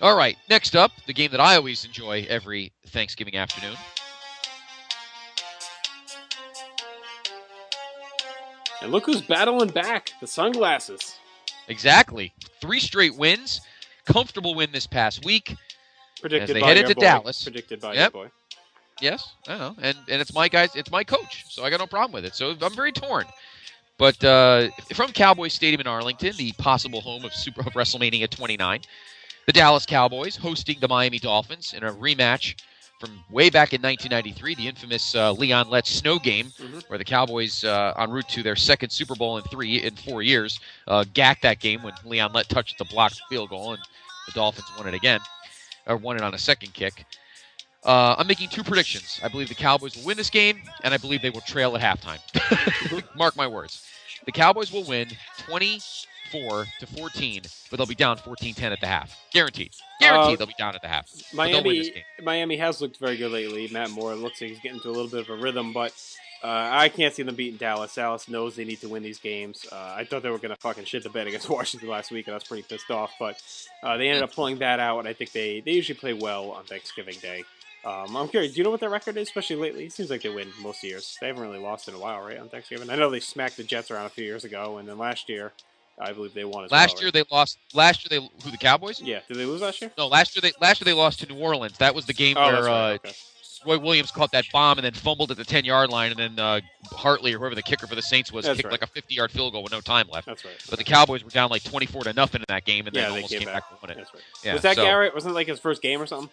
S1: All right, next up, the game that I always enjoy every Thanksgiving afternoon.
S2: And look who's battling back, the sunglasses.
S1: Exactly. 3 straight wins. Comfortable win this past week.
S2: Predicted
S1: as they
S2: by
S1: headed
S2: your
S1: to
S2: boy.
S1: Dallas.
S2: Predicted by your boy.
S1: Yes, I know. And it's my guys, it's my coach, so I got no problem with it. So I'm very torn. But from Cowboys Stadium in Arlington, the possible home of WrestleMania 29, the Dallas Cowboys hosting the Miami Dolphins in a rematch from way back in 1993, the infamous Leon Letts snow game, where the Cowboys, en route to their second Super Bowl in 4 years, gacked that game when Leon Lett touched the blocked field goal, and the Dolphins won it again, or won it on a second kick. I'm making 2 predictions. I believe the Cowboys will win this game, and I believe they will trail at halftime. Mark my words. The Cowboys will win 24-14, but they'll be down 14-10 at the half. Guaranteed. Guaranteed they'll be down at the half.
S2: Miami has looked very good lately. Matt Moore looks like he's getting into a little bit of a rhythm, but I can't see them beating Dallas. Dallas knows they need to win these games. I thought they were going to fucking shit the bed against Washington last week, and I was pretty pissed off, but they ended up pulling that out, and I think they usually play well on Thanksgiving Day. I'm curious, do you know what their record is, especially lately? It seems like they win most years. They haven't really lost in a while, right, on Thanksgiving? I know they smacked the Jets around a few years ago, and then last year, I believe they won as well.
S1: Last year they lost. Who, the Cowboys?
S2: Yeah. Did they lose last year?
S1: No, last year they lost to New Orleans. That was the game where Roy Williams caught that bomb and then fumbled at the 10-yard line, and then Hartley, or whoever the kicker for the Saints was, kicked like a 50-yard field goal with no time left.
S2: That's right.
S1: But the Cowboys were down like 24-0 in that game, and then almost came back to win it.
S2: That's right.
S1: Yeah,
S2: was that Garrett? Wasn't it like his first game or something?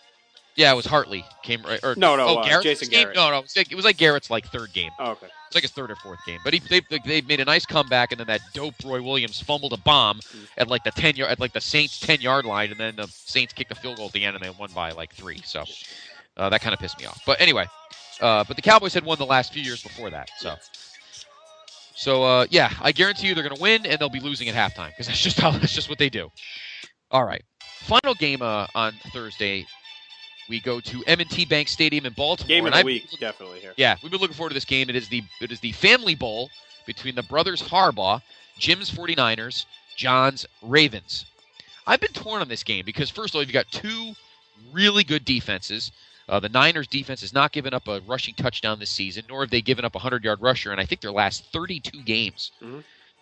S1: Yeah, it was Hartley. Garrett's
S2: Jason
S1: game?
S2: Garrett.
S1: No, it was like Garrett's like 3rd game.
S2: Oh, okay.
S1: It's like his 3rd or 4th game. But they made a nice comeback, and then that dope Roy Williams fumbled a bomb at like the the Saints 10-yard line, and then the Saints kicked a field goal at the end, and they won by like 3. So that kind of pissed me off. But anyway, but the Cowboys had won the last few years before that. So yeah, I guarantee you they're going to win, and they'll be losing at halftime because that's just what they do. All right, final game on Thursday. We go to M&T Bank Stadium in Baltimore.
S2: Game of the week, definitely here.
S1: Yeah, we've been looking forward to this game. It is the Family Bowl between the brothers Harbaugh, Jim's 49ers, John's Ravens. I've been torn on this game because, first of all, you've got 2 really good defenses. The Niners' defense has not given up a rushing touchdown this season, nor have they given up a 100-yard rusher in, I think, their last 32 games.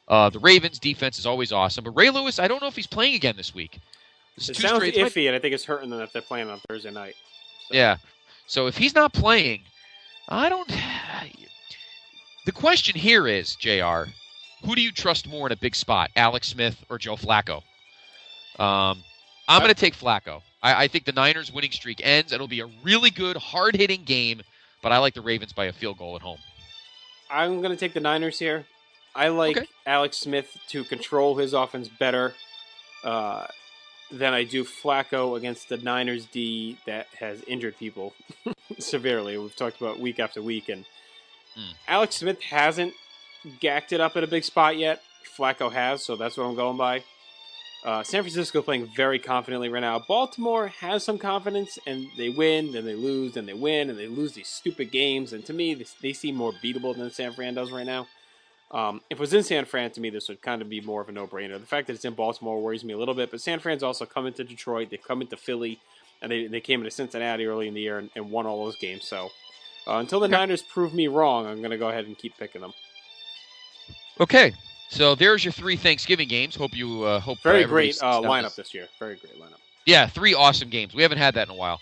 S1: The Ravens' defense is always awesome. But Ray Lewis, I don't know if he's playing again this week.
S2: It sounds iffy, and I think it's hurting them if they're playing on Thursday night.
S1: So. Yeah. So if he's not playing, the question here is, JR, who do you trust more in a big spot, Alex Smith or Joe Flacco? I'm going to take Flacco. I think the Niners' winning streak ends. It'll be a really good, hard-hitting game, but I like the Ravens by a field goal at home.
S2: I'm going to take the Niners here. I like Alex Smith to control his offense better than I do Flacco against the Niners D that has injured people severely. We've talked about week after week, and Alex Smith hasn't gacked it up at a big spot yet. Flacco has, so that's what I'm going by. San Francisco playing very confidently right now. Baltimore has some confidence, and they win, then they lose, then they win, and they lose these stupid games. And to me, they seem more beatable than San Fran does right now. If it was in San Fran, to me, this would kind of be more of a no-brainer. The fact that it's in Baltimore worries me a little bit, but San Fran's also come into Detroit. They've come into Philly, and they came into Cincinnati early in the year and won all those games. So until the Niners prove me wrong, I'm going to go ahead and keep picking them.
S1: Okay. So there's your 3 Thanksgiving games. Hope you hope
S2: very great lineup this year. Very great lineup.
S1: Yeah, 3 awesome games. We haven't had that in a while.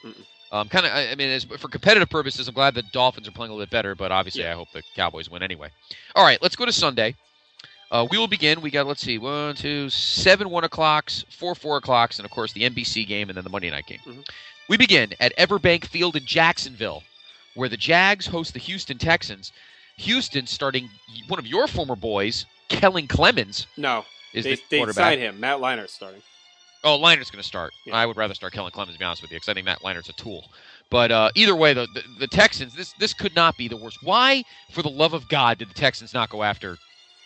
S1: I mean, for competitive purposes, I'm glad the Dolphins are playing a little bit better, but obviously I hope the Cowboys win anyway. All right, let's go to Sunday. We will begin. We got, 7 1 o'clocks, 4 o'clocks, and of course the NBC game and then the Monday night game. We begin at Everbank Field in Jacksonville, where the Jags host the Houston Texans. Houston starting one of your former boys, Kellen Clemens.
S2: No,
S1: they
S2: signed him. Matt Leinert's starting.
S1: Oh, Leinert's going to start. Yeah. I would rather start Kellen Clemens, to be honest with you, because I think Matt Leinert's a tool. But either way, the Texans, this could not be the worst. Why, for the love of God, did the Texans not go after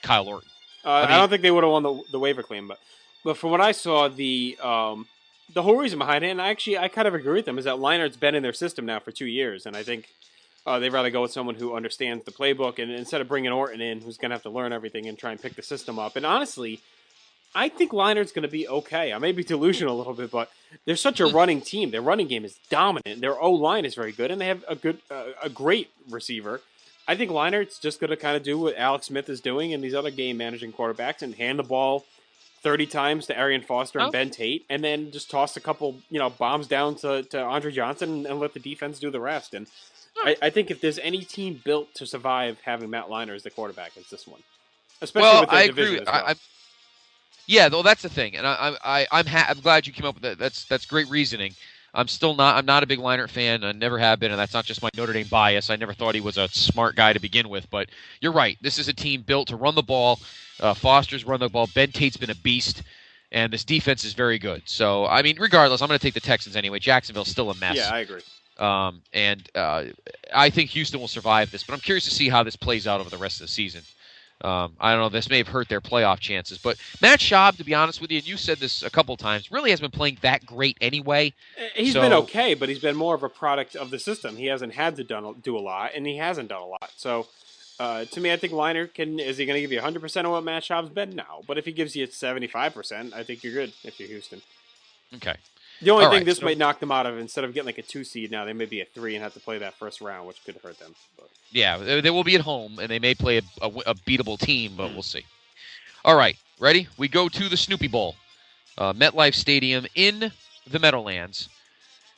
S1: Kyle Orton?
S2: I don't think they would have won the waiver claim, but from what I saw, the whole reason behind it, and I kind of agree with them, is that Leinert's been in their system now for 2 years, and I think they'd rather go with someone who understands the playbook, and instead of bringing Orton in, who's going to have to learn everything and try and pick the system up. And honestly, I think Leinert's going to be okay. I may be delusional a little bit, but they're such a running team. Their running game is dominant. Their O-line is very good, and they have a great receiver. I think Leinert's just going to kind of do what Alex Smith is doing and these other game-managing quarterbacks and hand the ball 30 times to Arian Foster and Ben Tate, and then just toss a couple bombs down to Andre Johnson and let the defense do the rest. And I think if there's any team built to survive having Matt Leiner as the quarterback, it's this one. Especially with their division as well.
S1: Yeah, though that's the thing, and I'm glad you came up with that. That's great reasoning. I'm not a big Leinart fan. I never have been, and that's not just my Notre Dame bias. I never thought he was a smart guy to begin with, but you're right. This is a team built to run the ball. Foster's run the ball. Ben Tate's been a beast, and this defense is very good. So, I mean, regardless, I'm going to take the Texans anyway. Jacksonville's still a mess.
S2: Yeah, I agree.
S1: I think Houston will survive this, but I'm curious to see how this plays out over the rest of the season. I don't know. This may have hurt their playoff chances, but Matt Schaub, to be honest with you, and you said this a couple times, really hasn't been playing that great anyway.
S2: He's been okay, but he's been more of a product of the system. He hasn't had to do a lot, and he hasn't done a lot. So, to me, I think Leinart is he going to give you 100% of what Matt Schaub's been? No. But if he gives you 75%, I think you're good if you're Houston.
S1: Okay.
S2: The only thing this might knock them out of, instead of getting like a 2 seed now, they may be a 3 and have to play that first round, which could hurt them. But.
S1: Yeah, they will be at home, and they may play a beatable team, but we'll see. All right, ready? We go to the Snoopy Bowl, MetLife Stadium in the Meadowlands,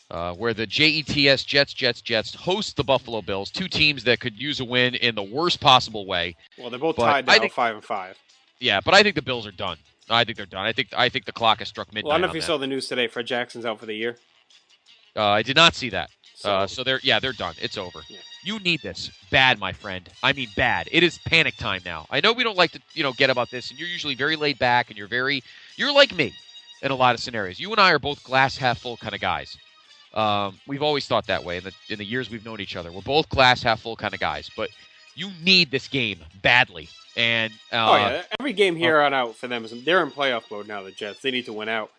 S1: where the Jets host the Buffalo Bills, 2 teams that could use a win in the worst possible way.
S2: Well, they're both tied now, 5-5.
S1: Yeah, but I think the Bills are done. I think they're done. I think the clock has struck midnight.
S2: Well, I don't know if you saw the news today. Fred Jackson's out for the year.
S1: I did not see that. So they're done. It's over. Yeah. You need this bad, my friend. I mean, bad. It is panic time now. I know we don't like to get about this, and you're usually very laid back, and you're like me in a lot of scenarios. You and I are both glass half full kind of guys. We've always thought that way in the years we've known each other. We're both glass half full kind of guys, but you need this game badly. And
S2: every game here on out for them they're in playoff mode now. The Jets, they need to win out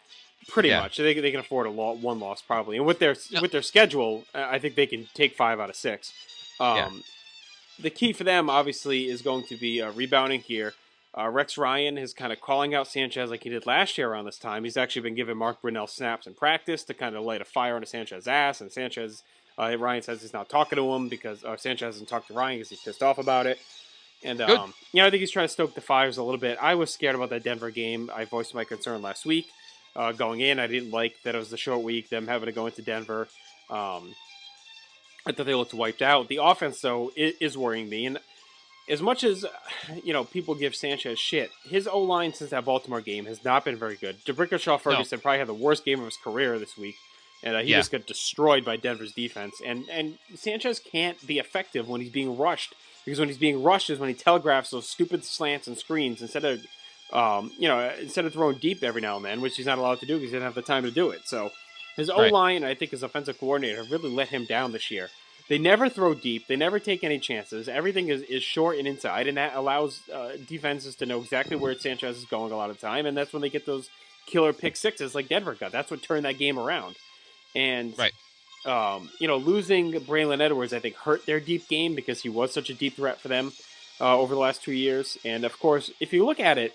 S2: pretty much. They can afford one loss probably, and with their schedule, I think they can take 5 out of 6. The key for them obviously is going to be rebounding here. Rex Ryan is kind of calling out Sanchez like he did last year around this time. He's actually been giving Mark Brunell snaps in practice to kind of light a fire under Sanchez's ass, and Ryan says he's not talking to him because Sanchez hasn't talked to Ryan because he's pissed off about it. And, I think he's trying to stoke the fires a little bit. I was scared about that Denver game. I voiced my concern last week. Going in, I didn't like that it was a short week, them having to go into Denver. I thought they looked wiped out. The offense, though, is worrying me. And as much as, people give Sanchez shit, his O-line since that Baltimore game has not been very good. D'Brickashaw Ferguson probably had the worst game of his career this week. And he just got destroyed by Denver's defense. And Sanchez can't be effective when he's being rushed. Because when he's being rushed is when he telegraphs those stupid slants and screens instead of throwing deep every now and then, which he's not allowed to do because he doesn't have the time to do it. So his O-line, I think his offensive coordinator, really let him down this year. They never throw deep. They never take any chances. Everything is short and inside, and that allows defenses to know exactly where Sanchez is going a lot of the time, and that's when they get those killer pick sixes like Denver got. That's what turned that game around. And, losing Braylon Edwards, I think, hurt their deep game because he was such a deep threat for them over the last 2 years. And, of course, if you look at it,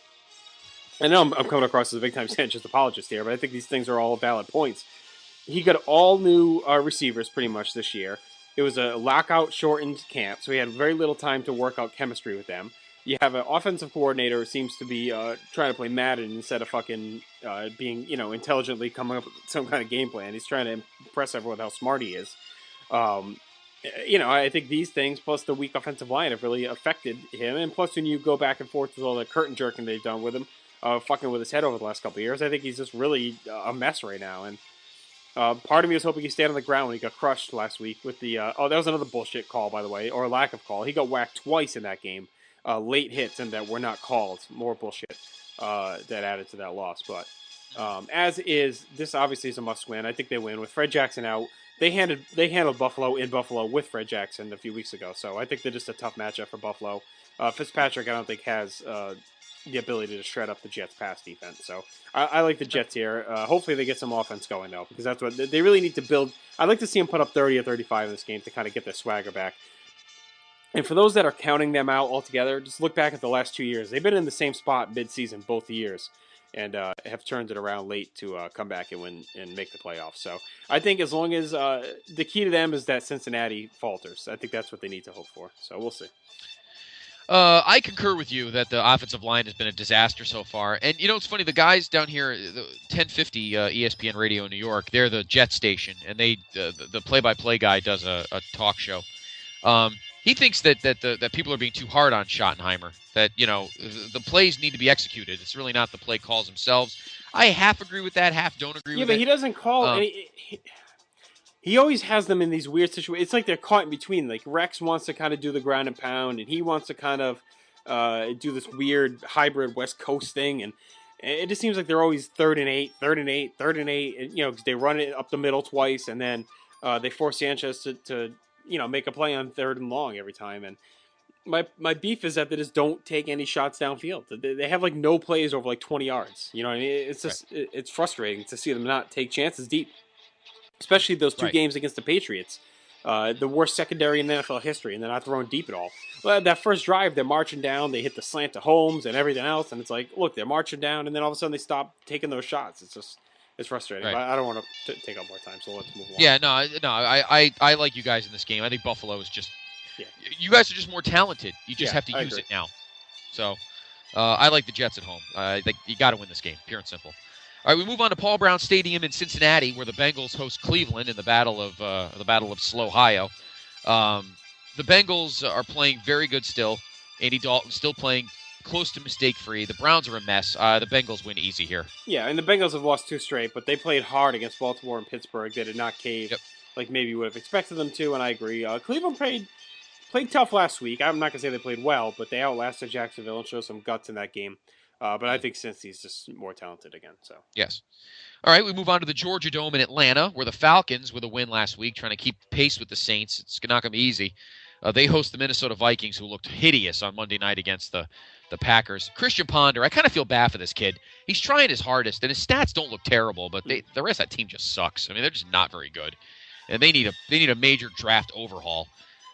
S2: I know I'm coming across as a big-time Sanchez apologist here, but I think these things are all valid points. He got all new receivers pretty much this year. It was a lockout-shortened camp, so he had very little time to work out chemistry with them. You have an offensive coordinator who seems to be trying to play Madden instead of fucking being, intelligently coming up with some kind of game plan. He's trying to impress everyone how smart he is. I think these things, plus the weak offensive line, have really affected him. And plus, when you go back and forth with all the curtain jerking they've done with him, fucking with his head over the last couple of years, I think he's just really a mess right now. And part of me was hoping he'd stand on the ground when he got crushed last week with the... that was another bullshit call, by the way, or lack of call. He got whacked twice in that game. Late hits and that were not called. More bullshit that added to that loss. But as is, this obviously is a must-win. I think they win. With Fred Jackson out, they handled Buffalo in Buffalo with Fred Jackson a few weeks ago. So I think they're just a tough matchup for Buffalo. Fitzpatrick, I don't think, has the ability to shred up the Jets' pass defense. So I like the Jets here. Hopefully they get some offense going, though, because that's what they really need to build. I'd like to see them put up 30 or 35 in this game to kind of get their swagger back. And for those that are counting them out altogether, just look back at the last 2 years. They've been in the same spot mid-season both years and have turned it around late to come back and win and make the playoffs. So I think as long as the key to them is that Cincinnati falters, I think that's what they need to hope for. So we'll see.
S1: I concur with you that the offensive line has been a disaster so far. And, it's funny, the guys down here, the 1050 ESPN Radio in New York, they're the Jet station, and they the play-by-play guy does a talk show. He thinks that people are being too hard on Schottenheimer, that, the plays need to be executed. It's really not the play calls themselves. I half agree with that, half don't agree with it.
S2: Yeah, but he doesn't call he always has them in these weird situations. It's like they're caught in between. Like Rex wants to kind of do the ground and pound, and he wants to kind of do this weird hybrid West Coast thing, and it just seems like they're always 3rd and 8, and, because they run it up the middle twice, and then they force Sanchez to make a play on 3rd and long every time. And my beef is that they just don't take any shots downfield. They have no plays over 20 yards. You know what I mean? It's just it's frustrating to see them not take chances deep, especially those two games against the Patriots, the worst secondary in NFL history, and they're not throwing deep at all. Well, that first drive, they're marching down, they hit the slant to Holmes and everything else, and it's like, look, they're marching down, and then all of a sudden they stop taking those shots. It's frustrating. Right. I don't want to take up more time, so let's move on.
S1: Yeah, I like you guys in this game. I think Buffalo is just you guys are just more talented. You just have to use it now. So I like the Jets at home. I think you got to win this game, pure and simple. All right, we move on to Paul Brown Stadium in Cincinnati, where the Bengals host Cleveland in the Battle of Slow-Ohio. The Bengals are playing very good still. Andy Dalton still playing close to mistake-free. The Browns are a mess. The Bengals win easy here.
S2: Yeah, and the Bengals have lost 2 straight, but they played hard against Baltimore and Pittsburgh. They did not cave like maybe you would have expected them to, and I agree. Cleveland played tough last week. I'm not going to say they played well, but they outlasted Jacksonville and showed some guts in that game. But I think Cincy's just more talented again. So
S1: yes. All right, we move on to the Georgia Dome in Atlanta, where the Falcons, with a win last week, trying to keep pace with the Saints. It's not going to be easy. They host the Minnesota Vikings, who looked hideous on Monday night against the Packers. Christian Ponder, I kind of feel bad for this kid. He's trying his hardest, and his stats don't look terrible, but the rest of that team just sucks. I mean, they're just not very good, and they need a major draft overhaul.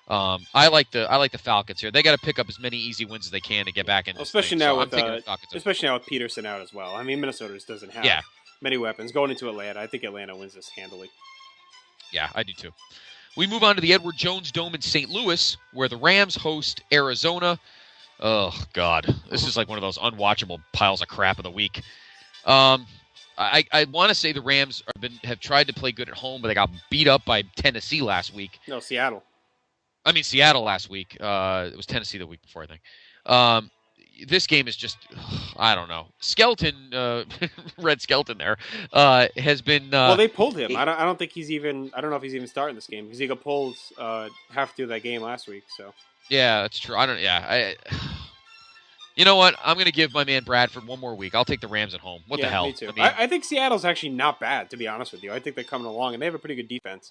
S1: I like the Falcons here. They got to pick up as many easy wins as they can to get back in.
S2: Especially now with Peterson out as well. I mean, Minnesota just doesn't have many weapons going into Atlanta. I think Atlanta wins this handily.
S1: Yeah, I do too. We move on to the Edward Jones Dome in St. Louis, where the Rams host Arizona. Oh, God. This is like one of those unwatchable piles of crap of the week. I want to say the Rams have tried to play good at home, but they got beat up by Tennessee last week.
S2: No, Seattle.
S1: I mean, Seattle last week. It was Tennessee the week before, I think. This game is just, I don't know. Skelton, Red Skelton there, has been...
S2: well, they pulled him. I don't think he's even... I don't know if he's even starting this game, because he got pulled half through that game last week, so...
S1: Yeah, that's true. You know what? I'm going to give my man Bradford one more week. I'll take the Rams at home. What the hell?
S2: Me too. I think Seattle's actually not bad, to be honest with you. I think they're coming along, and they have a pretty good defense.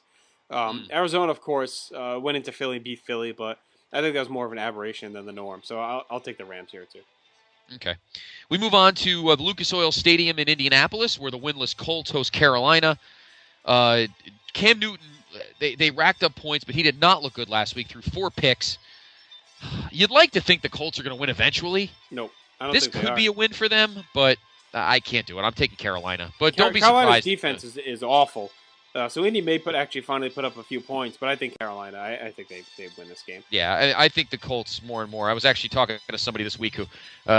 S2: Arizona, of course, went into Philly, beat Philly, but I think that was more of an aberration than the norm. So I'll take the Rams here, too.
S1: Okay. We move on to the Lucas Oil Stadium in Indianapolis, where the winless Colts host Carolina. Cam Newton, they racked up points, but he did not look good last week through 4 picks. You'd like to think the Colts are going to win eventually.
S2: Nope. I don't
S1: This
S2: think they
S1: could
S2: are.
S1: be a win for them, but I can't do it. I'm taking Carolina. But don't be
S2: Carolina's
S1: surprised.
S2: defense is awful. So Indy may finally put up a few points, but I think Carolina, I think they win this game.
S1: Yeah, I think the Colts more and more. I was actually talking to somebody this week who,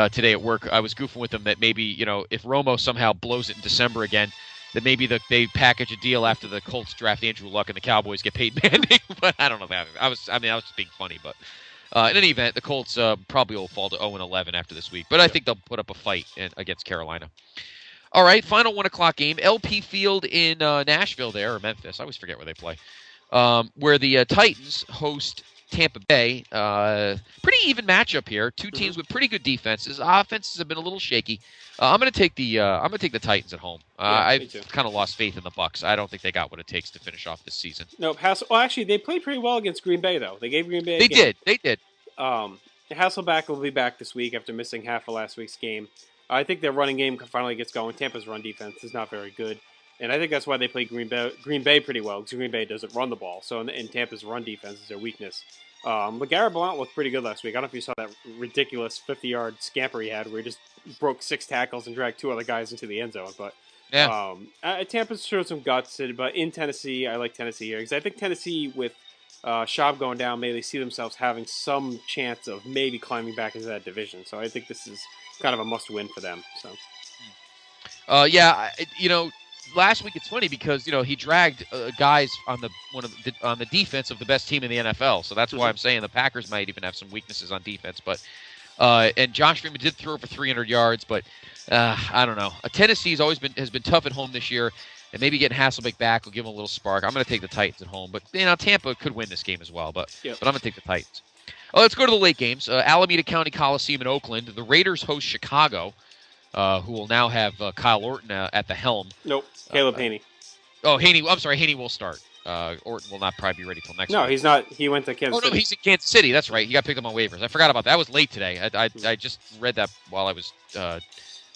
S1: today at work, I was goofing with them that maybe, if Romo somehow blows it in December again, that maybe they package a deal after the Colts draft Andrew Luck and the Cowboys get Peyton Manning. But I don't know that. I was just being funny. But in any event, the Colts probably will fall to 0-11 after this week. But I think they'll put up a fight against Carolina. All right, final 1 o'clock game, LP Field in Nashville there, or Memphis. I always forget where they play. Where the Titans host Tampa Bay. Pretty even matchup here. Two teams with pretty good defenses. Offenses have been a little shaky. I'm going to take the Titans at home. I've kind of lost faith in the Bucs. I don't think they got what it takes to finish off this season.
S2: No, actually, they played pretty well against Green Bay, though. They gave Green Bay a
S1: game. They did.
S2: Hasselbeck will be back this week after missing half of last week's game. I think their running game finally gets going. Tampa's run defense is not very good, and I think that's why they play Green Bay pretty well, because Green Bay doesn't run the ball. So in Tampa's run defense is their weakness. But Garrett Blount looked pretty good last week. I don't know if you saw that ridiculous 50-yard scamper he had where he just broke 6 tackles and dragged 2 other guys into the end zone. But Tampa's showed some guts. But in Tennessee, I like Tennessee here, because I think Tennessee with Schaub going down, maybe they see themselves having some chance of maybe climbing back into that division. So I think this is kind of a must-win for them. So,
S1: last week it's funny because he dragged guys on the defense of the best team in the NFL. So that's why I'm saying the Packers might even have some weaknesses on defense. But and Josh Freeman did throw for 300 yards, but I don't know. Tennessee has been tough at home this year, and maybe getting Hasselbeck back will give them a little spark. I'm going to take the Titans at home, but Tampa could win this game as well. But I'm going to take the Titans. Let's go to the late games. Alameda County Coliseum in Oakland. The Raiders host Chicago, who will now have Kyle Orton at the helm.
S2: Nope, Caleb Haney.
S1: Haney. I'm sorry, Haney will start. Orton will not probably be ready till next week.
S2: No, he's not. He went to Kansas City.
S1: Oh, no, he's in Kansas City. That's right. He got picked up on waivers. I forgot about that. I was late today. I just read that while I was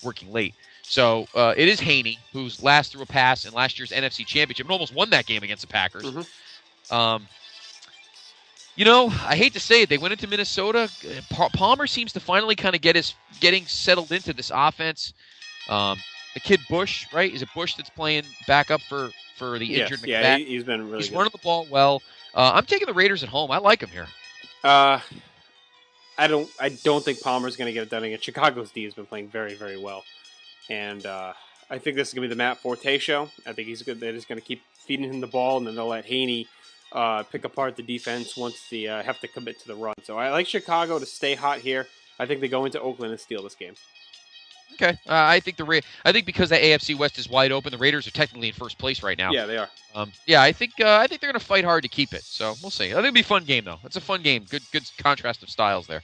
S1: working late. So it is Haney, who's last threw a pass in last year's NFC Championship and almost won that game against the Packers. I hate to say it. They went into Minnesota. Palmer seems to finally kind of getting settled into this offense. The kid Bush, right? Is it Bush that's playing backup for the injured McFadden?
S2: Yeah, he's been really good.
S1: He's running the ball well. I'm taking the Raiders at home. I like him here.
S2: I don't think Palmer's going to get it done again. Chicago's D has been playing very, very well. And I think this is going to be the Matt Forte show. I think he's good. They're just going to keep feeding him the ball, and then they'll let Haney pick apart the defense once they have to commit to the run. So I like Chicago to stay hot here. I think they go into Oakland and steal this game.
S1: Okay, I think because the AFC West is wide open, the Raiders are technically in first place right now.
S2: Yeah, they are.
S1: I think they're going to fight hard to keep it. So we'll see. I think it'll be a fun game though. It's a fun game. Good contrast of styles there.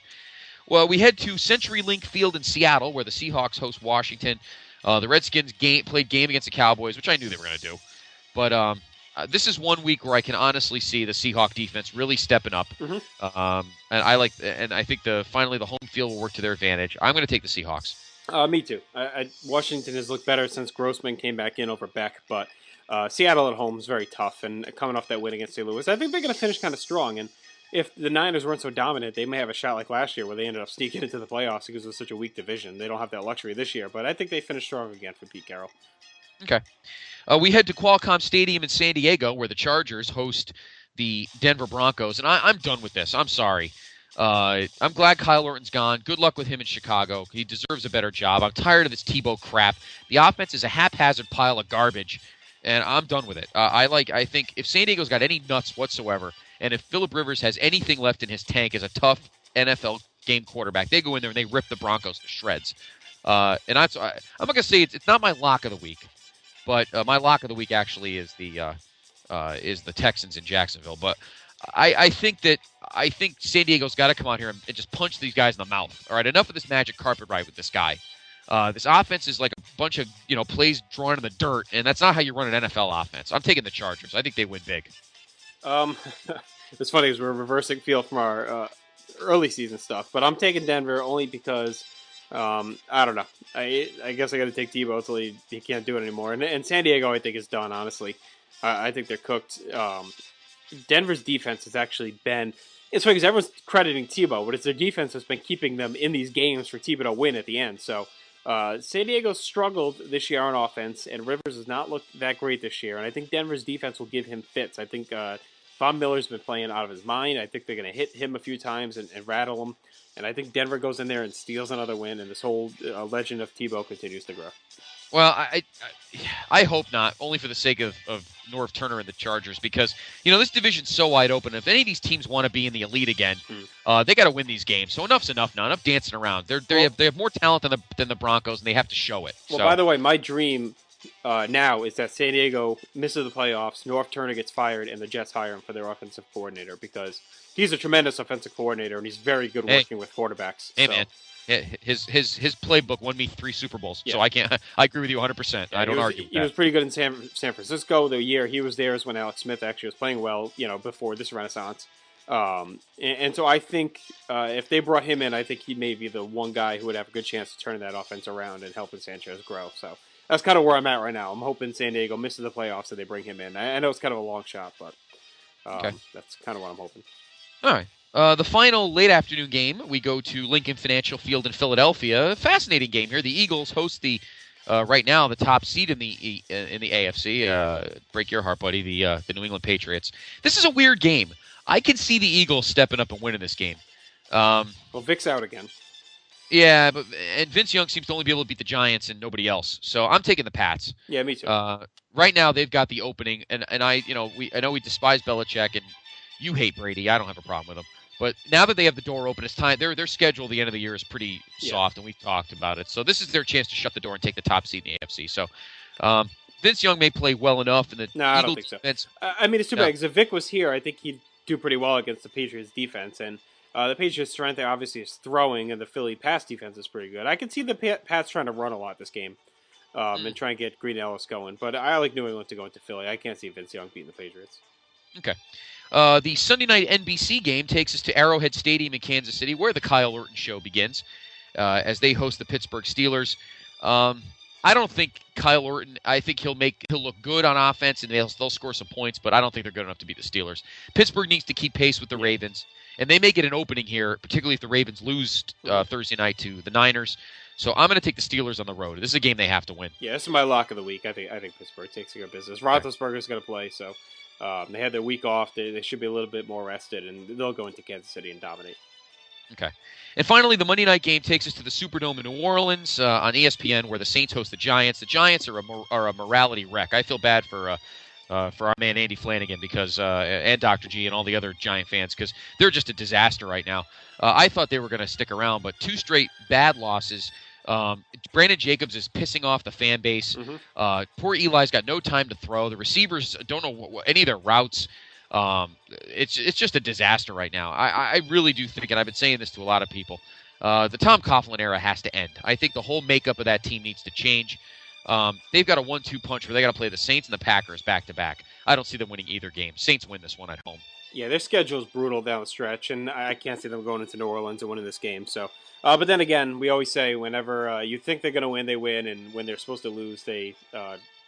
S1: Well, we head to CenturyLink Field in Seattle, where the Seahawks host Washington. The Redskins played game against the Cowboys, which I knew they were going to do. But this is one week where I can honestly see the Seahawk defense really stepping up. And I think finally the home field will work to their advantage. I'm going to take the Seahawks.
S2: Me too. Washington has looked better since Grossman came back in over Beck, but Seattle at home is very tough. And coming off that win against St. Louis, I think they're going to finish kind of strong. And if the Niners weren't so dominant, they may have a shot like last year where they ended up sneaking into the playoffs because it was such a weak division. They don't have that luxury this year, but I think they finish strong again for Pete Carroll.
S1: Okay. We head to Qualcomm Stadium in San Diego, where the Chargers host the Denver Broncos. And I'm done with this. I'm sorry. I'm glad Kyle Orton's gone. Good luck with him in Chicago. He deserves a better job. I'm tired of this Tebow crap. The offense is a haphazard pile of garbage, and I'm done with it. I think if San Diego's got any nuts whatsoever, and if Phillip Rivers has anything left in his tank as a tough NFL game quarterback, they go in there and they rip the Broncos to shreds. I'm not going to say it's not my lock of the week, but my lock of the week actually is the Texans in Jacksonville. But I think San Diego's got to come out here and just punch these guys in the mouth. All right, enough of this magic carpet ride with this guy. This offense is like a bunch of plays drawn in the dirt, and that's not how you run an NFL offense. I'm taking the Chargers. I think they win big.
S2: It's funny because we're reversing field from our early season stuff, but I'm taking Denver only because I don't know. I guess I got to take Tebow until he can't do it anymore. And San Diego, I think, is done. Honestly, I think they're cooked. Denver's defense has actually been. It's funny because everyone's crediting Tebow, but it's their defense that's been keeping them in these games for Tebow to win at the end. So San Diego struggled this year on offense, and Rivers has not looked that great this year. And I think Denver's defense will give him fits. I think Von Miller's been playing out of his mind. I think they're going to hit him a few times and rattle him. And I think Denver goes in there and steals another win, and this whole legend of Tebow continues to grow.
S1: Well, I hope not, only for the sake of Norv Turner and the Chargers, because, this division's so wide open. If any of these teams want to be in the elite again, they got to win these games. So enough's enough now. Enough dancing around. They have more talent than the Broncos, and they have to show it.
S2: Well, by the way, my dream now is that San Diego misses the playoffs, Norv Turner gets fired, and the Jets hire him for their offensive coordinator, because he's a tremendous offensive coordinator, and he's very good working with quarterbacks.
S1: Hey, man. Yeah, his playbook won me 3 Super Bowls, so I agree with you 100%. Yeah, I don't argue with that.
S2: He was pretty good in San Francisco. The year he was there is when Alex Smith actually was playing well, before this renaissance. And so I think if they brought him in, I think he may be the one guy who would have a good chance to turn that offense around and helping Sanchez grow. So that's kind of where I'm at right now. I'm hoping San Diego misses the playoffs and they bring him in. I know it's kind of a long shot, but that's kind of what I'm hoping.
S1: All right. The final late afternoon game, we go to Lincoln Financial Field in Philadelphia. Fascinating game here. The Eagles host the right now the top seed in the AFC. Break your heart, buddy. The New England Patriots. This is a weird game. I can see the Eagles stepping up and winning this game.
S2: Well, Vic's out again.
S1: Yeah, and Vince Young seems to only be able to beat the Giants and nobody else. So I'm taking the Pats.
S2: Yeah, me too.
S1: Right now they've got the opening, and I know we despise Belichick, and you hate Brady. I don't have a problem with him. But now that they have the door open, it's time. Their schedule at the end of the year is pretty soft, and we've talked about it. So this is their chance to shut the door and take the top seed in the AFC. So Vince Young may play well enough.
S2: I don't think so. I mean, it's too bad because if Vic was here, I think he'd do pretty well against the Patriots defense. And the Patriots' strength there obviously is throwing, and the Philly pass defense is pretty good. I can see the Pats trying to run a lot this game and try and get Green Ellis going. But I like New England to go into Philly. I can't see Vince Young beating the Patriots.
S1: Okay. The Sunday night NBC game takes us to Arrowhead Stadium in Kansas City, where the Kyle Orton show begins, as they host the Pittsburgh Steelers. I don't think Kyle Orton. I think he'll look good on offense, and they'll score some points, but I don't think they're good enough to beat the Steelers. Pittsburgh needs to keep pace with the Ravens, and they may get an opening here, particularly if the Ravens lose Thursday night to the Niners. So I'm going to take the Steelers on the road. This is a game they have to win.
S2: Yeah, this is my lock of the week. I think Pittsburgh takes care of business. Roethlisberger's going to play, so. They had their week off. They should be a little bit more rested, and they'll go into Kansas City and dominate.
S1: Okay. And finally, the Monday night game takes us to the Superdome in New Orleans on ESPN, where the Saints host the Giants. The Giants are a morality wreck. I feel bad for our man Andy Flanagan and Dr. G and all the other Giant fans because they're just a disaster right now. I thought they were going to stick around, but 2 straight bad losses. Brandon Jacobs is pissing off the fan base. Poor Eli's got no time to throw. The receivers don't know any of their routes. It's just a disaster right now. I really do think, and I've been saying this to a lot of people, the Tom Coughlin era has to end. I think the whole makeup of that team needs to change. They've got a 1-2 punch where they got to play the Saints and the Packers back to back. I don't see them winning either game. Saints win this one at home.
S2: Yeah, their schedule is brutal down the stretch, and I can't see them going into New Orleans and winning this game. So, but then again, we always say whenever you think they're going to win, they win, and when they're supposed to lose, they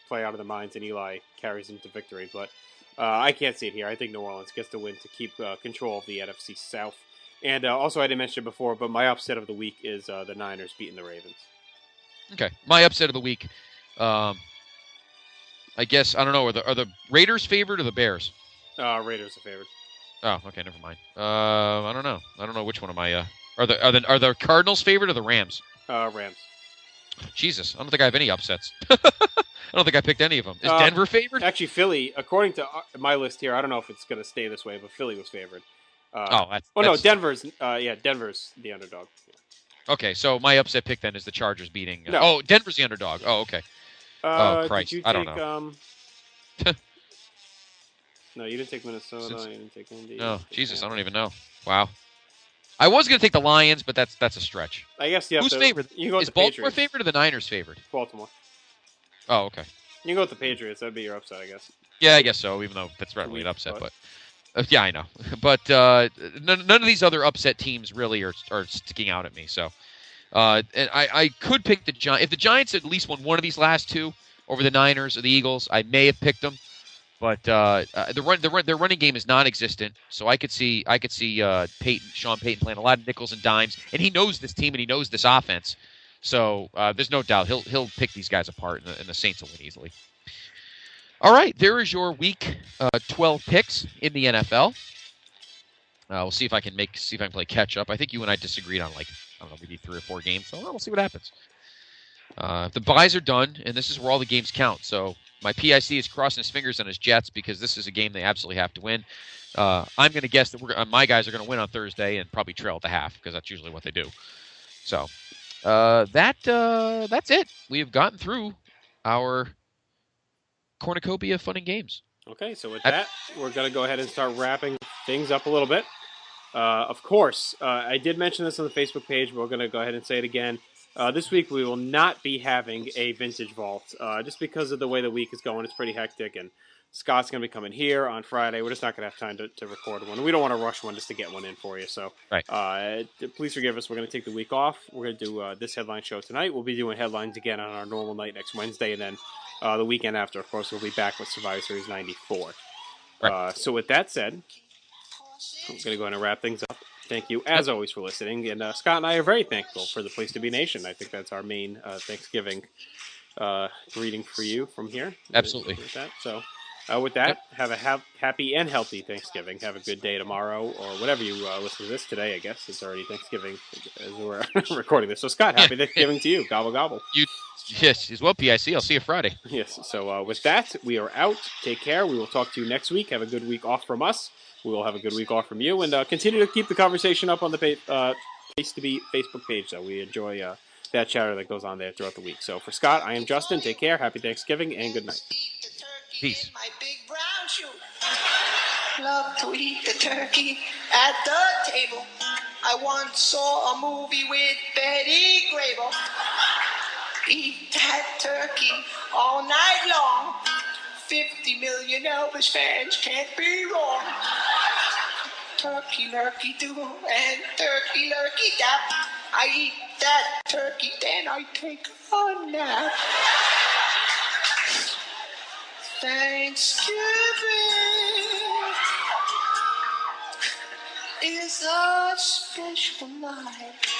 S2: play out of their minds, and Eli carries them to victory. But I can't see it here. I think New Orleans gets the win to keep control of the NFC South. And also, I didn't mention it before, but my upset of the week is the Niners beating the Ravens.
S1: Okay, my upset of the week. I guess I don't know. Are the Raiders favored or the Bears?
S2: Raiders are favored.
S1: Oh, okay, never mind. I don't know. I don't know which one am I. Are the Cardinals favored or the Rams?
S2: Rams.
S1: Jesus, I don't think I have any upsets. I don't think I picked any of them. Is Denver favored?
S2: Actually, Philly, according to my list here, I don't know if it's going to stay this way, but Philly was favored. No, Denver's. Denver's the underdog. Yeah.
S1: Okay, so my upset pick then is the Chargers beating. Oh, Denver's the underdog. Oh, okay. Oh Christ, I don't know.
S2: No, you didn't take Minnesota. You didn't take Indy.
S1: No, Jesus, I don't even know. Wow. I was going to take the Lions, but that's a stretch.
S2: I guess you have
S1: Who's
S2: to,
S1: favored?
S2: You can go with
S1: is
S2: the
S1: Baltimore
S2: Patriots.
S1: favored or the Niners favored?
S2: Baltimore.
S1: Oh, okay.
S2: You can go with the Patriots. That'd be your upset, I guess.
S1: Yeah, I guess so, even though Pittsburgh really an upset. But Yeah, I know, but none of these other upset teams really are sticking out at me. So, and I could pick the Giants if the Giants at least won one of these last two over the Niners or the Eagles. I may have picked them, but their running game is non-existent. So I could see Sean Payton playing a lot of nickels and dimes, and he knows this team and he knows this offense. So there's no doubt he'll pick these guys apart, and the Saints will win easily. All right, there is your week 12 picks in the NFL. We'll see if I can play catch up. I think you and I disagreed on maybe 3 or 4 games. So we'll see what happens. The buys are done, and this is where all the games count. So my PIC is crossing his fingers on his Jets because this is a game they absolutely have to win. I'm going to guess that my guys are going to win on Thursday and probably trail at the half because that's usually what they do. So that's it. We have gotten through our cornucopia of fun and games.
S2: Okay, so with that, we're going to go ahead and start wrapping things up a little bit. Of course, I did mention this on the Facebook page, but we're going to go ahead and say it again. This week we will not be having a vintage vault, just because of the way the week is going. It's pretty hectic, and Scott's going to be coming here on Friday. We're just not going to have time to record one. We don't want to rush one just to get one in for you. So please forgive us. We're going to take the week off. We're going to do this headline show tonight. We'll be doing headlines again on our normal night next Wednesday, and then the weekend after, of course, we'll be back with Survivor Series 94. So with that said, I'm going to go ahead and wrap things up. Thank you, as always, for listening. And Scott and I are very thankful for the Place to Be Nation. I think that's our main Thanksgiving greeting for you from here.
S1: Absolutely.
S2: With that. So with that, have a happy and healthy Thanksgiving. Have a good day tomorrow, or whatever you listen to this today, I guess. It's already Thanksgiving as we're recording this. So, Scott, happy Thanksgiving to you. Gobble, gobble.
S1: Yes, as well, PIC. I'll see you Friday.
S2: Yes. So with that, we are out. Take care. We will talk to you next week. Have a good week off from us. We will have a good week off from you, and continue to keep the conversation up on the Place to Be Facebook page. So we enjoy that chatter that goes on there throughout the week. So for Scott, I am Justin. Take care. Happy Thanksgiving, and good night.
S1: Peace.
S9: My big brown shoe. Love to eat the turkey at the table. I once saw a movie with Betty Grable. Eat that turkey all night long. 50 million Elvis fans can't be wrong. Turkey lurkey do and turkey lurkey dap. I eat that turkey, then I take a nap. Thanksgiving is a special night.